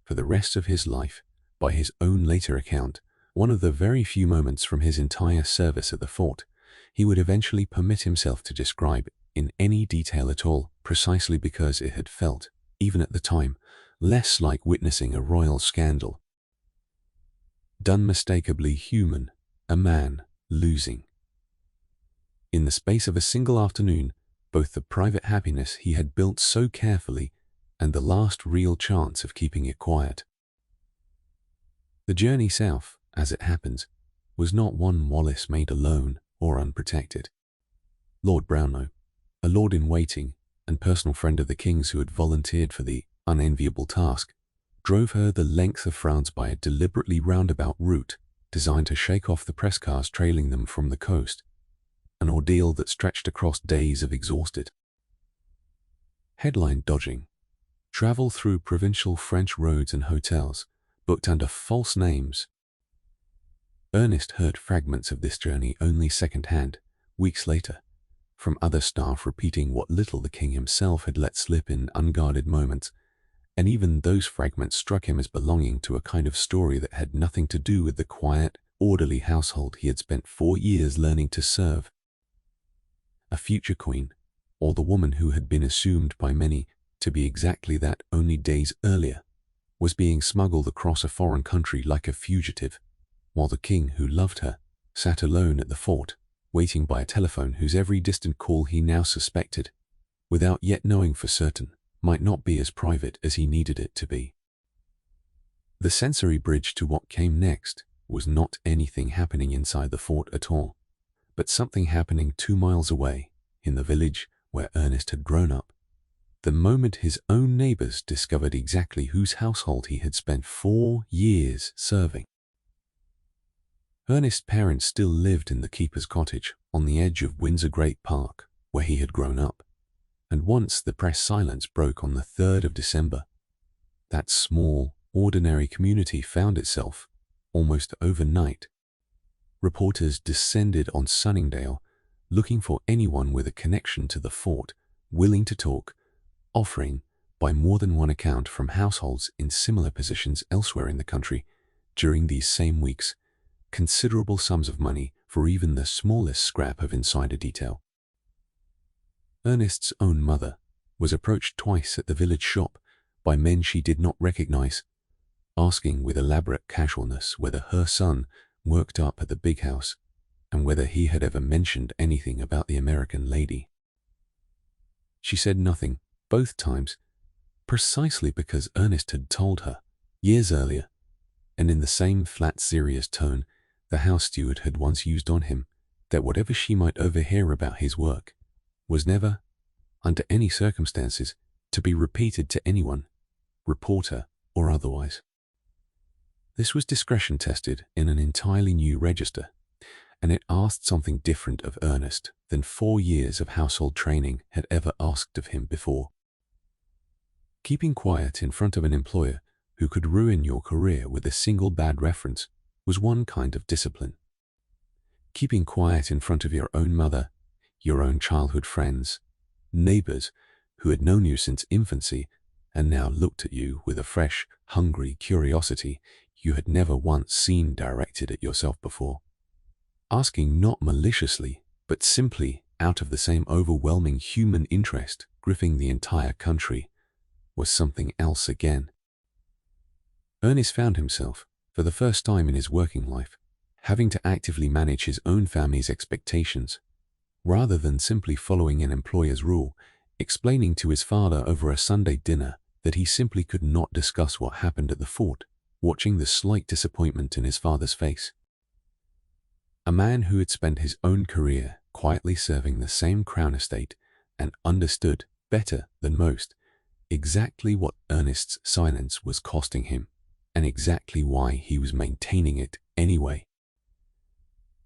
for the rest of his life, by his own later account, one of the very few moments from his entire service at the fort he would eventually permit himself to describe in any detail at all, precisely because it had felt, even at the time, less like witnessing a royal scandal. Unmistakably human, a man losing. In the space of a single afternoon, both the private happiness he had built so carefully and the last real chance of keeping it quiet. The journey south, as it happens, was not one Wallace made alone or unprotected. Lord Brownlow, a lord-in-waiting and personal friend of the king's who had volunteered for the unenviable task drove her the length of France by a deliberately roundabout route designed to shake off the press cars trailing them from the coast, an ordeal that stretched across days of exhausted headline dodging, travel through provincial French roads and hotels, booked under false names. Ernest heard fragments of this journey only second-hand, weeks later, from other staff repeating what little the king himself had let slip in unguarded moments, and even those fragments struck him as belonging to a kind of story that had nothing to do with the quiet, orderly household he had spent 4 years learning to serve. A future queen, or the woman who had been assumed by many to be exactly that only days earlier, was being smuggled across a foreign country like a fugitive, while the king who loved her sat alone at the fort, waiting by a telephone whose every distant call he now suspected, without yet knowing for certain, might not be as private as he needed it to be. The sensory bridge to what came next was not anything happening inside the fort at all, but something happening 2 miles away, in the village where Ernest had grown up, the moment his own neighbors discovered exactly whose household he had spent 4 years serving. Ernest's parents still lived in the keeper's cottage on the edge of Windsor Great Park, where he had grown up, and once the press silence broke on the 3rd of December, that small, ordinary community found itself, almost overnight. Reporters descended on Sunningdale, looking for anyone with a connection to the fort, willing to talk, offering, by more than one account from households in similar positions elsewhere in the country, during these same weeks, considerable sums of money for even the smallest scrap of insider detail. Ernest's own mother was approached twice at the village shop by men she did not recognize, asking with elaborate casualness whether her son worked up at the big house and whether he had ever mentioned anything about the American lady. She said nothing both times, precisely because Ernest had told her, years earlier, and in the same flat, serious tone the house steward had once used on him, that whatever she might overhear about his work was never, under any circumstances, to be repeated to anyone, reporter or otherwise. This was discretion tested in an entirely new register, and it asked something different of Ernest than 4 years of household training had ever asked of him before. Keeping quiet in front of an employer who could ruin your career with a single bad reference was one kind of discipline. Keeping quiet in front of your own mother, your own childhood friends, neighbors who had known you since infancy and now looked at you with a fresh, hungry curiosity you had never once seen directed at yourself before. Asking not maliciously, but simply out of the same overwhelming human interest gripping the entire country, was something else again. Ernest found himself, for the first time in his working life, having to actively manage his own family's expectations, rather than simply following an employer's rule, explaining to his father over a Sunday dinner that he simply could not discuss what happened at the fort, watching the slight disappointment in his father's face. A man who had spent his own career quietly serving the same crown estate and understood, better than most, exactly what Ernest's silence was costing him, and exactly why he was maintaining it anyway.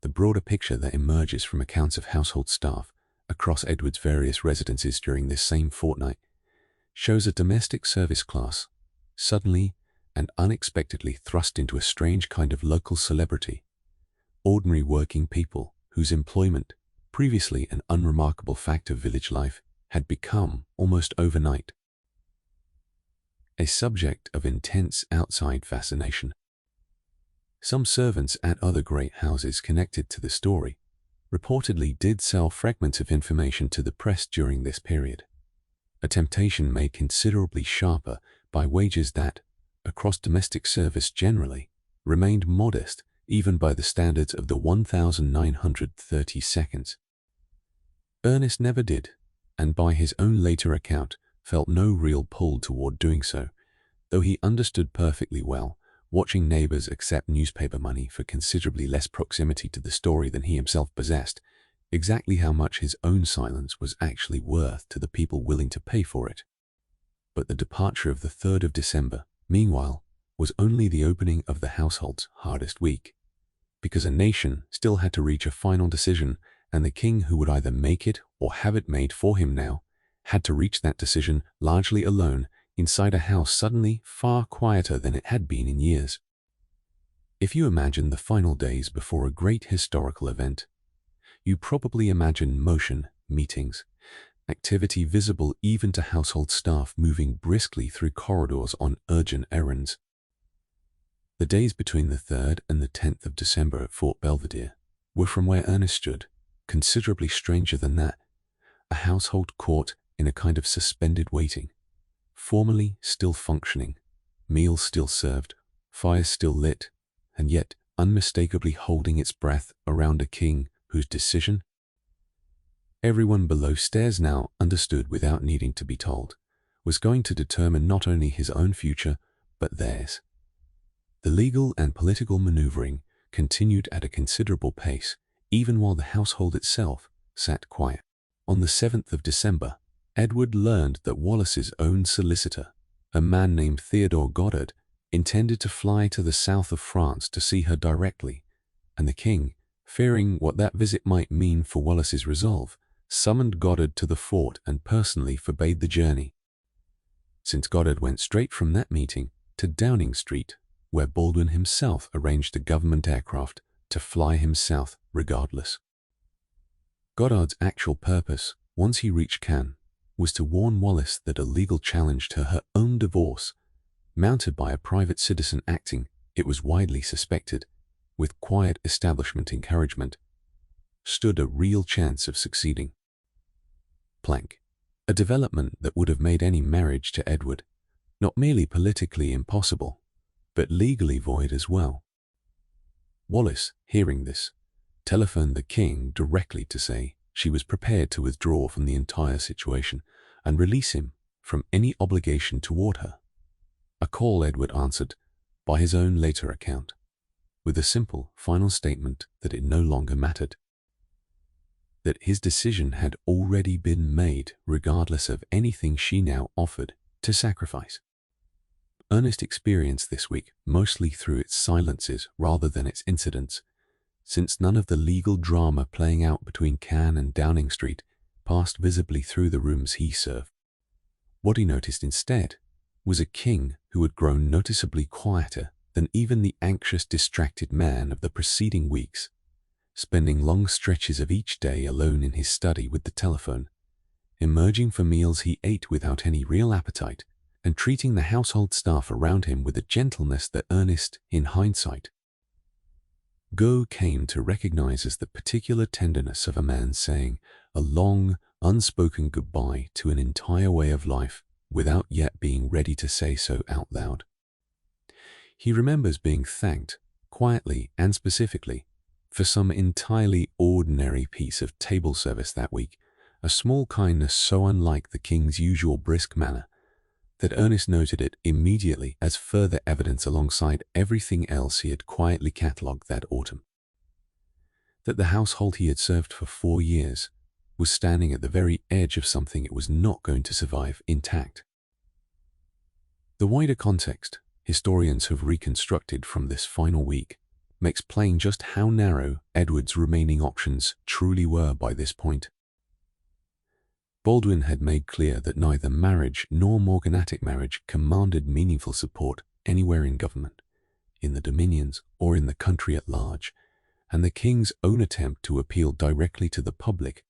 The broader picture that emerges from accounts of household staff across Edward's various residences during this same fortnight shows a domestic service class suddenly and unexpectedly thrust into a strange kind of local celebrity, ordinary working people whose employment, previously an unremarkable fact of village life, had become, almost overnight, a subject of intense outside fascination. Some servants at other great houses connected to the story reportedly did sell fragments of information to the press during this period, a temptation made considerably sharper by wages that, across domestic service generally, remained modest even by the standards of the 1930 seconds. Ernest never did, and by his own later account felt no real pull toward doing so, though he understood perfectly well, watching neighbors accept newspaper money for considerably less proximity to the story than he himself possessed, exactly how much his own silence was actually worth to the people willing to pay for it. But the departure of the 3rd of December, meanwhile, was only the opening of the household's hardest week, because a nation still had to reach a final decision, and the king, who would either make it or have it made for him now, had to reach that decision largely alone inside a house suddenly far quieter than it had been in years. If you imagine the final days before a great historical event, you probably imagine motion, meetings, activity visible even to household staff moving briskly through corridors on urgent errands. The days between the 3rd and the 10th of December at Fort Belvedere were, from where Ernest stood, considerably stranger than that, a household caught in a kind of suspended waiting, formally still functioning, meals still served, fires still lit, and yet unmistakably holding its breath around a king whose decision everyone below stairs now understood without needing to be told, was going to determine not only his own future, but theirs. The legal and political maneuvering continued at a considerable pace, even while the household itself sat quiet. On the 7th of December, Edward learned that Wallace's own solicitor, a man named Theodore Goddard, intended to fly to the south of France to see her directly, and the king, fearing what that visit might mean for Wallace's resolve, summoned Goddard to the fort and personally forbade the journey, since Goddard went straight from that meeting to Downing Street, where Baldwin himself arranged a government aircraft to fly him south regardless. Goddard's actual purpose, once he reached Cannes, was to warn Wallace that a legal challenge to her own divorce, mounted by a private citizen acting, it was widely suspected, with quiet establishment encouragement, stood a real chance of succeeding. Plank. A development that would have made any marriage to Edward not merely politically impossible, but legally void as well. Wallace, hearing this, telephoned the king directly to say she was prepared to withdraw from the entire situation and release him from any obligation toward her. A call Edward answered, by his own later account, with a simple final statement that it no longer mattered, that his decision had already been made regardless of anything she now offered to sacrifice. Ernest experienced this week mostly through its silences rather than its incidents, since none of the legal drama playing out between Cannes and Downing Street passed visibly through the rooms he served. What he noticed instead was a king who had grown noticeably quieter than even the anxious, distracted man of the preceding weeks, spending long stretches of each day alone in his study with the telephone, emerging for meals he ate without any real appetite, and treating the household staff around him with a gentleness that Ernest, in hindsight, came to recognize as the particular tenderness of a man saying a long, unspoken goodbye to an entire way of life without yet being ready to say so out loud. He remembers being thanked, quietly and specifically, for some entirely ordinary piece of table service that week, a small kindness so unlike the king's usual brisk manner that Ernest noted it immediately as further evidence alongside everything else he had quietly catalogued that autumn, that the household he had served for 4 years was standing at the very edge of something it was not going to survive intact. The wider context historians have reconstructed from this final week makes plain just how narrow Edward's remaining options truly were by this point. Baldwin had made clear that neither marriage nor morganatic marriage commanded meaningful support anywhere in government, in the dominions or in the country at large, and the king's own attempt to appeal directly to the public,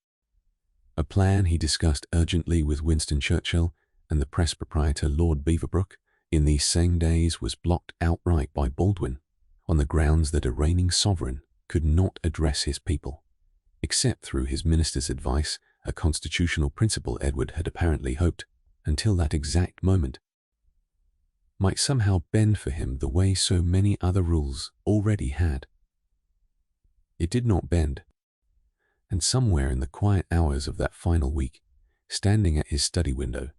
a plan he discussed urgently with Winston Churchill and the press proprietor Lord Beaverbrook in these same days, was blocked outright by Baldwin on the grounds that a reigning sovereign could not address his people, except through his minister's advice, a constitutional principle Edward had apparently hoped, until that exact moment, might somehow bend for him the way so many other rules already had. It did not bend, and somewhere in the quiet hours of that final week, standing at his study window,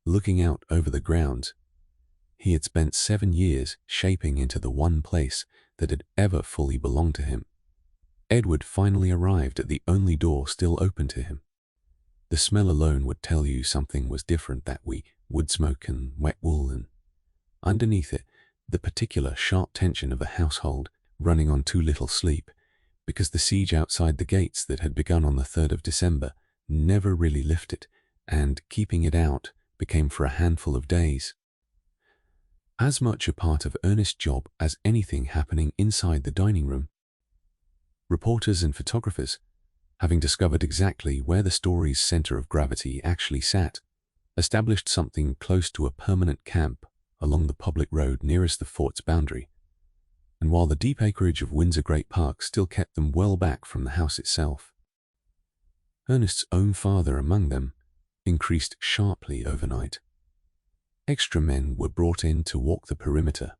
looking out over the grounds he had spent 7 years shaping into the one place that had ever fully belonged to him, Edward finally arrived at the only door still open to him. The smell alone would tell you something was different that week. Wood smoke and wet wool, and underneath it, the particular sharp tension of a household running on too little sleep, because the siege outside the gates that had begun on the 3rd of December never really lifted, and keeping it out became for a handful of days as much a part of Ernest's job as anything happening inside the dining room. Reporters and photographers, having discovered exactly where the story's center of gravity actually sat, established something close to a permanent camp along the public road nearest the fort's boundary, and while the deep acreage of Windsor Great Park still kept them well back from the house itself. Ernest's own father among them increased sharply overnight. Extra men were brought in to walk the perimeter.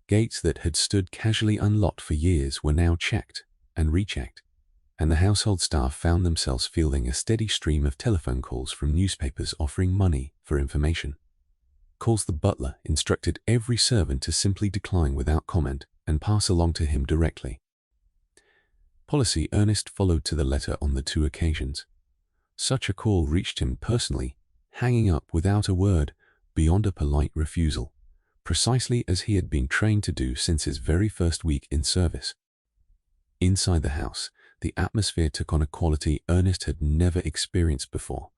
Gates that had stood casually unlocked for years were now checked and rechecked, and the household staff found themselves fielding a steady stream of telephone calls from newspapers offering money for information. Calls the butler instructed every servant to simply decline without comment and pass along to him directly. Policy Ernest followed to the letter on the 2 occasions. Such a call reached him personally, hanging up without a word, beyond a polite refusal, precisely as he had been trained to do since his very first week in service. Inside the house, the atmosphere took on a quality Ernest had never experienced before,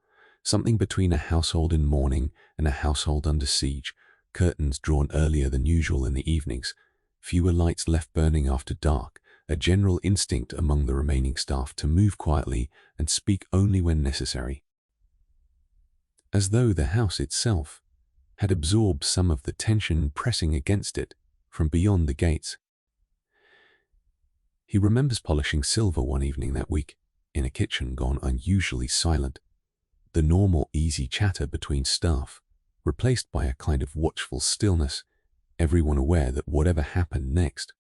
something between a household in mourning and a household under siege, curtains drawn earlier than usual in the evenings, fewer lights left burning after dark, a general instinct among the remaining staff to move quietly and speak only when necessary. As though the house itself had absorbed some of the tension pressing against it from beyond the gates. He remembers polishing silver one evening that week, in a kitchen gone unusually silent, the normal easy chatter between staff, replaced by a kind of watchful stillness, everyone aware that whatever happened next,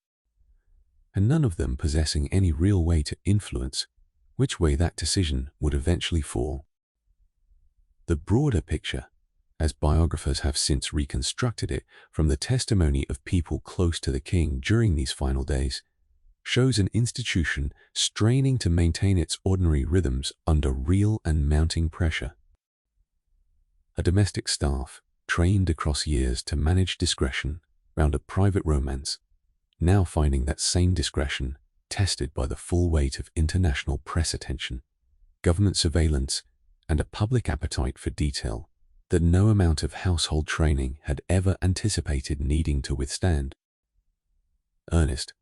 and none of them possessing any real way to influence which way that decision would eventually fall. The broader picture, as biographers have since reconstructed it from the testimony of people close to the king during these final days, shows an institution straining to maintain its ordinary rhythms under real and mounting pressure. A domestic staff, trained across years to manage discretion round a private romance, now finding that same discretion tested by the full weight of international press attention, government surveillance, and a public appetite for detail that no amount of household training had ever anticipated needing to withstand. Ernest,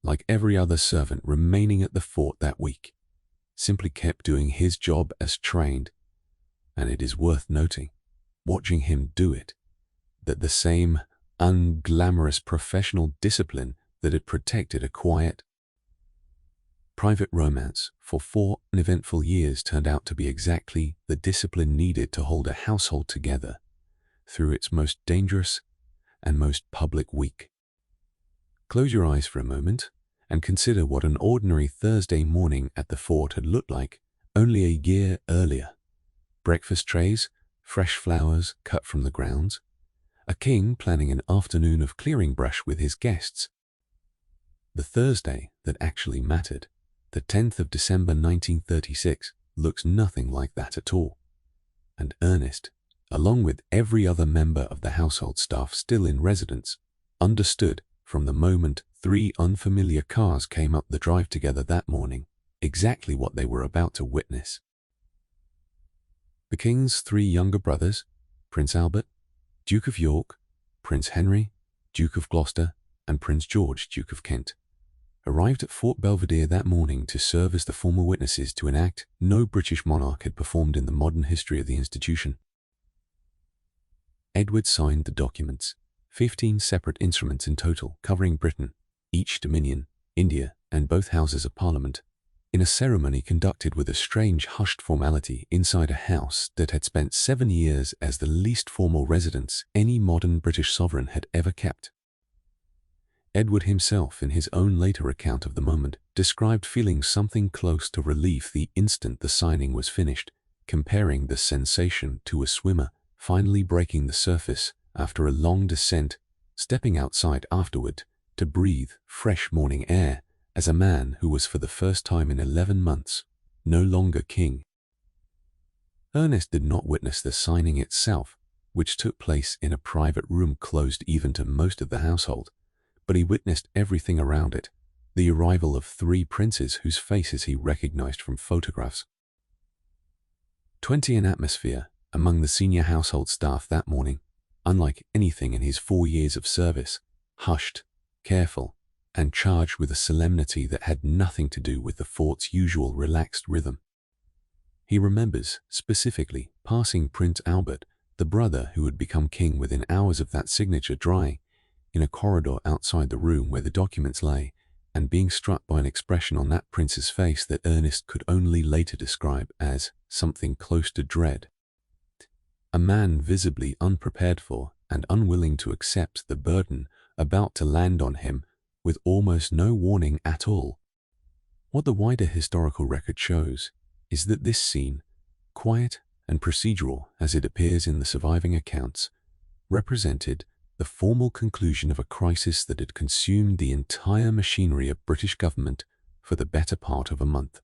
like every other servant remaining at the fort that week, simply kept doing his job as trained, and it is worth noting, watching him do it, that the same unglamorous professional discipline that had protected a quiet, private romance for 4 uneventful years turned out to be exactly the discipline needed to hold a household together through its most dangerous and most public week. Close your eyes for a moment and consider what an ordinary Thursday morning at the fort had looked like only a year earlier. Breakfast trays, fresh flowers cut from the grounds, a king planning an afternoon of clearing brush with his guests. The Thursday that actually mattered, the 10th of December 1936, looks nothing like that at all. And Ernest, along with every other member of the household staff still in residence, understood from the moment 3 unfamiliar cars came up the drive together that morning exactly what they were about to witness. The king's 3 younger brothers, Prince Albert, Duke of York, Prince Henry, Duke of Gloucester, and Prince George, Duke of Kent, arrived at Fort Belvedere that morning to serve as the formal witnesses to an act no British monarch had performed in the modern history of the institution. Edward signed the documents, 15 separate instruments in total covering Britain, each dominion, India, and both houses of Parliament, in a ceremony conducted with a strange hushed formality inside a house that had spent 7 years as the least formal residence any modern British sovereign had ever kept. Edward himself, in his own later account of the moment, described feeling something close to relief the instant the signing was finished, comparing the sensation to a swimmer finally breaking the surface after a long descent, stepping outside afterward to breathe fresh morning air as a man who was for the first time in 11 months no longer king. Ernest did not witness the signing itself, which took place in a private room closed even to most of the household, but he witnessed everything around it, the arrival of 3 princes whose faces he recognized from photographs. 20 an atmosphere among the senior household staff that morning, unlike anything in his 4 years of service, hushed, careful, and charged with a solemnity that had nothing to do with the fort's usual relaxed rhythm. He remembers, specifically, passing Prince Albert, the brother who had become king within hours of that signature drying, in a corridor outside the room where the documents lay, and being struck by an expression on that prince's face that Ernest could only later describe as something close to dread. A man visibly unprepared for and unwilling to accept the burden about to land on him with almost no warning at all. What the wider historical record shows is that this scene, quiet and procedural as it appears in the surviving accounts, represented the formal conclusion of a crisis that had consumed the entire machinery of British government for the better part of a month,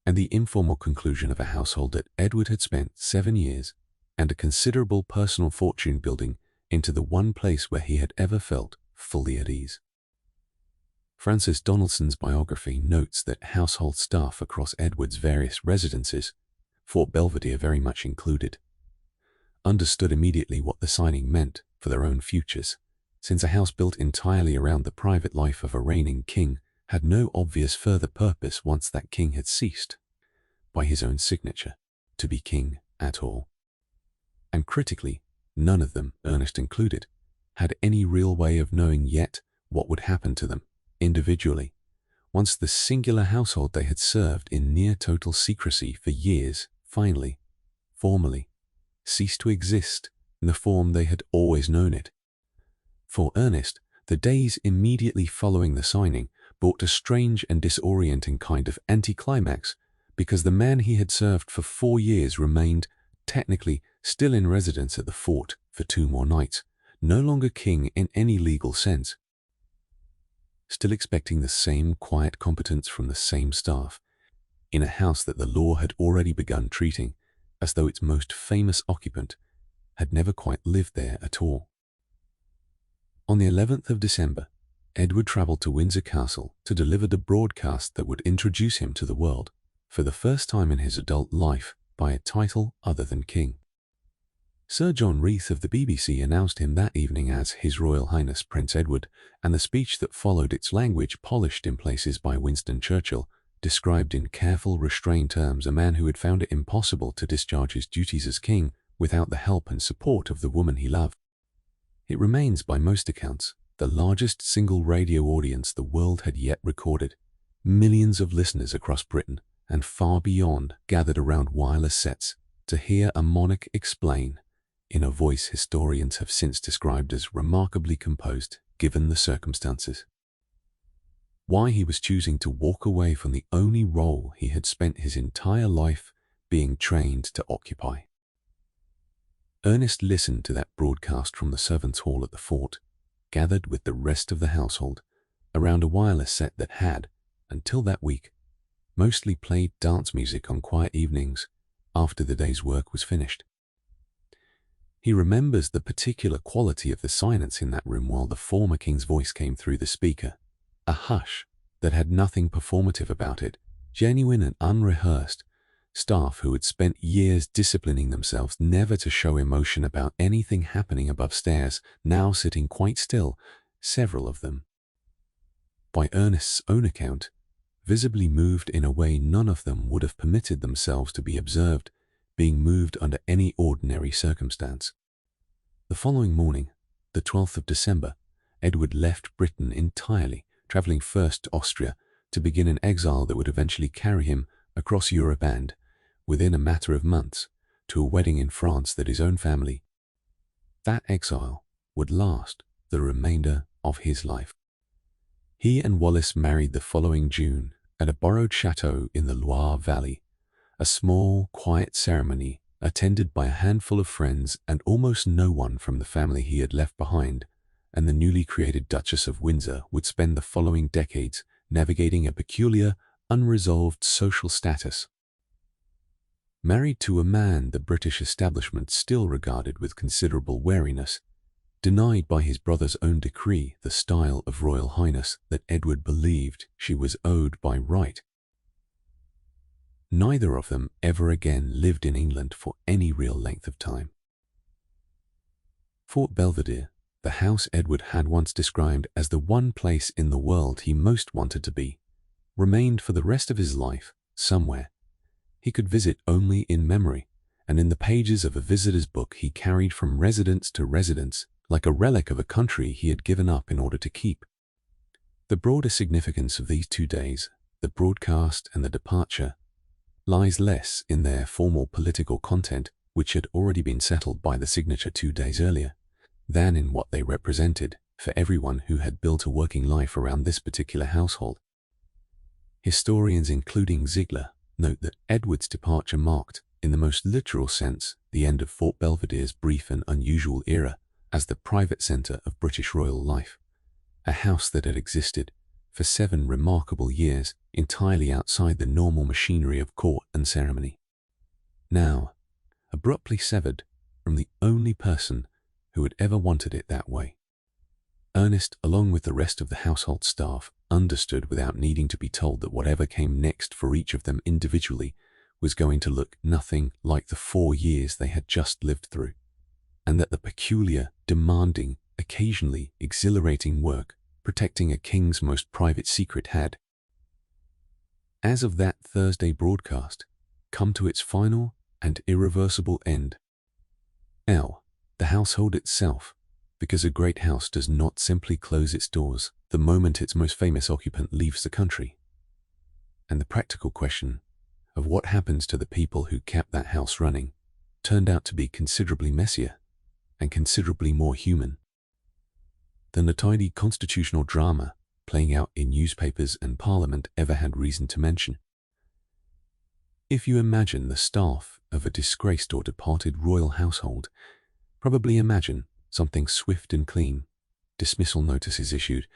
and the informal conclusion of a household that Edward had spent 7 years and a considerable personal fortune building into the one place where he had ever felt fully at ease. Francis Donaldson's biography notes that household staff across Edward's various residences, Fort Belvedere very much included, understood immediately what the signing meant for their own futures, since a house built entirely around the private life of a reigning king had no obvious further purpose once that king had ceased, by his own signature, to be king at all. And critically, none of them, Ernest included, had any real way of knowing yet what would happen to them, individually, once the singular household they had served in near total secrecy for years finally, formally, ceased to exist in the form they had always known it. For Ernest, the days immediately following the signing brought a strange and disorienting kind of anticlimax, because the man he had served for 4 years remained, technically, still in residence at the fort for 2 more nights, no longer king in any legal sense. Still expecting the same quiet competence from the same staff, in a house that the law had already begun treating as though its most famous occupant had never quite lived there at all. On the 11th of December, Edward travelled to Windsor Castle to deliver the broadcast that would introduce him to the world, for the first time in his adult life, by a title other than king. Sir John Reith of the BBC announced him that evening as His Royal Highness Prince Edward, and the speech that followed, its language polished in places by Winston Churchill, described in careful, restrained terms a man who had found it impossible to discharge his duties as king without the help and support of the woman he loved. It remains, by most accounts, the largest single radio audience the world had yet recorded. Millions of listeners across Britain and far beyond gathered around wireless sets to hear a monarch explain, in a voice historians have since described as remarkably composed given the circumstances, why he was choosing to walk away from the only role he had spent his entire life being trained to occupy. Ernest listened to that broadcast from the servants' hall at the fort, gathered with the rest of the household around a wireless set that had, until that week, mostly played dance music on quiet evenings after the day's work was finished. He remembers the particular quality of the silence in that room while the former king's voice came through the speaker, a hush that had nothing performative about it, genuine and unrehearsed. Staff who had spent years disciplining themselves never to show emotion about anything happening above stairs, now sitting quite still, several of them, by Ernest's own account, visibly moved in a way none of them would have permitted themselves to be observed, being moved under any ordinary circumstance. The following morning, the 12th of December, Edward left Britain entirely, travelling first to Austria to begin an exile that would eventually carry him across Europe and, within a matter of months, to a wedding in France that his own family. That exile would last the remainder of his life. He and Wallis married the following June at a borrowed chateau in the Loire Valley, a small, quiet ceremony attended by a handful of friends and almost no one from the family he had left behind, and the newly created Duchess of Windsor would spend the following decades navigating a peculiar, unresolved social status. Married to a man the British establishment still regarded with considerable wariness, denied by his brother's own decree the style of Royal Highness that Edward believed she was owed by right. Neither of them ever again lived in England for any real length of time. Fort Belvedere, the house Edward had once described as the one place in the world he most wanted to be, remained for the rest of his life somewhere he could visit only in memory, and in the pages of a visitor's book he carried from residence to residence, like a relic of a country he had given up in order to keep. The broader significance of these 2 days, the broadcast and the departure, lies less in their formal political content, which had already been settled by the signature 2 days earlier, than in what they represented for everyone who had built a working life around this particular household. Historians, including Ziegler, note that Edward's departure marked, in the most literal sense, the end of Fort Belvedere's brief and unusual era as the private centre of British royal life, a house that had existed for 7 remarkable years entirely outside the normal machinery of court and ceremony. Now, abruptly severed from the only person who had ever wanted it that way. Ernest, along with the rest of the household staff, understood without needing to be told that whatever came next for each of them individually was going to look nothing like the 4 years they had just lived through, and that the peculiar, demanding, occasionally exhilarating work protecting a king's most private secret had, as of that Thursday broadcast, come to its final and irreversible end. The household itself, because a great house does not simply close its doors the moment its most famous occupant leaves the country. And the practical question of what happens to the people who kept that house running turned out to be considerably messier and considerably more human than the tidy constitutional drama playing out in newspapers and Parliament ever had reason to mention. If you imagine the staff of a disgraced or departed royal household, probably imagine something swift and clean, dismissal notices issued,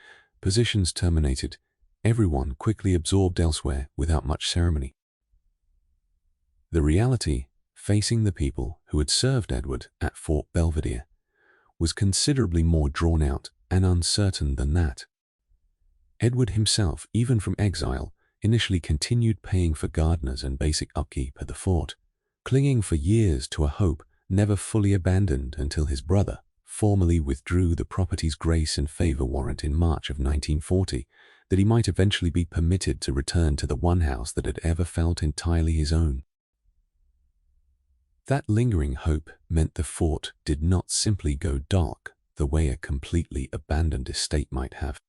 positions terminated, everyone quickly absorbed elsewhere without much ceremony. The reality facing the people who had served Edward at Fort Belvedere was considerably more drawn out and uncertain than that. Edward himself, even from exile, initially continued paying for gardeners and basic upkeep at the fort, clinging for years to a hope never fully abandoned until his brother formally withdrew the property's grace and favor warrant in March of 1940, that he might eventually be permitted to return to the one house that had ever felt entirely his own. That lingering hope meant the fort did not simply go dark the way a completely abandoned estate might have.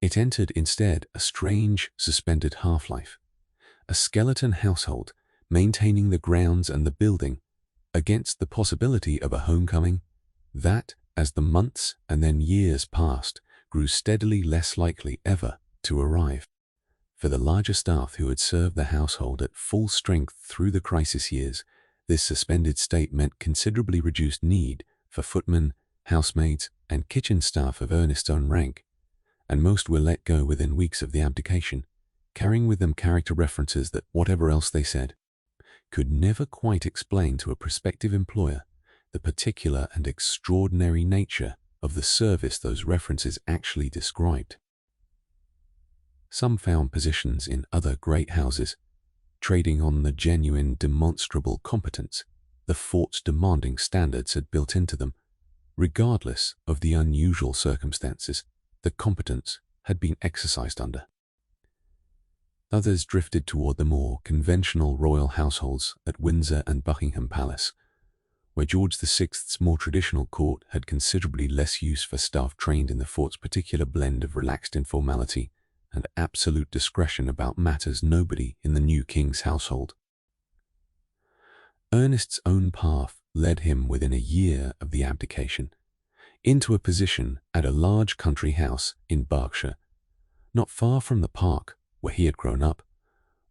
It entered instead a strange, suspended half-life, a skeleton household maintaining the grounds and the building against the possibility of a homecoming that, as the months and then years passed, grew steadily less likely ever to arrive. For the larger staff who had served the household at full strength through the crisis years, this suspended state meant considerably reduced need for footmen, housemaids, and kitchen staff of Ernest's own rank, and most were let go within weeks of the abdication, carrying with them character references that, whatever else they said, could never quite explain to a prospective employer the particular and extraordinary nature of the service those references actually described. Some found positions in other great houses, trading on the genuine demonstrable competence the fort's demanding standards had built into them. Regardless of the unusual circumstances the competence had been exercised under. Others drifted toward the more conventional royal households at Windsor and Buckingham Palace, where George VI's more traditional court had considerably less use for staff trained in the fort's particular blend of relaxed informality and absolute discretion about matters nobody in the new king's household. Ernest's own path led him within a year of the abdication into a position at a large country house in Berkshire, not far from the park where he had grown up,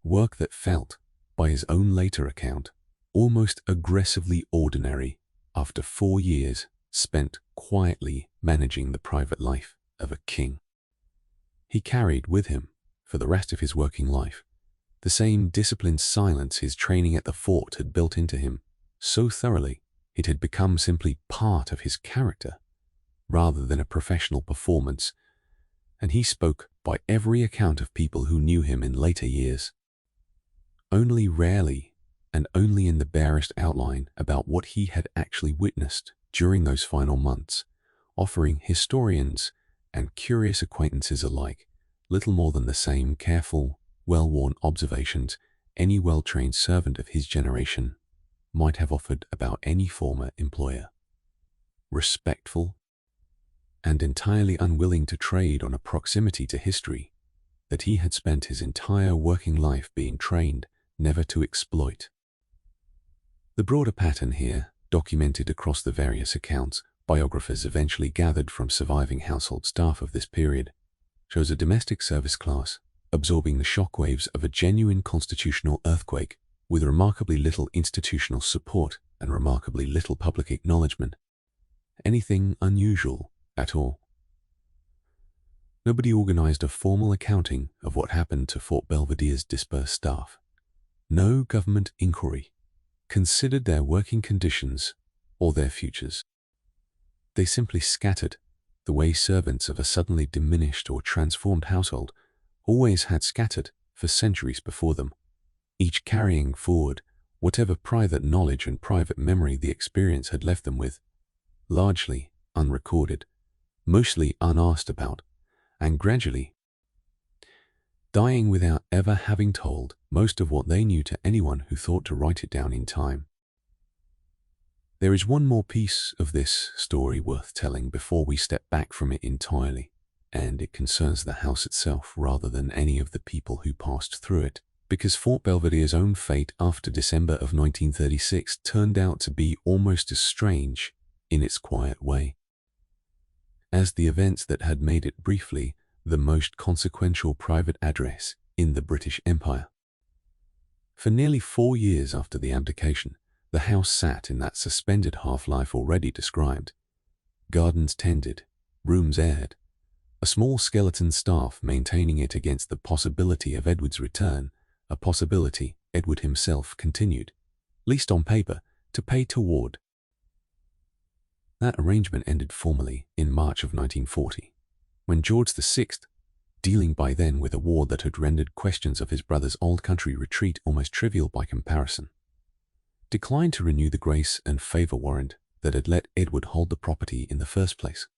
work that felt, by his own later account, almost aggressively ordinary after 4 years spent quietly managing the private life of a king. He carried with him, for the rest of his working life, The same disciplined silence his training at the fort had built into him so thoroughly it had become simply part of his character rather than a professional performance, and he spoke by every account of people who knew him in later years. Only rarely and only in the barest outline about what he had actually witnessed during those final months, offering historians and curious acquaintances alike little more than the same careful, well-worn observations any well-trained servant of his generation might have offered about any former employer. Respectful and entirely unwilling to trade on a proximity to history that he had spent his entire working life being trained never to exploit. The broader pattern here, documented across the various accounts biographers eventually gathered from surviving household staff of this period, shows a domestic service class absorbing the shockwaves of a genuine constitutional earthquake with remarkably little institutional support and remarkably little public acknowledgement. Anything unusual at all. Nobody organized a formal accounting of what happened to Fort Belvedere's dispersed staff. No government inquiry considered their working conditions or their futures. They simply scattered the way servants of a suddenly diminished or transformed household always had scattered for centuries before them, each carrying forward whatever private knowledge and private memory the experience had left them with, largely unrecorded, mostly unasked about, and gradually dying without ever having told most of what they knew to anyone who thought to write it down in time. There is one more piece of this story worth telling before we step back from it entirely, and it concerns the house itself rather than any of the people who passed through it, because Fort Belvedere's own fate after December of 1936 turned out to be almost as strange in its quiet way as the events that had made it briefly the most consequential private address in the British Empire. For nearly 4 years after the abdication, the house sat in that suspended half-life already described. Gardens tended, rooms aired, a small skeleton staff maintaining it against the possibility of Edward's return, a possibility Edward himself continued, at least on paper, to pay toward. That arrangement ended formally in March of 1940, when George VI, dealing by then with a war that had rendered questions of his brother's old country retreat almost trivial by comparison, declined to renew the grace and favour warrant that had let Edward hold the property in the first place.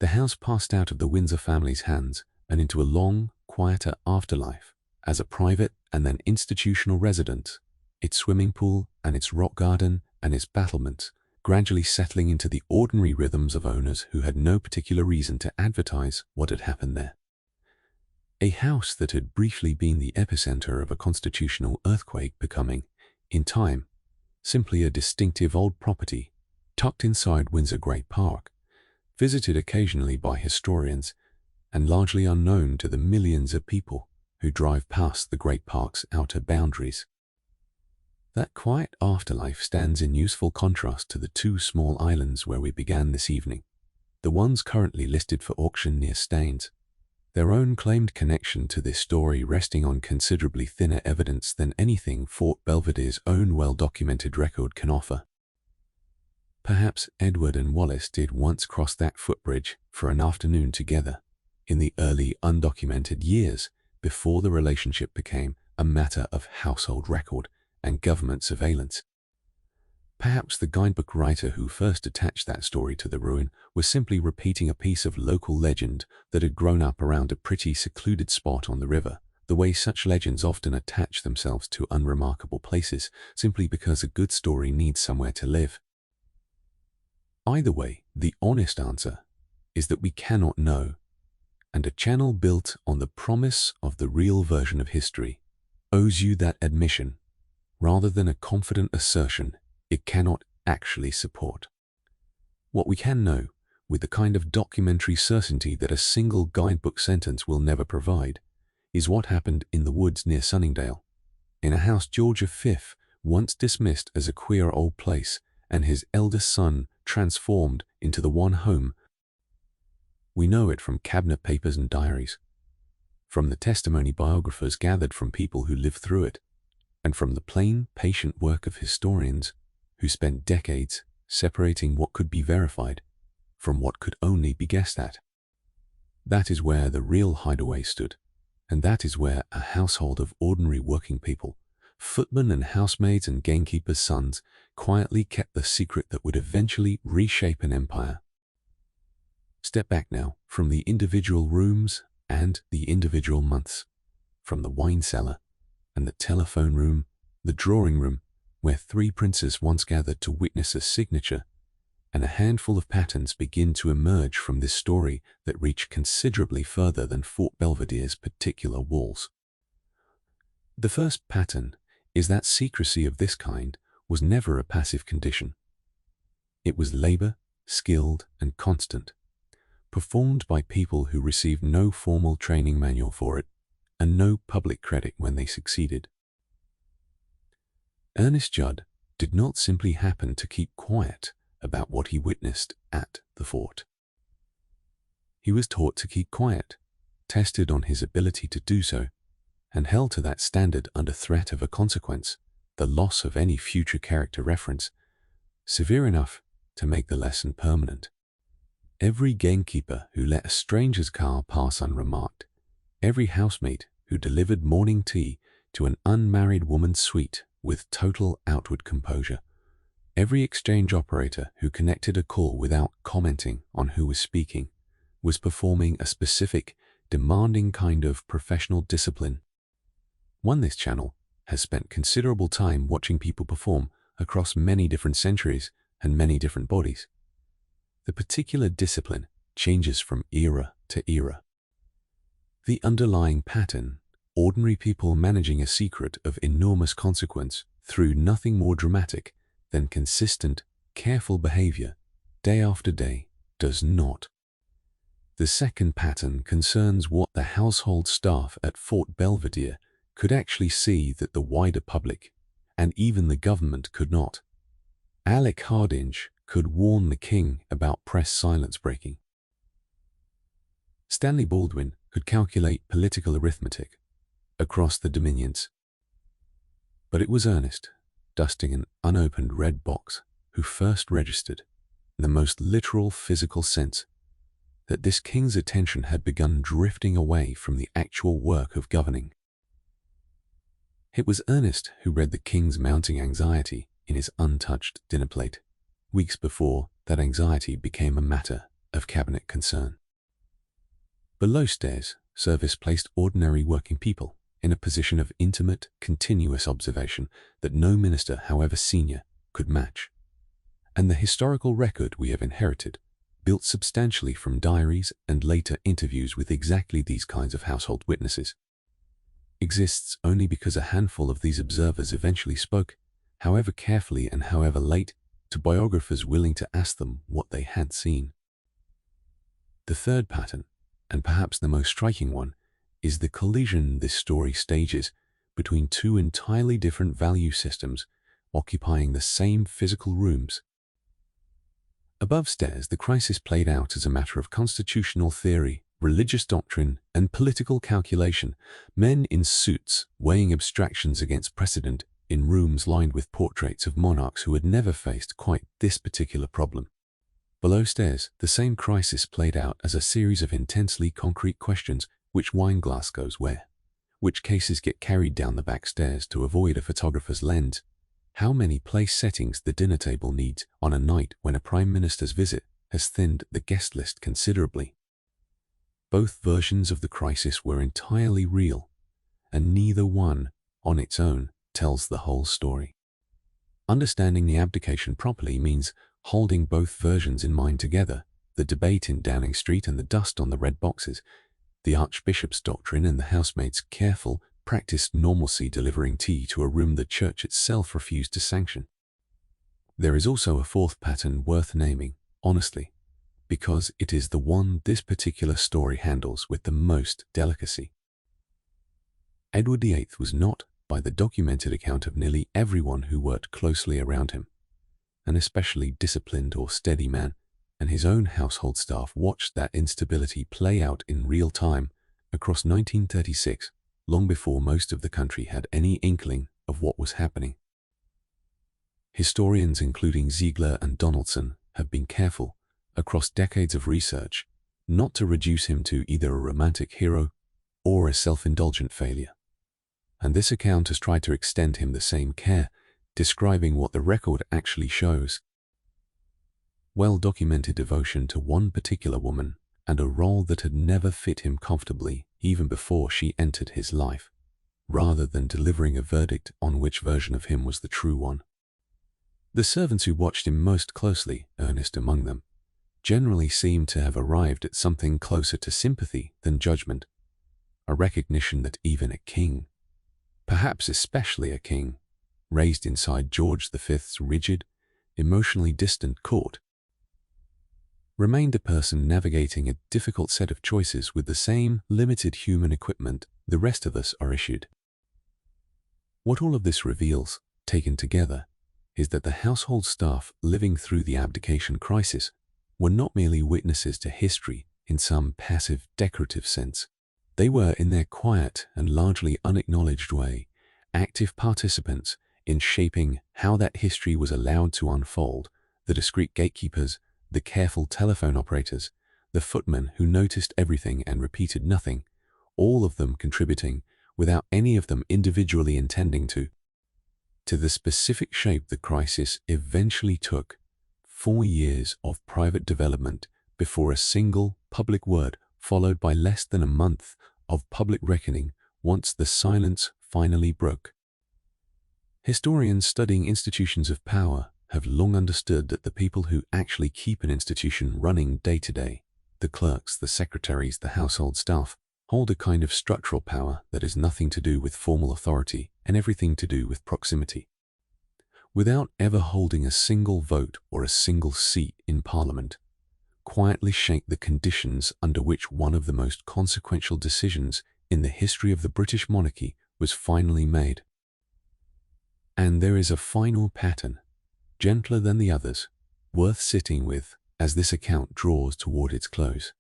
The house passed out of the Windsor family's hands and into a long, quieter afterlife as a private and then institutional residence, its swimming pool and its rock garden and its battlements gradually settling into the ordinary rhythms of owners who had no particular reason to advertise what had happened there. A house that had briefly been the epicenter of a constitutional earthquake becoming, in time, simply a distinctive old property tucked inside Windsor Great Park, visited occasionally by historians and largely unknown to the millions of people who drive past the Great Park's outer boundaries. That quiet afterlife stands in useful contrast to the 2 small islands where we began this evening, the ones currently listed for auction near Staines, their own claimed connection to this story resting on considerably thinner evidence than anything Fort Belvedere's own well-documented record can offer. Perhaps Edward and Wallace did once cross that footbridge for an afternoon together in the early undocumented years before the relationship became a matter of household record and government surveillance. Perhaps the guidebook writer who first attached that story to the ruin was simply repeating a piece of local legend that had grown up around a pretty secluded spot on the river, the way such legends often attach themselves to unremarkable places simply because a good story needs somewhere to live. Either way, the honest answer is that we cannot know, and a channel built on the promise of the real version of history owes you that admission rather than a confident assertion it cannot actually support. What we can know, with the kind of documentary certainty that a single guidebook sentence will never provide, is what happened in the woods near Sunningdale, in a house George V once dismissed as a queer old place and his eldest son transformed into the one home. We know it from cabinet papers and diaries. from the testimony biographers gathered from people who lived through it, and from the plain, patient work of historians who spent decades separating what could be verified from what could only be guessed at. That is where the real Hideaway stood, and that is where a household of ordinary working people, footmen and housemaids and gamekeepers' sons, quietly kept the secret that would eventually reshape an empire. Step back now from the individual rooms and the individual months, from the wine cellar and the telephone room, the drawing room, where three princes once gathered to witness a signature, and a handful of patterns begin to emerge from this story that reach considerably further than Fort Belvedere's particular walls. The first pattern is that secrecy of this kind was never a passive condition. It was labor, skilled and constant, performed by people who received no formal training manual for it and no public credit when they succeeded. Ernest Judd did not simply happen to keep quiet about what he witnessed at the fort. He was taught to keep quiet, tested on his ability to do so, and held to that standard under threat of a consequence, the loss of any future character reference, severe enough to make the lesson permanent. Every gamekeeper who let a stranger's car pass unremarked, every housemaid who delivered morning tea to an unmarried woman's suite with total outward composure, every exchange operator who connected a call without commenting on who was speaking, was performing a specific, demanding kind of professional discipline. One This channel has spent considerable time watching people perform across many different centuries and many different bodies. The particular discipline changes from era to era. The underlying pattern, ordinary people managing a secret of enormous consequence through nothing more dramatic than consistent, careful behavior, day after day, does not. The second pattern concerns what the household staff at Fort Belvedere could actually see that the wider public, and even the government, could not. Alec Hardinge could warn the king about press silence breaking. Stanley Baldwin could calculate political arithmetic across the dominions. But it was Ernest, dusting an unopened red box, who first registered, in the most literal physical sense, that this king's attention had begun drifting away from the actual work of governing. It was Ernest who read the king's mounting anxiety in his untouched dinner plate, weeks before that anxiety became a matter of cabinet concern. Below stairs, service placed ordinary working people in a position of intimate, continuous observation that no minister, however senior, could match. And the historical record we have inherited, built substantially from diaries and later interviews with exactly these kinds of household witnesses, exists only because a handful of these observers eventually spoke, however carefully and however late, to biographers willing to ask them what they had seen. The third pattern, and perhaps the most striking one, is the collision this story stages between two entirely different value systems occupying the same physical rooms. Above stairs, the crisis played out as a matter of constitutional theory, religious doctrine, and political calculation, men in suits weighing abstractions against precedent in rooms lined with portraits of monarchs who had never faced quite this particular problem. Below stairs, the same crisis played out as a series of intensely concrete questions: which wine glass goes where? Which cases get carried down the back stairs to avoid a photographer's lens? How many place settings the dinner table needs on a night when a prime minister's visit has thinned the guest list considerably? Both versions of the crisis were entirely real, and neither one, on its own, tells the whole story. Understanding the abdication properly means holding both versions in mind together: the debate in Downing Street and the dust on the red boxes, the Archbishop's doctrine and the housemaid's careful, practiced normalcy delivering tea to a room the church itself refused to sanction. There is also a fourth pattern worth naming, honestly, because it is the one this particular story handles with the most delicacy. Edward VIII was not, by the documented account of nearly everyone who worked closely around him, an especially disciplined or steady man, and his own household staff watched that instability play out in real time across 1936, long before most of the country had any inkling of what was happening. Historians including Ziegler and Donaldson have been careful, across decades of research, not to reduce him to either a romantic hero or a self-indulgent failure. And this account has tried to extend him the same care, describing what the record actually shows. Well-documented devotion to one particular woman and a role that had never fit him comfortably even before she entered his life, rather than delivering a verdict on which version of him was the true one. The servants who watched him most closely, Ernest among them, generally seemed to have arrived at something closer to sympathy than judgment, a recognition that even a king, perhaps especially a king, raised inside George V's rigid, emotionally distant court, remained a person navigating a difficult set of choices with the same limited human equipment the rest of us are issued. What all of this reveals, taken together, is that the household staff living through the abdication crisis were not merely witnesses to history in some passive, decorative sense. They were, in their quiet and largely unacknowledged way, active participants in shaping how that history was allowed to unfold. The discreet gatekeepers, the careful telephone operators, the footmen who noticed everything and repeated nothing, all of them contributing, without any of them individually intending to the specific shape the crisis eventually took. 4 years of private development before a single public word, followed by less than a month of public reckoning once the silence finally broke. Historians studying institutions of power have long understood that the people who actually keep an institution running day to day, the clerks, the secretaries, the household staff, hold a kind of structural power that has nothing to do with formal authority and everything to do with proximity. Without ever holding a single vote or a single seat in Parliament, quietly shape the conditions under which one of the most consequential decisions in the history of the British monarchy was finally made. And there is a final pattern, gentler than the others, worth sitting with as this account draws toward its close.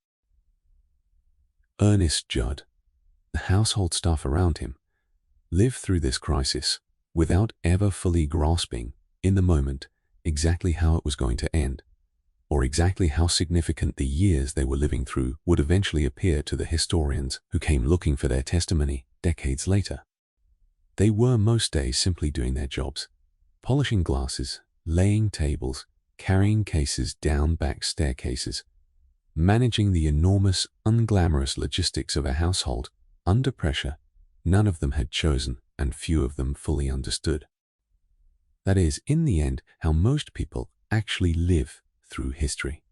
Ernest Judd, the household staff around him, lived through this crisis without ever fully grasping, in the moment, exactly how it was going to end, or exactly how significant the years they were living through would eventually appear to the historians who came looking for their testimony decades later. They were most days simply doing their jobs, polishing glasses, laying tables, carrying cases down back staircases, managing the enormous, unglamorous logistics of a household under pressure none of them had chosen and few of them fully understood. That is, in the end, how most people actually live through history.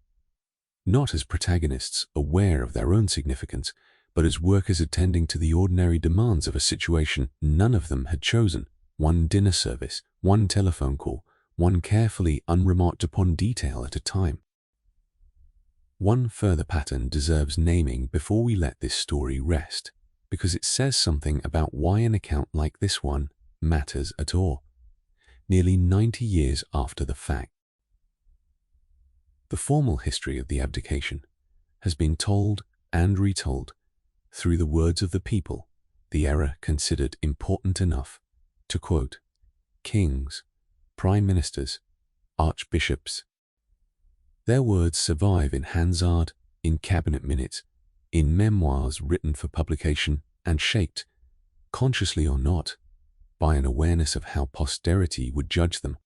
Not as protagonists aware of their own significance, but as workers attending to the ordinary demands of a situation none of them had chosen. One dinner service, one telephone call, one carefully unremarked upon detail at a time. One further pattern deserves naming before we let this story rest, because it says something about why an account like this one matters at all, nearly 90 years after the fact. The formal history of the abdication has been told and retold through the words of the people, the era considered important enough to quote kings, prime ministers, archbishops. Their words survive in Hansard, in cabinet minutes, in memoirs written for publication and shaped, consciously or not, by an awareness of how posterity would judge them.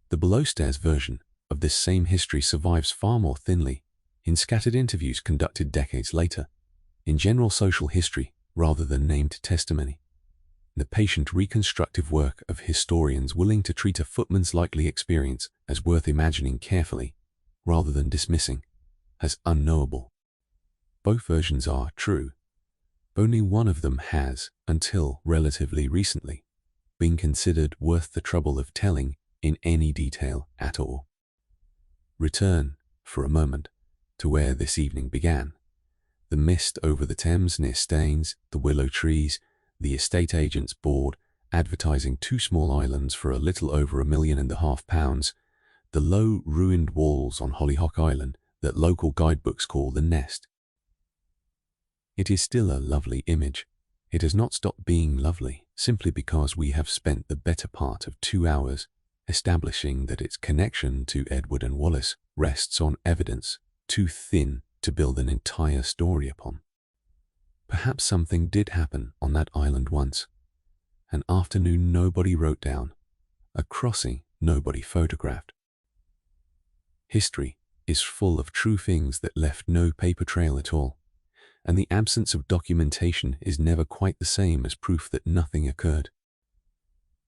The below-stairs version of this same history survives far more thinly in scattered interviews conducted decades later, in general social history rather than named testimony. The patient reconstructive work of historians willing to treat a footman's likely experience as worth imagining carefully, rather than dismissing, as unknowable. Both versions are true. Only one of them has, until relatively recently, been considered worth the trouble of telling in any detail at all. Return, for a moment, to where this evening began. The mist over the Thames near Staines, the willow trees, the estate agent's board advertising 2 small islands for a little over £1.5 million, the low ruined walls on Hollyhock Island that local guidebooks call the Nest. It is still a lovely image. It has not stopped being lovely simply because we have spent the better part of 2 hours establishing that its connection to Edward and Wallace rests on evidence too thin to build an entire story upon. Perhaps something did happen on that island once. An afternoon nobody wrote down, a crossing nobody photographed. History is full of true things that left no paper trail at all, and the absence of documentation is never quite the same as proof that nothing occurred.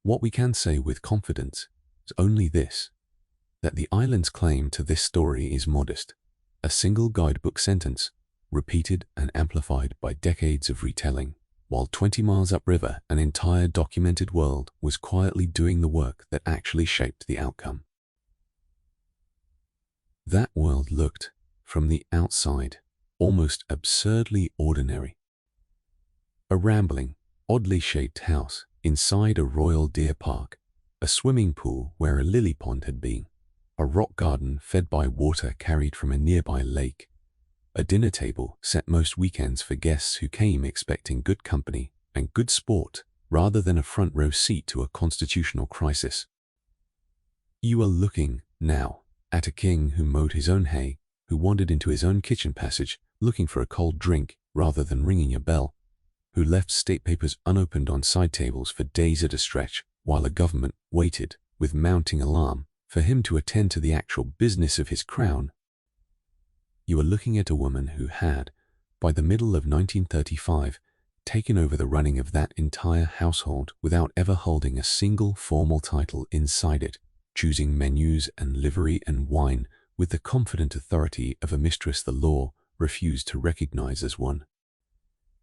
What we can say with confidence is only this, that the island's claim to this story is modest, a single guidebook sentence, repeated and amplified by decades of retelling, while 20 miles upriver an entire documented world was quietly doing the work that actually shaped the outcome. That world looked, from the outside, almost absurdly ordinary. A rambling, oddly shaped house inside a royal deer park, a swimming pool where a lily pond had been, a rock garden fed by water carried from a nearby lake, a dinner table set most weekends for guests who came expecting good company and good sport rather than a front row seat to a constitutional crisis. You are looking, now, at a king who mowed his own hay, who wandered into his own kitchen passage looking for a cold drink rather than ringing a bell, who left state papers unopened on side tables for days at a stretch while a government waited, with mounting alarm, for him to attend to the actual business of his crown. You are looking at a woman who had, by the middle of 1935, taken over the running of that entire household without ever holding a single formal title inside it, choosing menus and livery and wine with the confident authority of a mistress the law refused to recognize as one.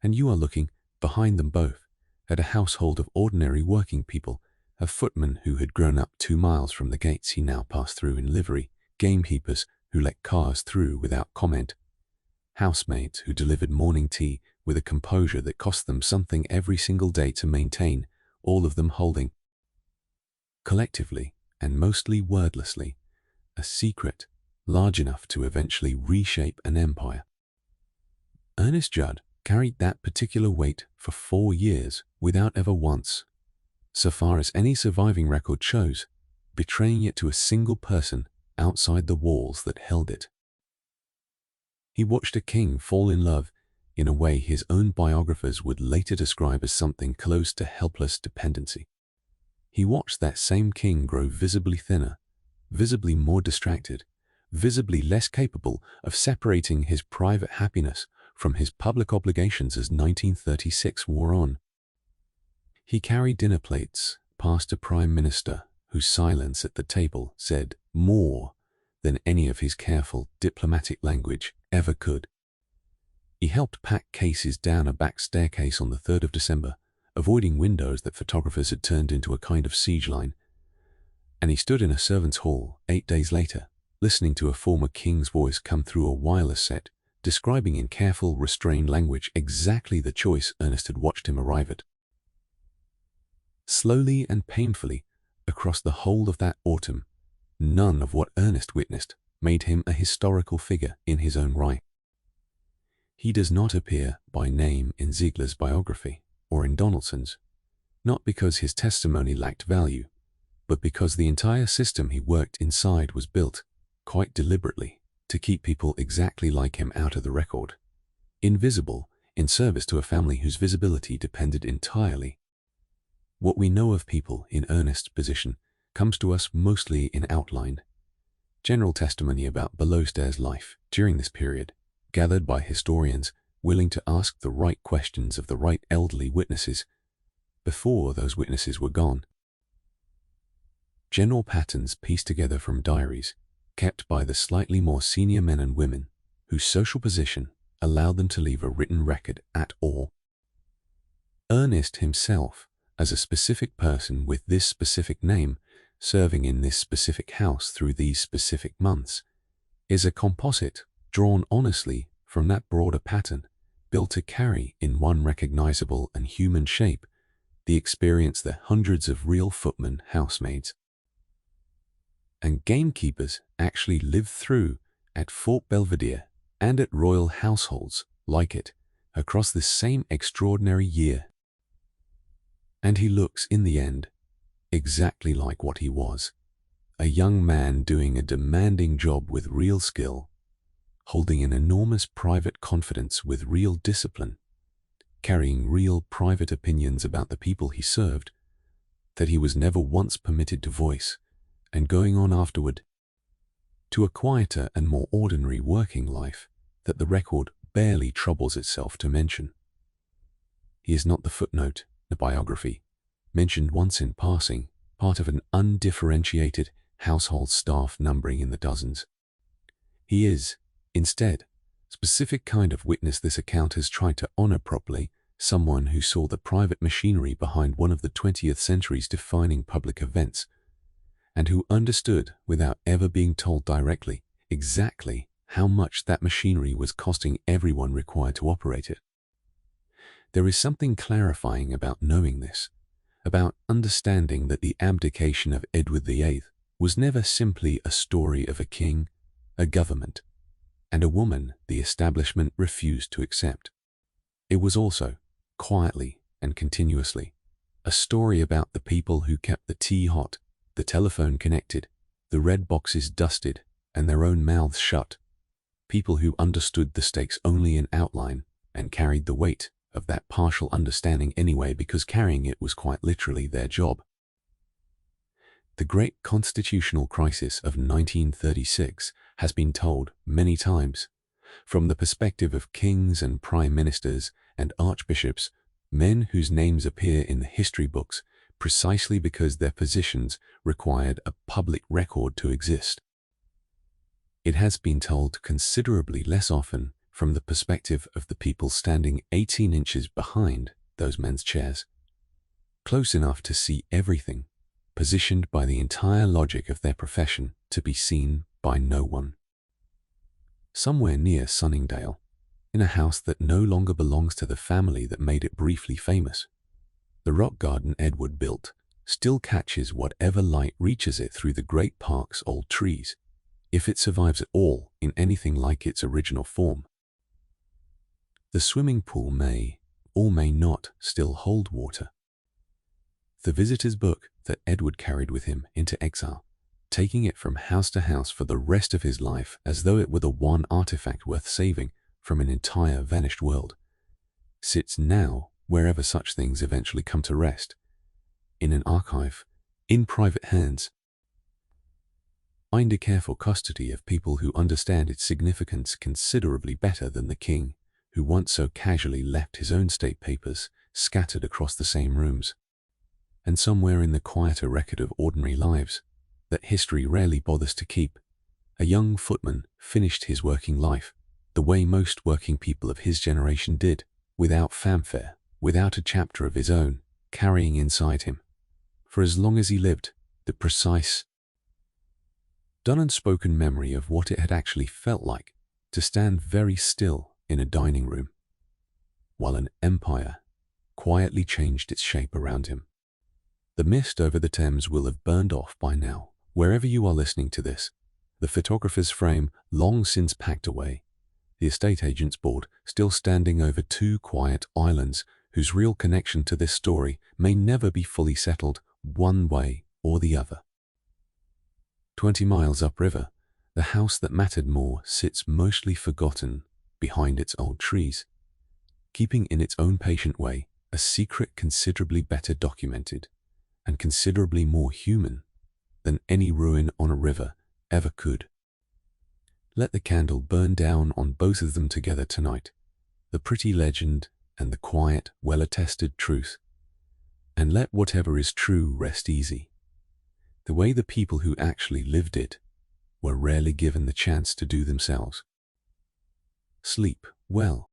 And you are looking, behind them both, at a household of ordinary working people, a footman who had grown up 2 miles from the gates he now passed through in livery, gamekeepers who let cars through without comment, housemaids who delivered morning tea with a composure that cost them something every single day to maintain, all of them holding, collectively and mostly wordlessly, a secret large enough to eventually reshape an empire. Ernest Judd carried that particular weight for 4 years without ever once, so far as any surviving record shows, betraying it to a single person outside the walls that held it. He watched a king fall in love in a way his own biographers would later describe as something close to helpless dependency. He watched that same king grow visibly thinner, visibly more distracted, visibly less capable of separating his private happiness from his public obligations as 1936 wore on. He carried dinner plates past a prime minister whose silence at the table said more than any of his careful diplomatic language ever could. He helped pack cases down a back staircase on the 3rd of December, avoiding windows that photographers had turned into a kind of siege line. And he stood in a servants' hall 8 days later, listening to a former king's voice come through a wireless set, describing in careful, restrained language exactly the choice Ernest had watched him arrive at. Slowly and painfully, across the whole of that autumn, none of what Ernest witnessed made him a historical figure in his own right. He does not appear by name in Ziegler's biography or in Donaldson's, not because his testimony lacked value, but because the entire system he worked inside was built, quite deliberately, to keep people exactly like him out of the record, invisible in service to a family whose visibility depended entirely. What we know of people in Ernest's position comes to us mostly in outline. General testimony about below-stairs life during this period, gathered by historians willing to ask the right questions of the right elderly witnesses before those witnesses were gone. General patterns pieced together from diaries kept by the slightly more senior men and women whose social position allowed them to leave a written record at all. Ernest himself, as a specific person with this specific name, serving in this specific house through these specific months, is a composite drawn honestly from that broader pattern, built to carry in one recognizable and human shape the experience that hundreds of real footmen, housemaids, and gamekeepers actually lived through at Fort Belvedere and at royal households like it across this same extraordinary year. And he looks, in the end, exactly like what he was. A young man doing a demanding job with real skill, holding an enormous private confidence with real discipline, carrying real private opinions about the people he served that he was never once permitted to voice, and going on afterward to a quieter and more ordinary working life that the record barely troubles itself to mention. He is not the footnote, the biography, mentioned once in passing, part of an undifferentiated household staff numbering in the dozens. He is, instead, specific kind of witness this account has tried to honor properly, someone who saw the private machinery behind one of the 20th century's defining public events, and who understood, without ever being told directly, exactly how much that machinery was costing everyone required to operate it. There is something clarifying about knowing this, about understanding that the abdication of Edward VIII was never simply a story of a king, a government, and a woman the establishment refused to accept. It was also, quietly and continuously, a story about the people who kept the tea hot, the telephone connected, the red boxes dusted, and their own mouths shut. People who understood the stakes only in outline and carried the weight of that partial understanding anyway because carrying it was quite literally their job. The great constitutional crisis of 1936 has been told many times, from the perspective of kings and prime ministers and archbishops, men whose names appear in the history books precisely because their positions required a public record to exist. It has been told considerably less often from the perspective of the people standing 18 inches behind those men's chairs, close enough to see everything, positioned by the entire logic of their profession to be seen by no one. Somewhere near Sunningdale, in a house that no longer belongs to the family that made it briefly famous, the rock garden Edward built still catches whatever light reaches it through the great park's old trees, if it survives at all in anything like its original form. The swimming pool may, or may not, still hold water. The visitor's book that Edward carried with him into exile, taking it from house to house for the rest of his life as though it were the one artifact worth saving from an entire vanished world, sits now wherever such things eventually come to rest, in an archive, in private hands, under careful custody of people who understand its significance considerably better than the king, who once so casually left his own state papers scattered across the same rooms. And somewhere in the quieter record of ordinary lives, that history rarely bothers to keep, a young footman finished his working life the way most working people of his generation did, without fanfare, without a chapter of his own, carrying inside him, for as long as he lived, the precise, done and spoken memory of what it had actually felt like to stand very still in a dining room, while an empire quietly changed its shape around him. The mist over the Thames will have burned off by now, wherever you are listening to this, the photographer's frame long since packed away, the estate agent's board still standing over two quiet islands whose real connection to this story may never be fully settled one way or the other. 20 miles upriver, the house that mattered more sits mostly forgotten behind its old trees, keeping in its own patient way a secret considerably better documented and considerably more human than any ruin on a river ever could. Let the candle burn down on both of them together tonight, the pretty legend and the quiet, well-attested truth, and let whatever is true rest easy. The way the people who actually lived it were rarely given the chance to do themselves. Sleep well.